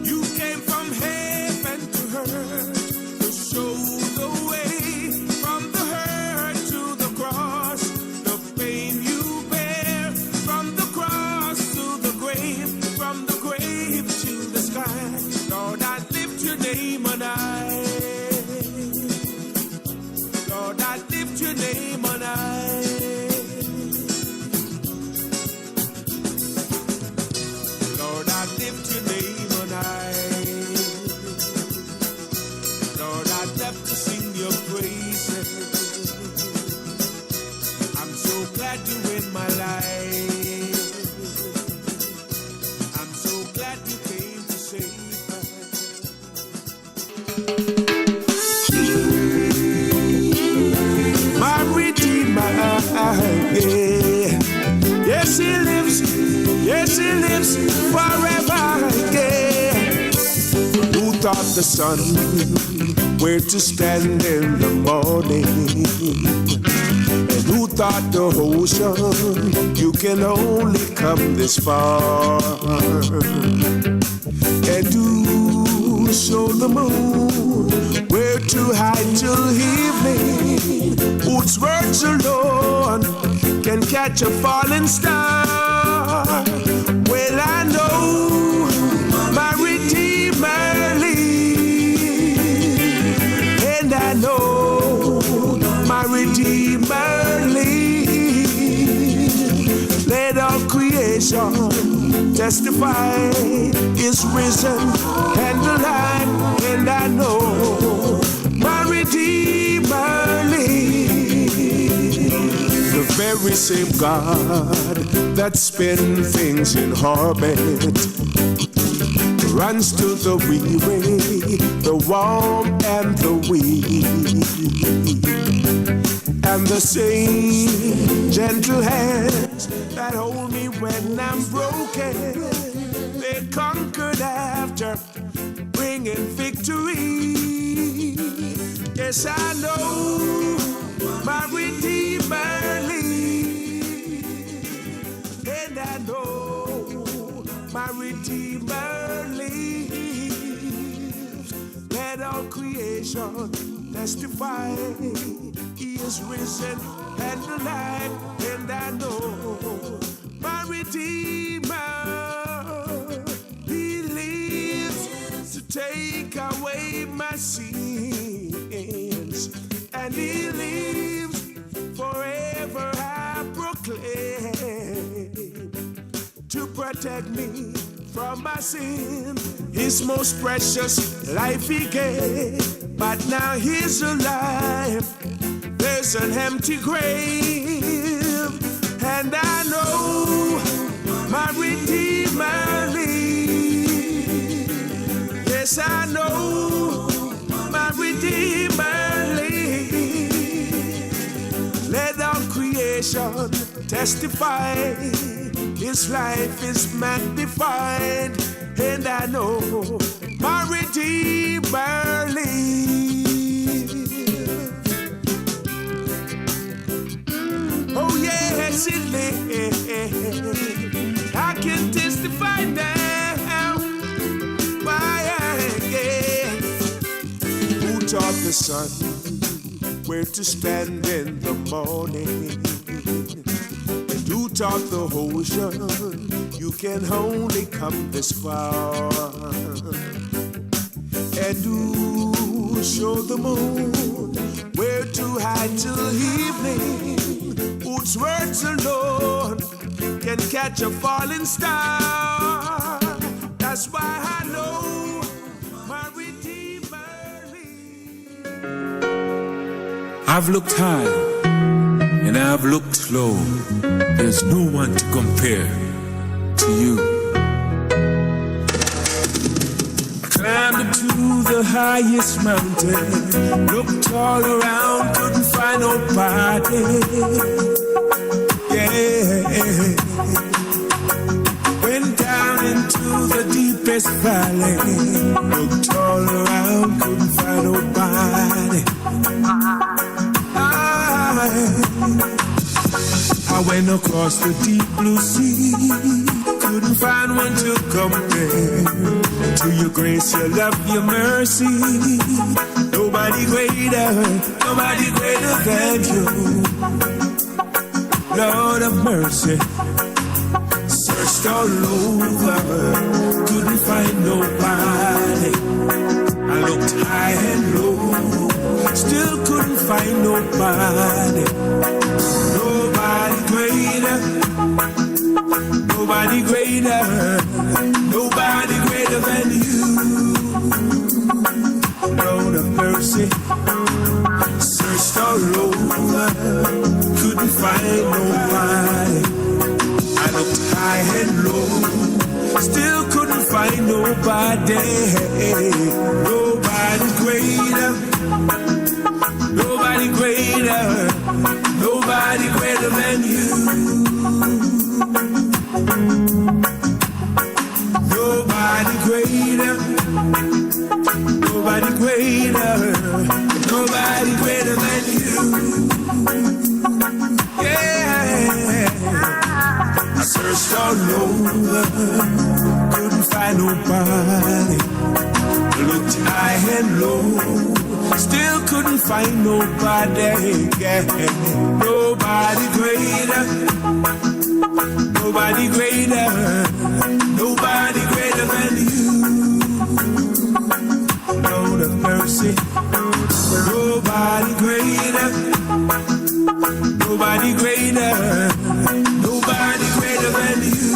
You came from heaven to earth to show the way from the hurt to the cross, the pain you bear from the cross to the grave, from the grave to the sky. Lord, I lift your name on high. Lord, I lift your name on high. Lord, I lift your name on high. Lord, I'd love to sing your praises. I'm so glad you're in my life. I'm so glad you came to save us. My Redeemer, yeah. Yes, he lives forever, yeah. Who taught the sun where to stand in the morning? And who thought the ocean you can only come this far? And who showed the moon where to hide till evening? Whose words alone can catch a falling star? Well, Well, I know my Redeemer lives, and I know my Redeemer lives. Let all creation testify is risen and alive, and I know my Redeemer lives. The very same God that spins things in orbit runs to the weary, the warm and the weak, and the same gentle hands that hold me when I'm broken, they conquered after bringing victory. Yes, I know my Redeemer lives, and I know my Redeemer lives. Let all creation testify he is risen and alive, and I know my Redeemer, he lives to take away my sins, and he lives forever, I proclaim, to protect me from my sin. His most precious life he gave, but now he's alive. There's an empty grave, and I know my Redeemer lives. Yes, I know my Redeemer lives. Let all creation testify his life is magnified, and I know my Redeemer lives. Oh yes, it lives. I can testify now. Why, yeah. Who taught the sun where to stand in the morning? And who taught the ocean you can only come this far? And who showed the moon where to hide till evening? Whose words alone can catch a falling star? That's why I know my Redeemer lives. I've looked high and I've looked low. There's no one to compare to you. Climbed up to the highest mountain, looked all around, couldn't find nobody. Yeah. Went down into the deepest valley, looked all around, couldn't find nobody. I went across the deep blue sea, couldn't find one to compare to your grace, your love, your mercy. Nobody greater than you. Lord of mercy, searched all over, couldn't find nobody. I looked high and low, still couldn't find nobody. Nobody greater, nobody greater, nobody greater than you. Lord of mercy, searched all over, couldn't find nobody. I looked high and low, still couldn't find nobody. Nobody greater, nobody greater, nobody greater than you. Nobody greater, nobody greater, nobody greater than you. Yeah, I searched all over, couldn't find nobody. Looked high and low, still couldn't find nobody. Yeah, nobody greater, Nobody greater, nobody greater than you. Lord of mercy, nobody greater, nobody greater, nobody greater than you.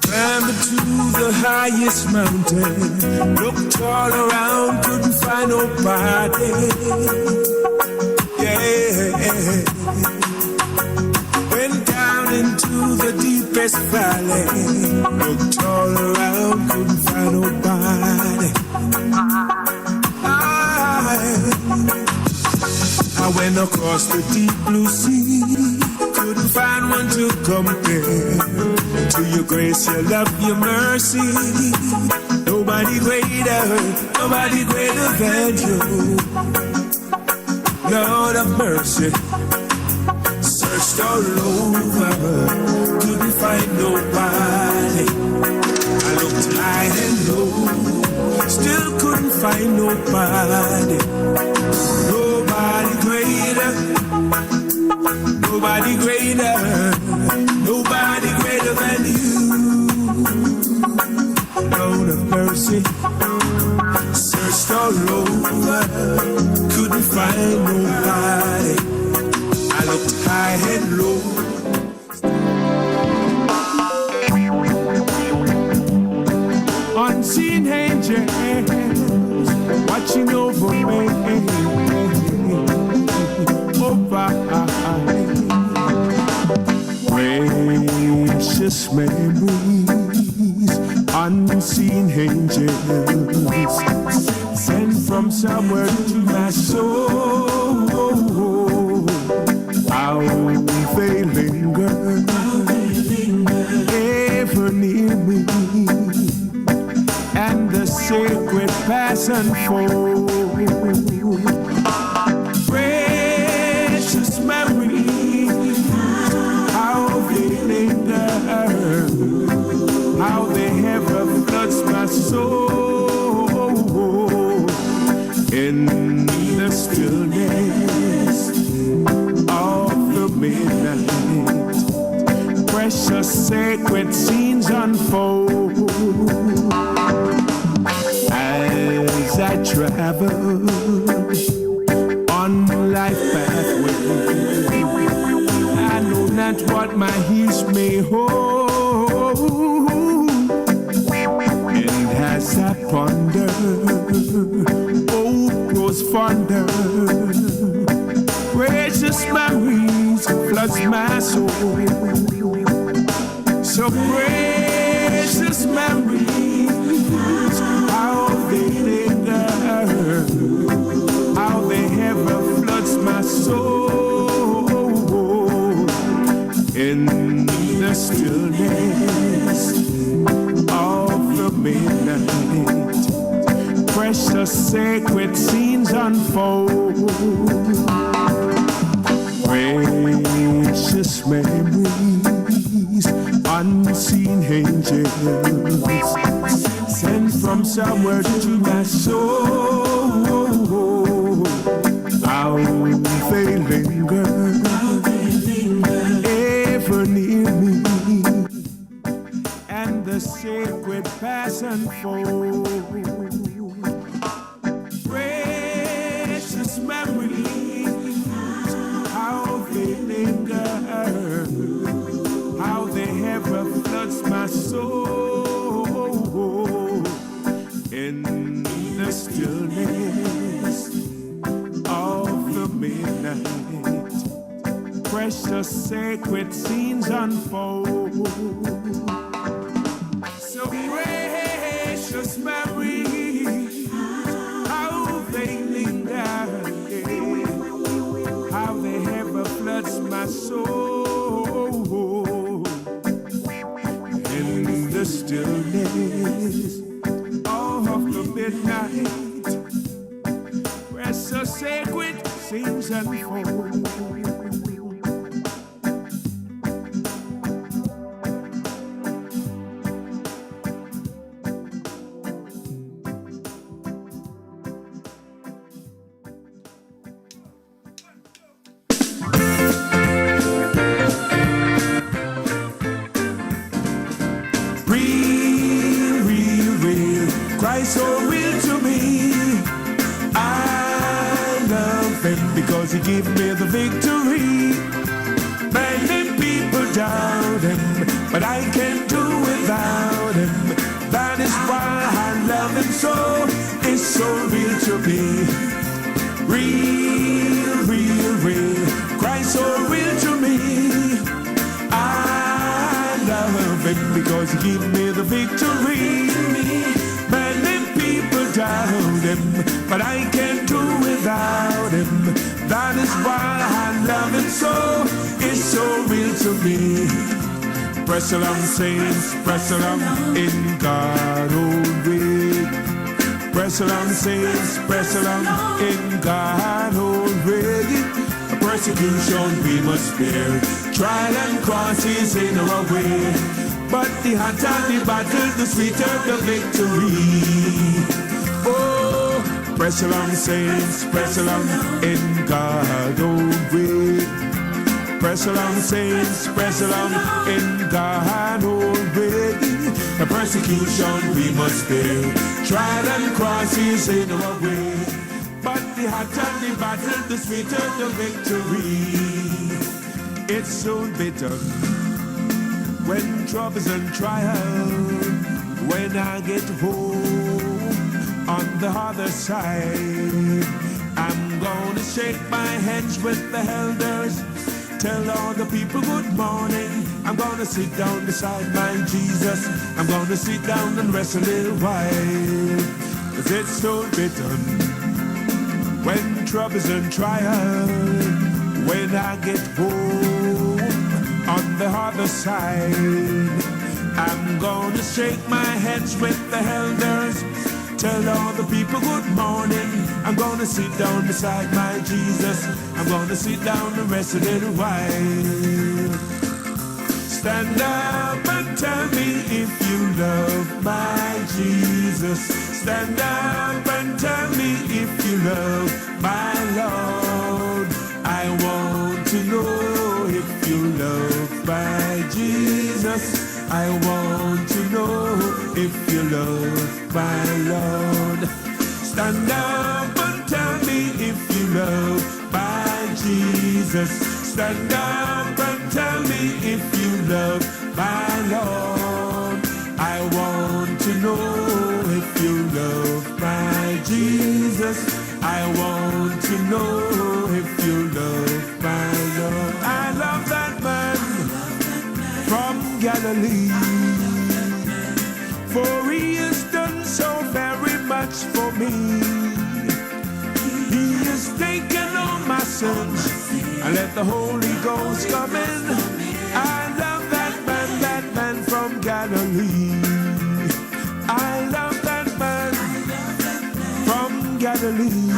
Climbed to the highest mountain, looked all around, couldn't find nobody. Yeah. Went down into the deepest valley, looked all around, couldn't find nobody. I went across the deep blue sea, couldn't find one to compare to your grace, your love, your mercy. Nobody greater than you. Lord of mercy, searched all over, couldn't find nobody. I looked high and low, still couldn't find nobody. Nobody greater, nobody greater, nobody greater than you. Lord of mercy, searched all over, couldn't find nobody. I looked high and low. Unseen angels watching over me. Precious memories, unseen angels sent from somewhere to my soul. How they linger, ever near me, and the sacred pass unfold. Precious memories, how they linger, how they ever floods my soul. In the stillness of the midnight, precious sacred scenes unfold. As I travel on life pathway, I know not what my heels may hold. And as I ponder, hope grows fonder. Precious memories floods my soul. So precious memories, how they linger, how they ever floods my soul. In the stillness of the midnight, precious sacred scenes unfold. Precious memories, unseen angels sent from somewhere to my soul. How they linger, ever near me, and the sacred pass unfold. Precious memories, how they linger, how they ever floods my soul. In the stillness of the midnight, precious sacred scenes unfold. So precious memories, how they linger, how they ever floods my soul. In the stillness of the midnight, precious sacred scenes unfold. because he gave me the victory. Many people doubt him, but I can't do without him. That is why I love him so. It's so real to me. Real, real, real. Christ so real to me. I love him because he gave me the victory. Many people doubt him, but I can't do without him. That is why I love him so. It's so real to me. Press along, saints, press along in God only. Press along, saints, press along in God only. Persecution we must bear, trial and crosses in our way. But the hotter the battle, the sweeter the victory. Oh, press along, saints, press along in God only. Press along, saints, press along in God already. The persecution we must bear, trial and crosses in our way. But the hotter the battle, the sweeter the victory. It's soon bitter when troubles and trials. When I get home on the other side, I'm gonna shake my hands with the elders. Tell all the people good morning. I'm gonna sit down beside my Jesus. I'm gonna sit down and rest a little while. 'Cause it's so bitter when troubles and trials. When I get home on the other side, I'm gonna shake my hands with the elders. Tell all the people good morning. I'm gonna sit down beside my Jesus. I'm gonna sit down and rest a little while. Stand up and tell me if you love my Jesus. Stand up and tell me if you love my Lord. I want to know if you love my Jesus. I want to know if you love my Lord. Stand up and tell me if you love my Jesus. Stand up and tell me if you love my Lord. I want to know if you love my Jesus. I want to know if you love my Lord. I love that man from Galilee, for he has done so very much for me. He has taken all my sins and let the Holy Ghost come in. I love that man from Galilee. I love that man from Galilee,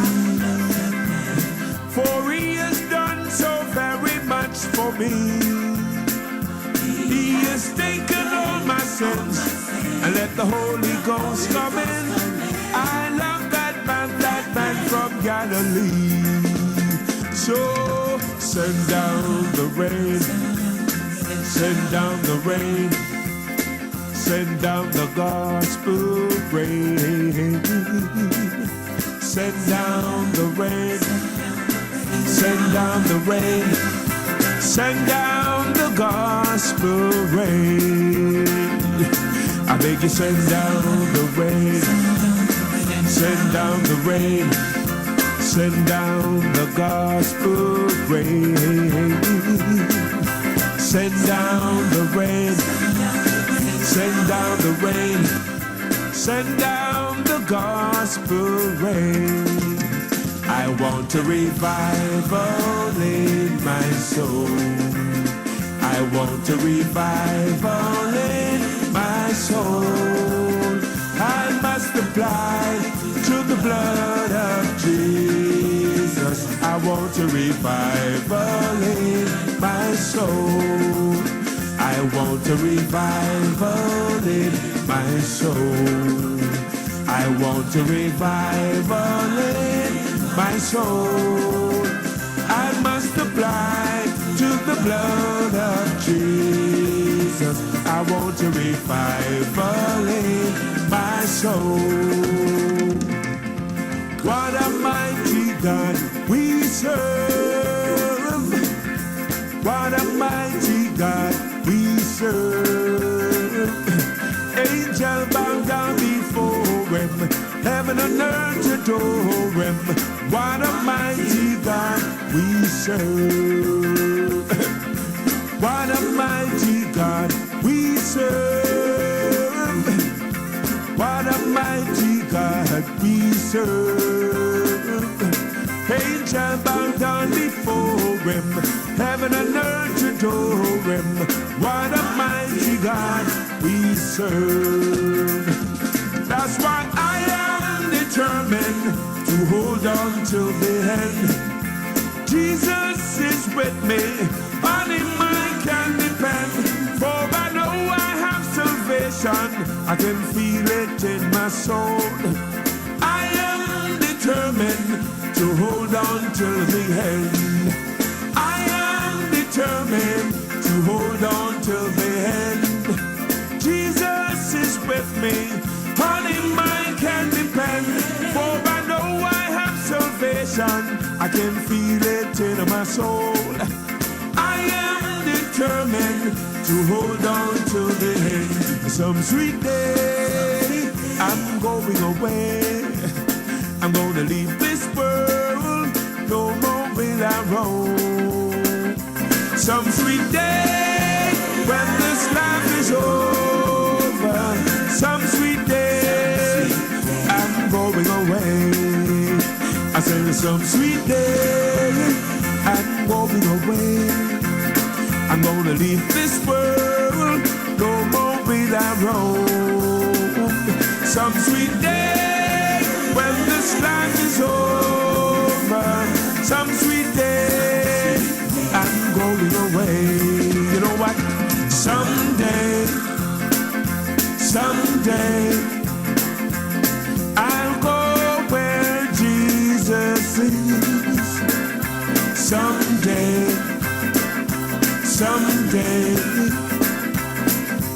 for he has done so very much for me. He has taken all my sins and let the Holy Ghost come in. I love that man from Galilee. So send down the rain, send down the rain, send down the gospel rain. Send down the rain, send down the rain, send down the gospel rain. I beg you, send down the rain, send down the rain, send down the gospel rain. Send down the rain, send down the rain, send down the gospel rain. I want a revival in my soul. I want a revival in my soul. I must apply to the blood of Jesus. I want a revival in my soul. I want a revival in my soul. I want a revival in my soul. I must apply to the blood of Jesus. I want a revival in my soul. What a mighty God we serve. serve. Angel bow down before him, heaven and earth adore him. What a mighty God we serve. What a mighty God we serve. What a mighty God we serve. Angel bow down before him, heaven and earth adore him. What a mighty God we serve. That's why I am determined to hold on till the end. Jesus is with me, on him I can depend. For I know I have salvation, I can feel it in my soul. I am determined to hold on till the end. I am determined to hold on till the end. Jesus is with me, on him I can depend. For I know I have salvation, I can feel it in my soul. I am determined to hold on till the end. Some sweet day, I'm going away. I'm gonna leave this world, no more will I roam. Some sweet day, when this life is over, some sweet day, I'm going away. I said some sweet day, I'm going away. I'm gonna leave this world, no more will I roam. Some sweet day, when this life is over, some sweet day, I'm going away. You know what? Someday, I'll go where Jesus is. Someday,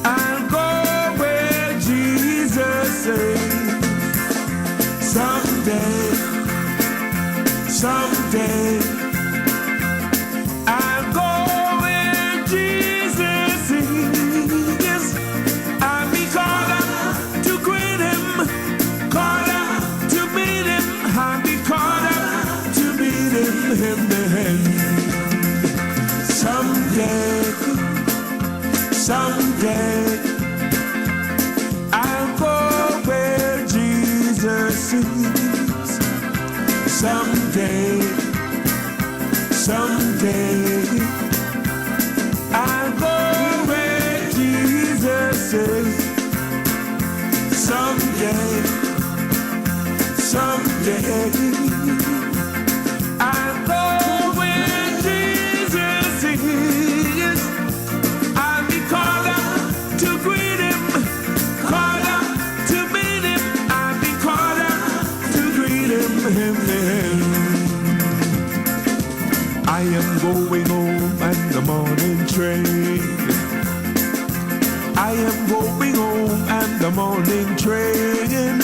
I'll go where Jesus is. Someday, I'll go where Jesus is. I'll be called up to greet him, called up to meet him. I'll be called up to meet him then. Someday, I'll go where Jesus is. Someday, I'll go where Jesus is. Someday, I'll go where Jesus is. I'll be called up to greet him, called up to meet him. I'll be called up to greet him. I am going home on the morning train. I am going home on the morning train,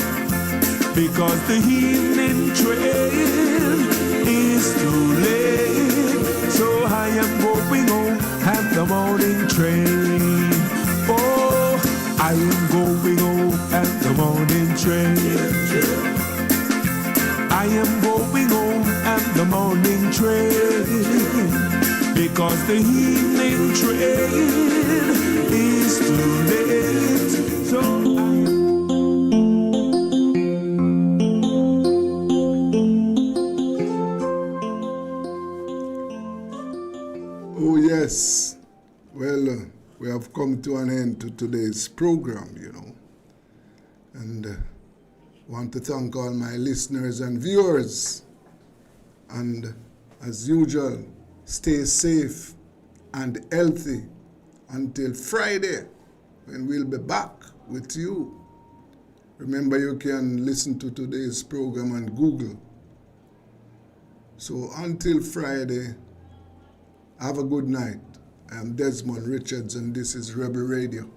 because the evening train is too late. So I am going home on the morning train. Oh, I am going home on the morning train. I am going home on the morning train, because the evening train is too late. So oh yes, well, we have come to an end to today's program, you know, and want to thank all my listeners and viewers, and as usual, stay safe and healthy until Friday, when we'll be back with you. Remember, you can listen to today's program on Google. So until Friday, have a good night. I am Desmond Richards, and this is Rebel Radio.